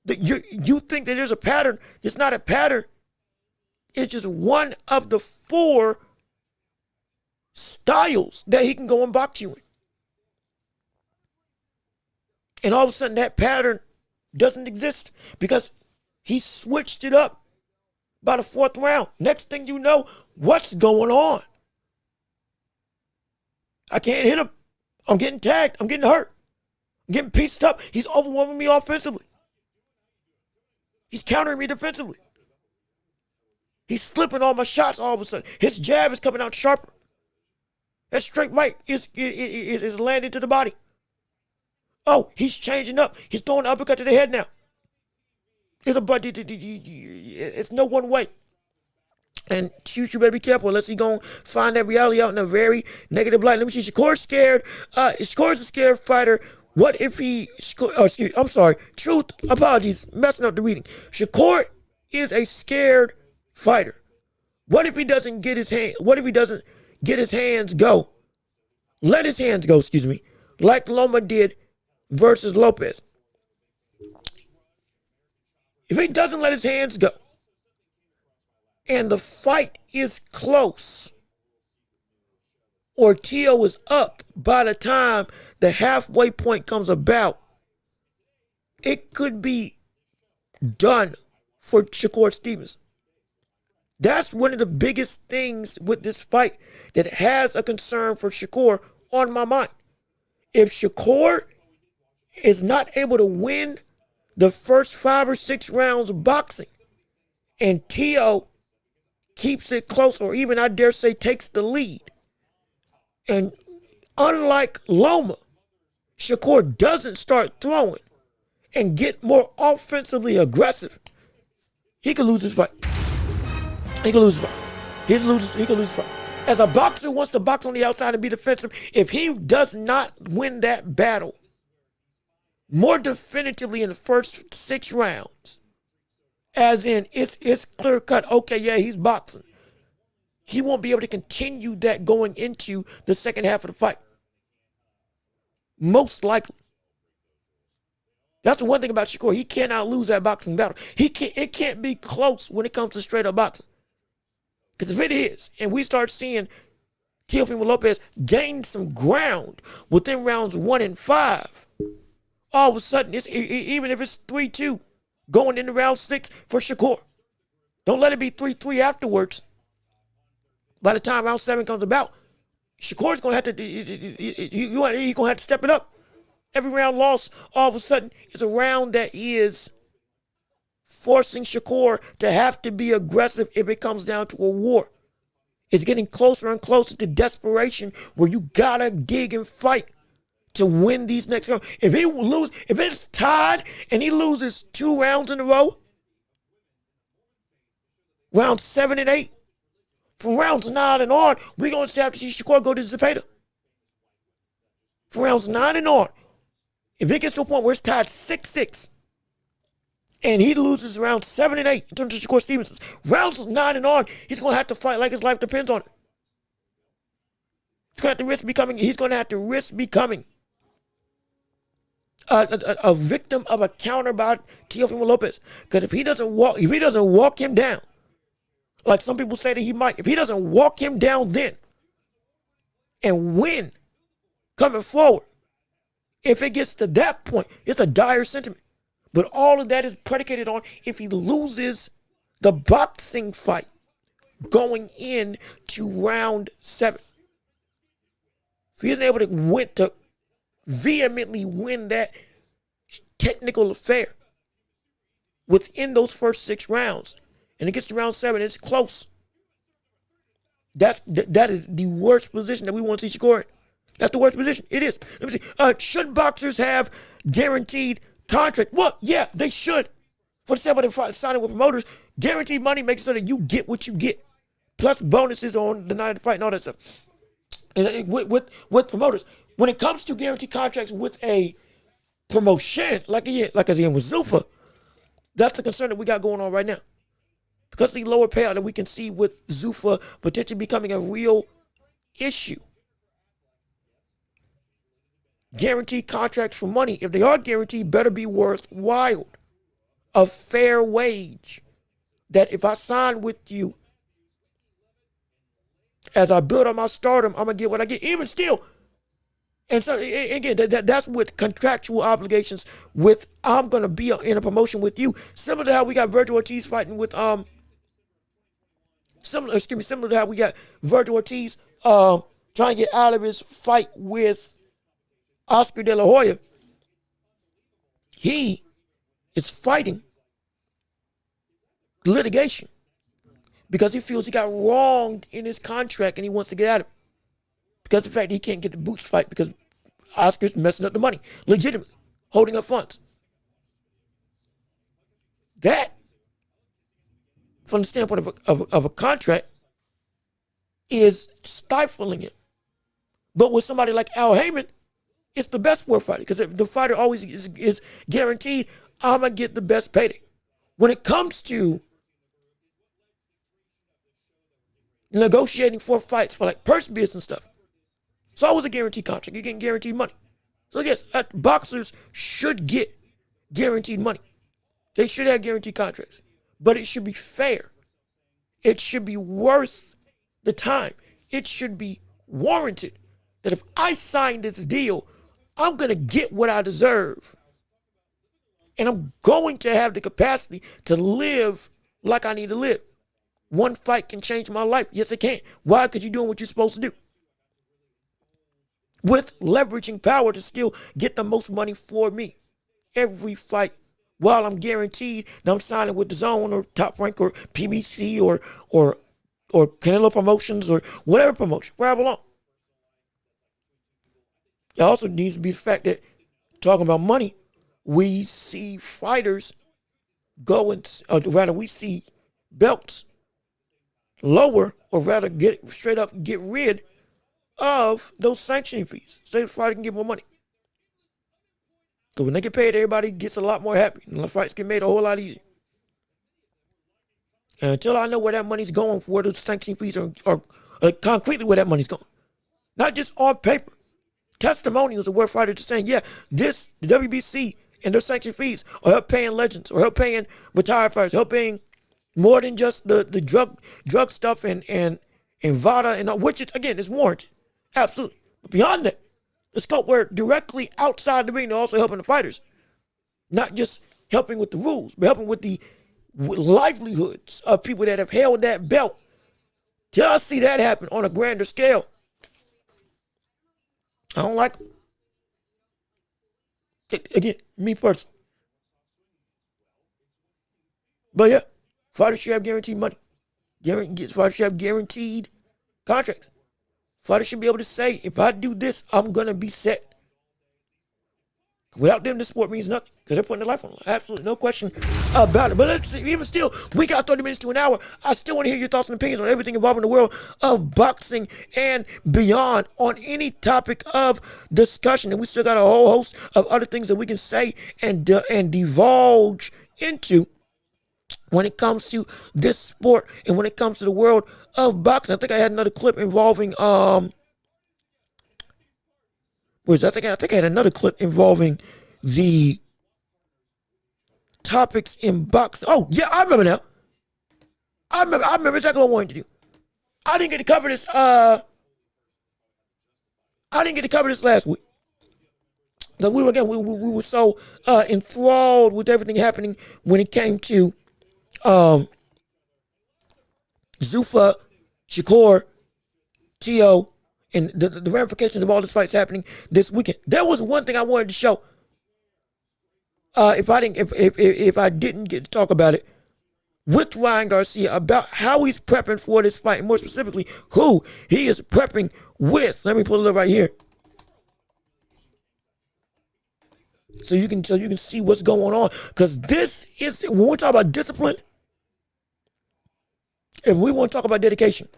You think that there's a pattern. It's not a pattern. It's just one of the 4 styles that he can go and box you in. And all of a sudden, that pattern doesn't exist because he switched it up by the 4th round. Next thing you know, what's going on? I can't hit him. I'm getting tagged. I'm getting hurt. I'm getting pieced up. He's overwhelming me offensively. He's countering me defensively. He's slipping all my shots all of a sudden. His jab is coming out sharper. That straight right is landing to the body. Oh, he's changing up. He's throwing an uppercut to the head now. It's no one way. And you better be careful unless he gonna find that reality out in a very negative light. Let me see. Shakur's scared. Shakur's a scared fighter. What if he? I'm sorry. Truth. Apologies. Messing up the reading. Shakur is a scared fighter. What if he doesn't get his hand? What if he doesn't get his hands go? Let his hands go. Excuse me. Like Loma did versus Lopez. If he doesn't let his hands go and the fight is close or TEO is up by the time the halfway point comes about, it could be done for Shakur Stevenson. That's one of the biggest things with this fight that has a concern for Shakur on my mind. If Shakur is not able to win the first 5 or 6 rounds of boxing and TEO keeps it close, or even I dare say takes the lead, and unlike Loma, Shakur doesn't start throwing and get more offensively aggressive, he could lose his fight. He could lose his fight. He could lose his fight. As a boxer wants to box on the outside and be defensive, if he does not win that battle more definitively in the first 6 rounds, as in it's clear cut, okay, yeah, he's boxing, he won't be able to continue that going into the second half of the fight. Most likely. That's the one thing about Shakur. He cannot lose that boxing battle. It can't be close when it comes to straight up boxing. Because if it is, and we start seeing Teofimo Lopez gain some ground within rounds 1 and 5, all of a sudden, even if it's 3-2 going into round 6 for Shakur, don't let it be 3-3 afterwards. By the time round 7 comes about, Shakur's going to have to, he's going to have to step it up. Every round loss, all of a sudden, is a round that is forcing Shakur to have to be aggressive if it comes down to a war. It's getting closer and closer to desperation where you got to dig and fight to win these next rounds. If it's tied and he loses 2 rounds in a row, rounds 7 and 8, for rounds 9 and on, we're going to have to see Shakur go to Zepeda. For rounds 9 and on, if it gets to a point where it's tied 6-6, and he loses rounds 7 and 8 in terms of Shakur Stevenson, rounds 9 and on, he's going to have to fight like his life depends on it. He's going to have to risk becoming a victim of a counter by Teofimo Lopez. Because if he doesn't walk him down, like some people say that he might, if he doesn't walk him down then and win coming forward, if it gets to that point, it's a dire sentiment. But all of that is predicated on if he loses the boxing fight going into round 7. If he isn't able to vehemently win that technical affair within those first 6 rounds, and it gets to round 7, it's close. That is the worst position that we want to see Shakur in. That's the worst position. It is. Let me see. Should boxers have guaranteed contract? Well, yeah, they should. For the sake of the signing with promoters, guaranteed money makes sure that you get what you get, plus bonuses on the night of the fight and all that stuff. And with promoters, when it comes to guaranteed contracts with a promotion, like as in with Zuffa, that's the concern that we got going on right now. Because of the lower payout that we can see with Zuffa potentially becoming a real issue. Guaranteed contracts for money, if they are guaranteed, better be worthwhile. A fair wage. That if I sign with you, as I build on my stardom, I'm going to get what I get. Even still. And so, again, that's with contractual obligations with, I'm going to be in a promotion with you. Similar to how we got Virgil Ortiz fighting with, similar to how we got Virgil Ortiz trying to get out of his fight with Oscar De La Hoya. He is fighting litigation because he feels he got wronged in his contract and he wants to get out of it. Because of the fact that he can't get the Boots fight because Oscar's messing up the money, legitimately, holding up funds. That, from the standpoint of a contract, is stifling it. But with somebody like Al Heyman, it's the best war fighter because the fighter always is guaranteed, I'm going to get the best payday. When it comes to negotiating for fights for like purse bids and stuff, it's always a guaranteed contract. You're getting guaranteed money. So yes, boxers should get guaranteed money. They should have guaranteed contracts. But it should be fair. It should be worth the time. It should be warranted that if I sign this deal, I'm going to get what I deserve. And I'm going to have the capacity to live like I need to live. One fight can change my life. Yes, it can. Why? Because you're doing what you're supposed to do. With leveraging power to still get the most money for me. Every fight, while I'm guaranteed that I'm signing with the Zone or Top Rank or PBC or Canelo Promotions or whatever promotion, where I belong. It also needs to be the fact that, talking about money, we see fighters we see belts lower, or rather get rid of those sanctioning fees so the fighter can get more money. Because when they get paid, everybody gets a lot more happy. And the fights get made a whole lot easier. And until I know where that money's going, where those sanctioning fees are concretely where that money's going. Not just on paper. Testimonials of where fighters are saying, yeah, the WBC and their sanction fees are help paying legends, or help paying retired fighters, help paying more than just the drug stuff and VADA and all, which is, again, is warranted. Absolutely. But beyond that, the scope where directly outside the ring, they're also helping the fighters. Not just helping with the rules, but helping with the livelihoods of people that have held that belt. Till I see that happen on a grander scale, I don't like it. Again, me personally. But yeah, fighters should have guaranteed money. Fighters should have guaranteed contracts. Fighters should be able to say, if I do this, I'm going to be set. Without them, this sport means nothing because they're putting their life on it. Absolutely no question about it. But let's see, even still, we got 30 minutes to an hour. I still want to hear your thoughts and opinions on everything involving the world of boxing and beyond on any topic of discussion. And we still got a whole host of other things that we can say and divulge into when it comes to this sport and when it comes to the world of boxing. I think I had another clip involving I think I had another clip involving the topics in boxing. Oh yeah, I remember now. I remember exactly what I wanted to do. I didn't get to cover this. I didn't get to cover this last week. So we were so enthralled with everything happening when it came to Zuffa, SHAKUR, TEO, and the ramifications of all this fights happening this weekend. There was one thing I wanted to show. If I didn't get to talk about it with Ryan Garcia about how he's prepping for this fight, and more specifically, who he is prepping with. Let me pull it up right here, so you can see what's going on. Because this is, when we talk about discipline, and we want to talk about dedication,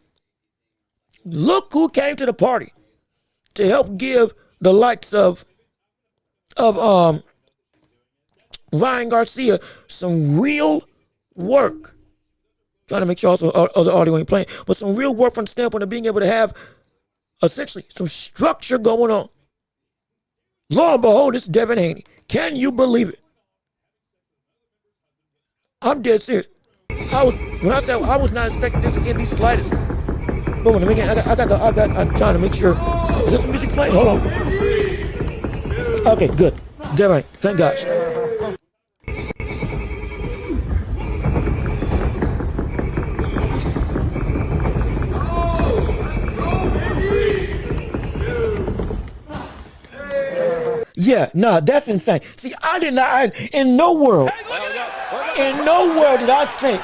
look who came to the party to help give the likes of Ryan Garcia some real work. Trying to make sure also other audio ain't playing, but some real work from the standpoint of being able to have essentially some structure going on. Lo and behold, it's Devin Haney. Can you believe it? I'm dead serious. When I said I was not expecting this in the slightest. But when I'm trying to make sure. Is this some music playing? Hold on. Okay, good. Devin, thank gosh. Yeah, nah, that's insane. See, I did not, in no world did I think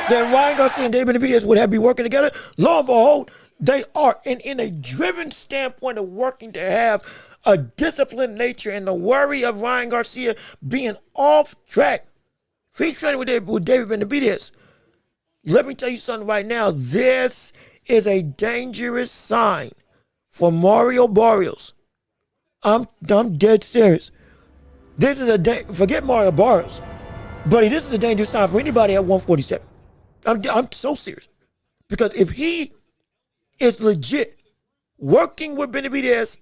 that Ryan Garcia and David Benavidez would be working together. Lo and behold, they are. And in a driven standpoint of working to have a disciplined nature, and the worry of Ryan Garcia being off track, featuring with David Benavidez. Let me tell you something right now. This is a dangerous sign for Mario Barrios. I'm dead serious. This is forget Mario Barrios, buddy. This is a dangerous sign for anybody at 147. I'm so serious, because if he is legit working with Benavidez,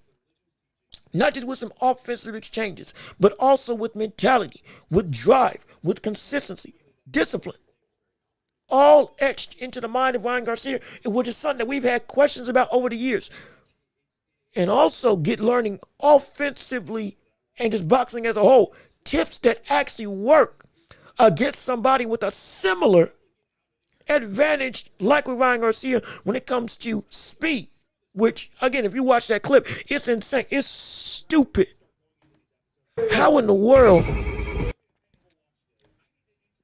not just with some offensive exchanges, but also with mentality, with drive, with consistency, discipline, all etched into the mind of Ryan Garcia, which is something that we've had questions about over the years. And also learning offensively and just boxing as a whole, tips that actually work against somebody with a similar advantage like with Ryan Garcia when it comes to speed, which, again, if you watch that clip, it's insane. It's stupid. How in the world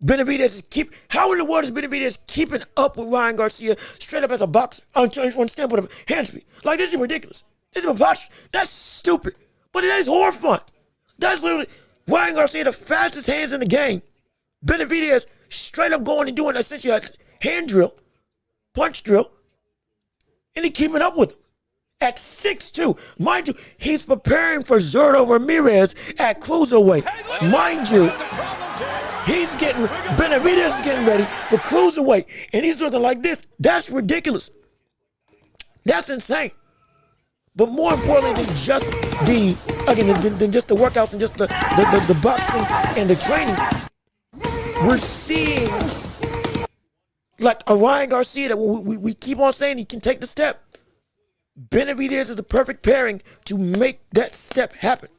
is Benavidez keeping up with Ryan Garcia straight up as a boxer from the standpoint of hand speed? Like, this is ridiculous. This is preposterous. That's stupid. But it is horrifying. That's literally Ryan Garcia, the fastest hands in the game. Benavidez straight up going and doing essentially a hand drill, punch drill, and he keeping up with him at 6'2". Mind you, he's preparing for Zurdo Ramirez at cruiserweight. Mind you, Benavidez is getting ready for cruiserweight, and he's looking like this. That's ridiculous. That's insane. But more importantly than just the workouts and just the boxing and the training, we're seeing like a Ryan Garcia that we keep on saying he can take the step. Benavidez is the perfect pairing to make that step happen.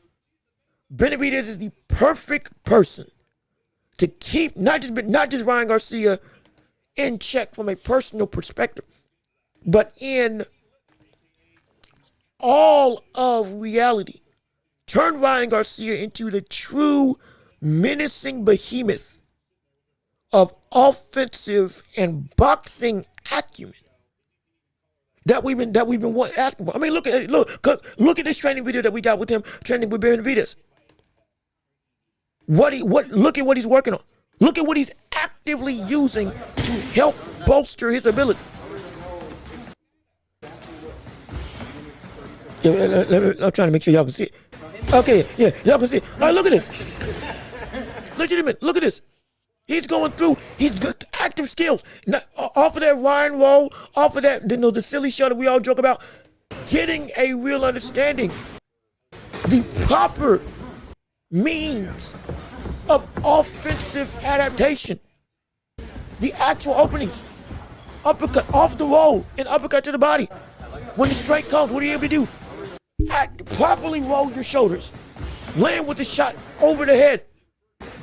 Benavidez is the perfect person to keep not just Ryan Garcia in check from a personal perspective, but in all of reality. Turn Ryan Garcia into the true menacing behemoth of offensive and boxing acumen. that we've been asking for. I mean, look at this training video that we got with him training with Benavidez. Look at what he's working on. Look at what he's actively using to help bolster his ability. I'm trying to make sure y'all can see it. Okay, yeah, y'all can see it. All right, look at this. Legitimate, look at this. He's going through, he's got active skills. Off of that Ryan roll, off of that, the silly show that we all joke about, getting a real understanding. The proper means of offensive adaptation. The actual openings. Uppercut off the roll and uppercut to the body. When the strike comes, what are you able to do? Properly roll your shoulders. Land with the shot over the head.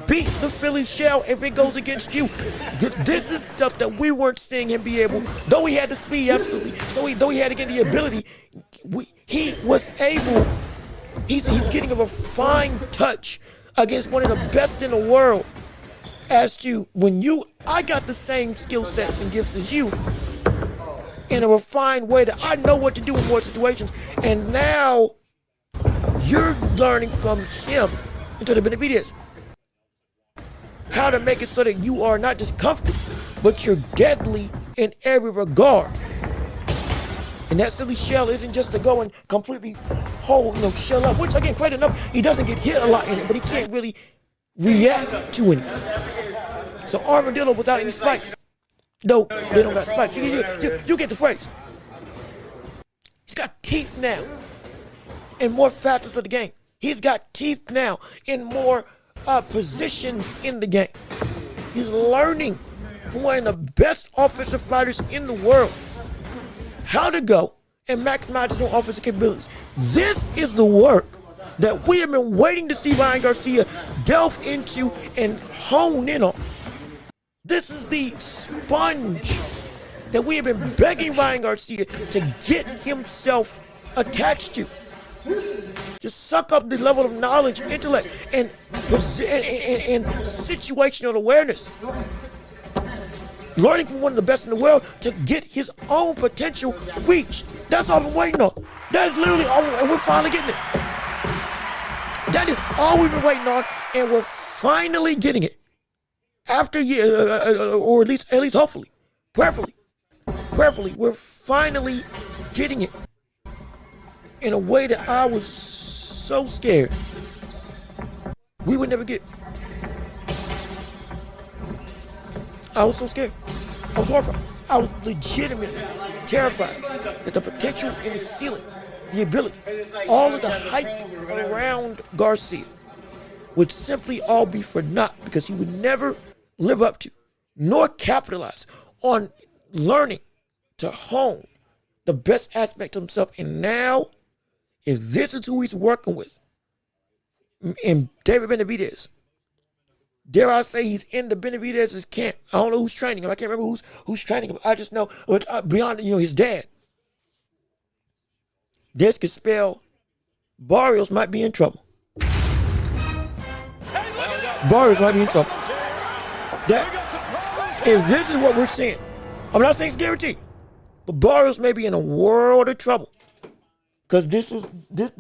Beat the Philly shell if it goes against you. This is stuff that we weren't seeing him be able, though he had the speed, absolutely. Though he had, again, the ability, he was able, he's getting a refined touch against one of the best in the world as to I got the same skill sets and gifts as you in a refined way that I know what to do in more situations. And now you're learning from him into the Benavidez. How to make it so that you are not just comfortable, but you're deadly in every regard. And that silly shell isn't just to go and completely hold, shell up, which again, credit enough, he doesn't get hit a lot in it, but he can't really react to it. So armadillo without any spikes. No, they don't got spikes. You get the phrase. He's got teeth now in more facets of the game. He's got teeth now in more positions in the game. He's learning from one of the best offensive fighters in the world how to go and maximize his own offensive capabilities. This is the work that we have been waiting to see Ryan Garcia delve into and hone in on. This is the sponge that we have been begging Ryan Garcia to get himself attached to. Just suck up the level of knowledge, intellect, and situational awareness. Learning from one of the best in the world to get his own potential reached. That's all we're waiting on. That is literally all, and we're finally getting it. That is all we've been waiting on, and we're finally getting it. After years, or at least hopefully, prayerfully, we're finally getting it in a way that I was so scared we would never get. I was so scared. I was horrified. I was legitimately terrified that the potential in the ceiling, the ability, all of the hype around Garcia would simply all be for naught because he would never live up to nor capitalize on learning to hone the best aspect of himself. And now, if this is who he's working with, and David Benavidez, dare I say he's in the Benavidez's camp. I don't know who's training him. I can't remember who's training him. I just know beyond his dad. This could spell Barrios might be in trouble. Barrios might be in trouble. If this is what we're seeing, I'm not saying it's guaranteed, but Barrios may be in a world of trouble. Because this is let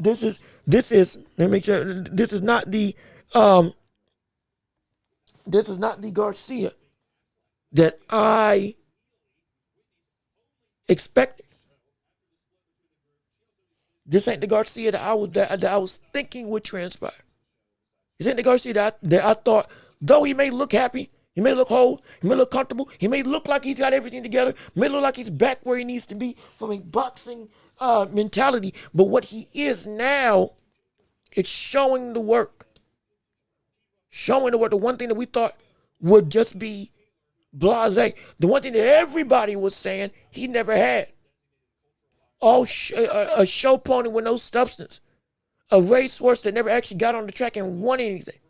me make sure this is not the Garcia that I expected. This ain't the Garcia that I was thinking would transpire. This ain't the Garcia that I thought, though he may look happy, he may look whole, he may look comfortable, he may look like he's got everything together, may look like he's back where he needs to be from a boxing mentality, but what he is now, it's showing the work. Showing the work. The one thing that we thought would just be blasé. The one thing that everybody was saying he never had. A show pony with no substance. A racehorse that never actually got on the track and won anything.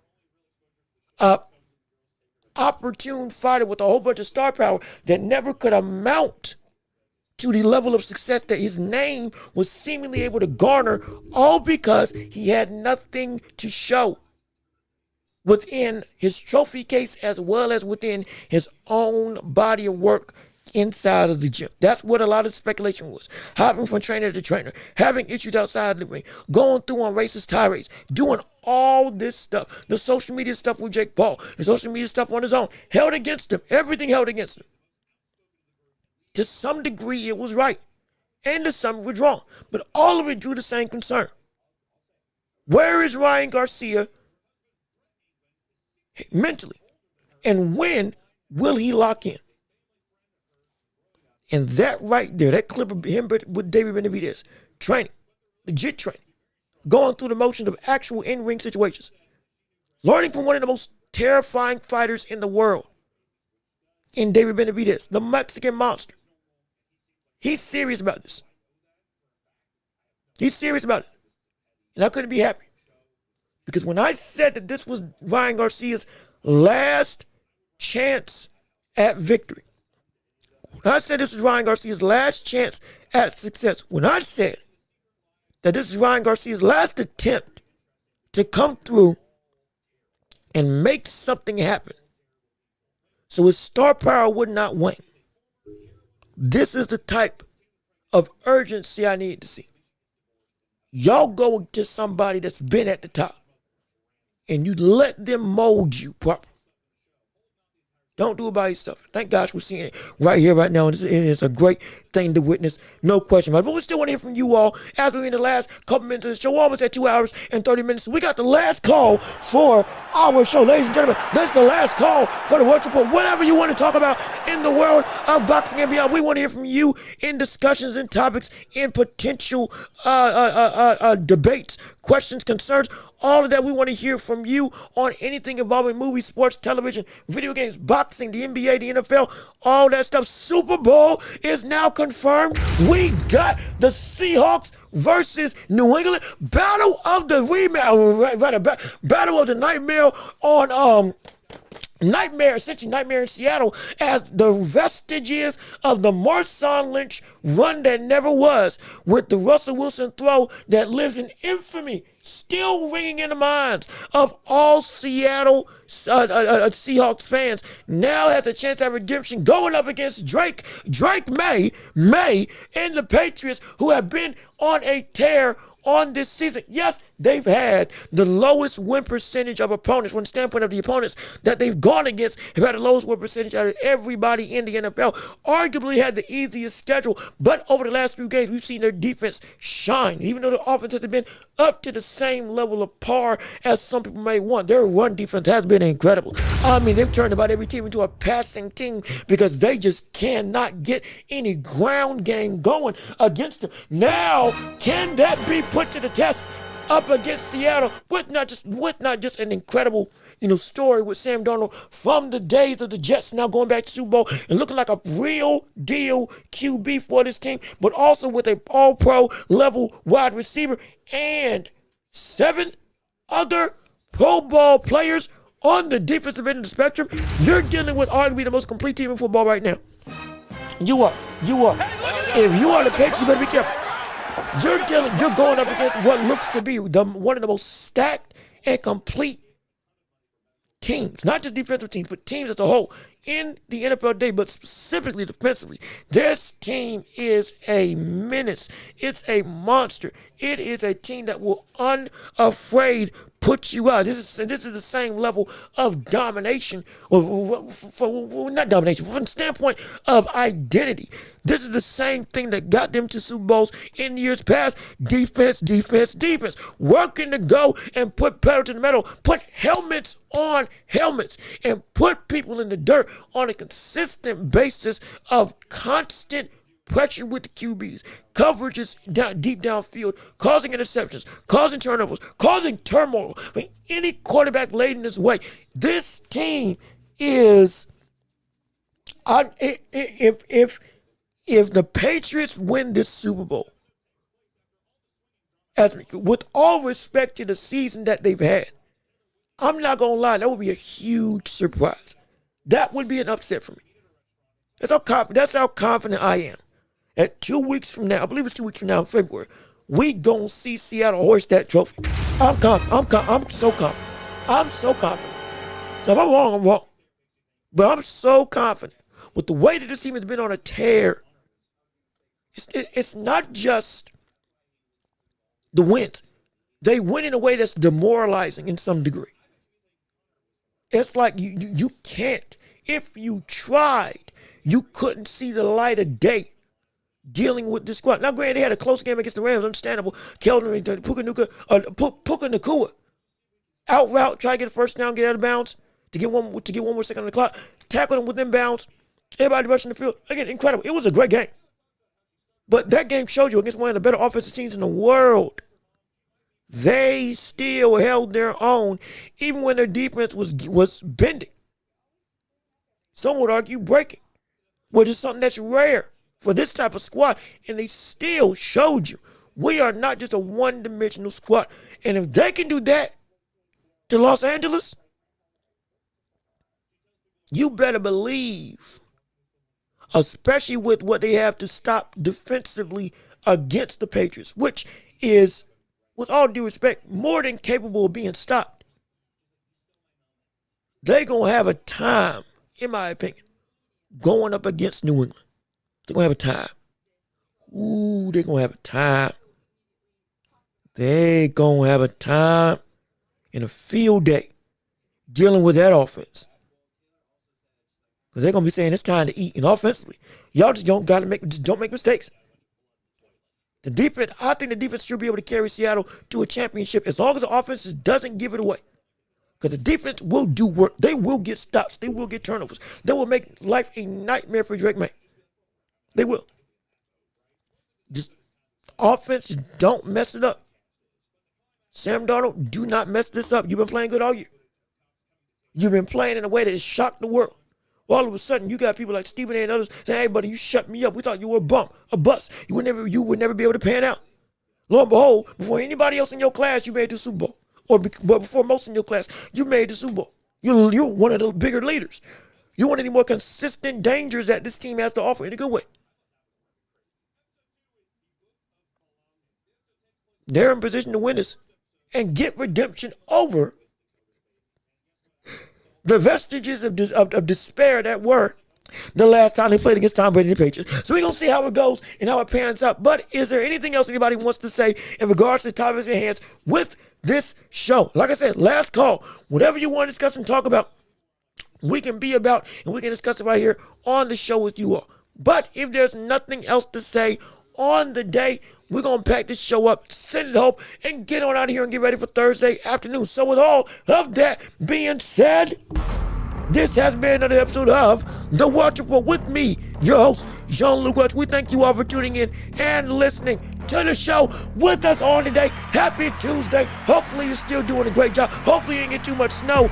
Opportune fighter with a whole bunch of star power that never could amount to the level of success that his name was seemingly able to garner, all because he had nothing to show within his trophy case as well as within his own body of work. inside of the gym. That's what a lot of the speculation was. Hopping from trainer to trainer, having issues outside the ring, going through on racist tirades, doing all this stuff. The social media stuff with Jake Paul, the social media stuff on his own, held against him. Everything held against him. To some degree, it was right. And to some, it was wrong. But all of it drew the same concern. Where is Ryan Garcia mentally? And when will he lock in? And that right there, that clip of him with David Benavidez, training, legit training, going through the motions of actual in-ring situations, learning from one of the most terrifying fighters in the world, in David Benavidez, the Mexican monster. He's serious about this. He's serious about it. And I couldn't be happy. Because when I said that this was Ryan Garcia's last chance at victory, when I said this was Ryan Garcia's last chance at success, when I said that this is Ryan Garcia's last attempt to come through and make something happen so his star power would not wane, this is the type of urgency I need to see. Y'all go to somebody that's been at the top and you let them mold you properly. Don't do it by yourself. Thank gosh we're seeing it right here, right now. And it's a great thing to witness, no question about it. But we still want to hear from you all as we're in the last couple minutes of the show. We're almost at 2 hours and 30 minutes. We got the last call for our show. Ladies and gentlemen, this is the last call for the Welch Report. Whatever you want to talk about in the world of boxing and beyond, we want to hear from you in discussions and topics, in potential debates, questions, concerns. All of that, we want to hear from you on anything involving movies, sports, television, video games, boxing, the NBA, the NFL, all that stuff. Super Bowl is now confirmed. We got the Seahawks versus New England. Battle of the Battle of the Nightmare on essentially Nightmare in Seattle, as the vestiges of the Marshawn Lynch run that never was, with the Russell Wilson throw that lives in infamy still ringing in the minds of all Seattle Seahawks fans, now has a chance at redemption going up against Drake May, and the Patriots, who have been on a tear on this season. Yes, they've had the lowest win percentage of opponents. From the standpoint of the opponents that they've gone against, have had the lowest win percentage out of everybody in the NFL. Arguably had the easiest schedule, but over the last few games, we've seen their defense shine. Even though the offense hasn't been up to the same level of par as some people may want, their run defense has been incredible. I mean, they've turned about every team into a passing team because they just cannot get any ground game going against them. Now, can that be put to the test up against Seattle with not just an incredible story with Sam Darnold from the days of the Jets, now going back to Super Bowl and looking like a real deal QB for this team, but also with a all-pro level wide receiver and 7 other Pro Bowl players on the defensive end of the spectrum. You're dealing with arguably the most complete team in football right now. You are. If you are the Patriots, you better be careful. You're going up against what looks to be one of the most stacked and complete teams, not just defensive teams, but teams as a whole in the NFL today, but specifically defensively. This team is a menace. It's a monster. It is a team that will unafraid put you out. This is the same level of domination, not domination, from the standpoint of identity. This is the same thing that got them to Super Bowls in years past. Defense. Working to go and put pedal to the metal, put helmets on helmets, and put people in the dirt on a consistent basis of constant pressure with the QBs, coverages deep downfield, causing interceptions, causing turnovers, causing turmoil. I mean, any quarterback laid in this way, this team is. If the Patriots win this Super Bowl, with all respect to the season that they've had, I'm not gonna lie, that would be a huge surprise. That would be an upset for me. That's how confident I am. At 2 weeks from now, I believe it's 2 weeks from now in February, we gonna see Seattle hoist that trophy. I'm so confident. I'm so confident. If I'm wrong, I'm wrong. But I'm so confident with the way that this team has been on a tear, it's not just the wins. They win in a way that's demoralizing in some degree. It's like you can't. If you tried, you couldn't see the light of day dealing with this squad. Now, granted, they had a close game against the Rams, understandable. Keldon and Puka Nacua out route, try to get a first down, get out of bounds, to get one more second on the clock, tackle them within bounds, everybody rushing the field. Again, incredible. It was a great game. But that game showed you against one of the better offensive teams in the world, they still held their own, even when their defense was bending. Some would argue breaking, which is something that's rare for this type of squad. And they still showed you we are not just a one-dimensional squad. And if they can do that to Los Angeles, you better believe, especially with what they have to stop defensively against the Patriots, which is, with all due respect, more than capable of being stopped. They're going to have a time, in my opinion, going up against New England. They're going to have a time. Ooh, they're going to have a time. They're going to have a time and a field day dealing with that offense. Because they're going to be saying it's time to eat. And offensively, y'all just don't make mistakes. The defense, I think the defense should be able to carry Seattle to a championship as long as the offense doesn't give it away. Because the defense will do work. They will get stops. They will get turnovers. They will make life a nightmare for Drake May. They will. Just offense, don't mess it up. Sam Darnold, do not mess this up. You've been playing good all year. You've been playing in a way that has shocked the world. All of a sudden, you got people like Stephen A. and others saying, "Hey, buddy, you shut me up. We thought you were a bump, a bust. You would never be able to pan out." Lo and behold, before anybody else in your class, you made the Super Bowl. But before most in your class, you made the Super Bowl. You're one of the bigger leaders. You're one of the more consistent dangers that this team has to offer in a good way. They're in position to win this and get redemption over the vestiges of despair that were the last time they played against Tom Brady and the Patriots. So we're going to see how it goes and how it pans out. But is there anything else anybody wants to say in regards to topics at hand with this show? Like I said, last call. Whatever you want to discuss and talk about, we can be about, and we can discuss it right here on the show with you all. But if there's nothing else to say on the day, we're going to pack this show up, send it home, and get on out of here and get ready for Thursday afternoon. So with all of that being said, this has been another episode of The Welch Report with me, your host, Jean-Luc Welch. We thank you all for tuning in and listening to the show with us on today. Happy Tuesday. Hopefully you're still doing a great job. Hopefully you didn't get too much snow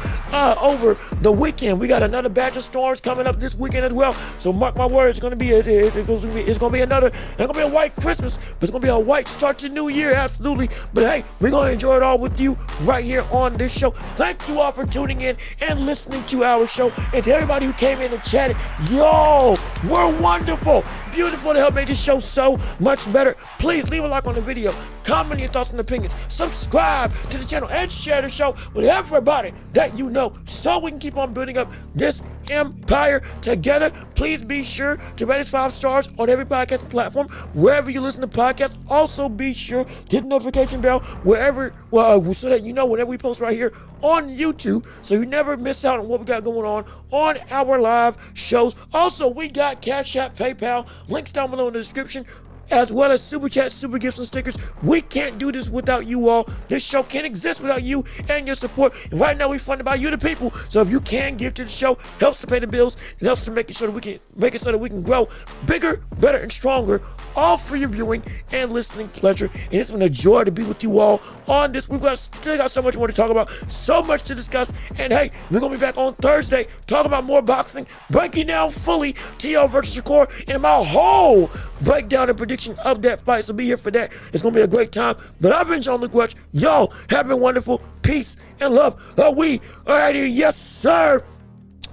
over the weekend. We got another batch of storms coming up this weekend as well. So mark my words, it's gonna be another. It's gonna be a white Christmas, but it's gonna be a white start to the new year, absolutely. But hey, we're gonna enjoy it all with you right here on this show. Thank you all for tuning in and listening to our show, and to everybody who came in and chatted. Yo, we're wonderful, beautiful to help make this show so much better. Please leave a like on the video, comment your thoughts and opinions, subscribe to the channel, and share the show with everybody that you know so we can keep on building up this empire together. Please be sure to rate us 5 stars on every podcast platform, wherever you listen to podcasts. Also be sure to hit the notification bell so that you know whenever we post right here on YouTube, so you never miss out on what we got going on our live shows. Also, we got Cash App, PayPal, links down below in the description, as well as super chats, super gifts, and stickers. We can't do this without you all. This show can't exist without you and your support. And right now, we're funded by you, the people. So if you can give to the show, helps to pay the bills, it helps to make it so that we can grow bigger, better, and stronger, all for your viewing and listening pleasure. And it's been a joy to be with you all on this. Still got so much more to talk about, so much to discuss. And hey, we're gonna be back on Thursday talking about more boxing, breaking down fully TEO versus SHAKUR, and my whole breakdown and prediction of that fight. So be here for that. It's gonna be a great time. But I've been Jean-Luc Welch. Y'all have been wonderful. Peace and love. We are out here. Yes, sir.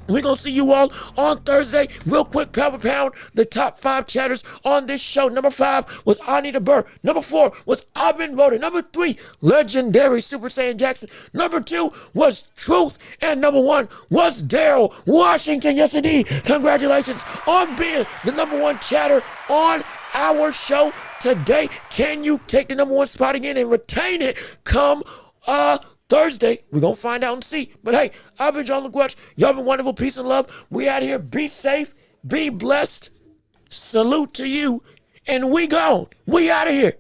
We're going to see you all on Thursday. Real quick, Power Pound, the top 5 chatters on this show. Number 5 was Anita Burr. Number 4 was Abin Rhoda. Number 3, legendary Super Saiyan Jackson. Number 2 was Truth. And number 1 was Daryl Washington. Yes, indeed. Congratulations on being the number 1 chatter on our show today. Can you take the number 1 spot again and retain it come Thursday? We're going to find out and see. But hey, I've been John Welch. Y'all been wonderful. Peace and love. We out here. Be safe. Be blessed. Salute to you. And we gone. We out of here.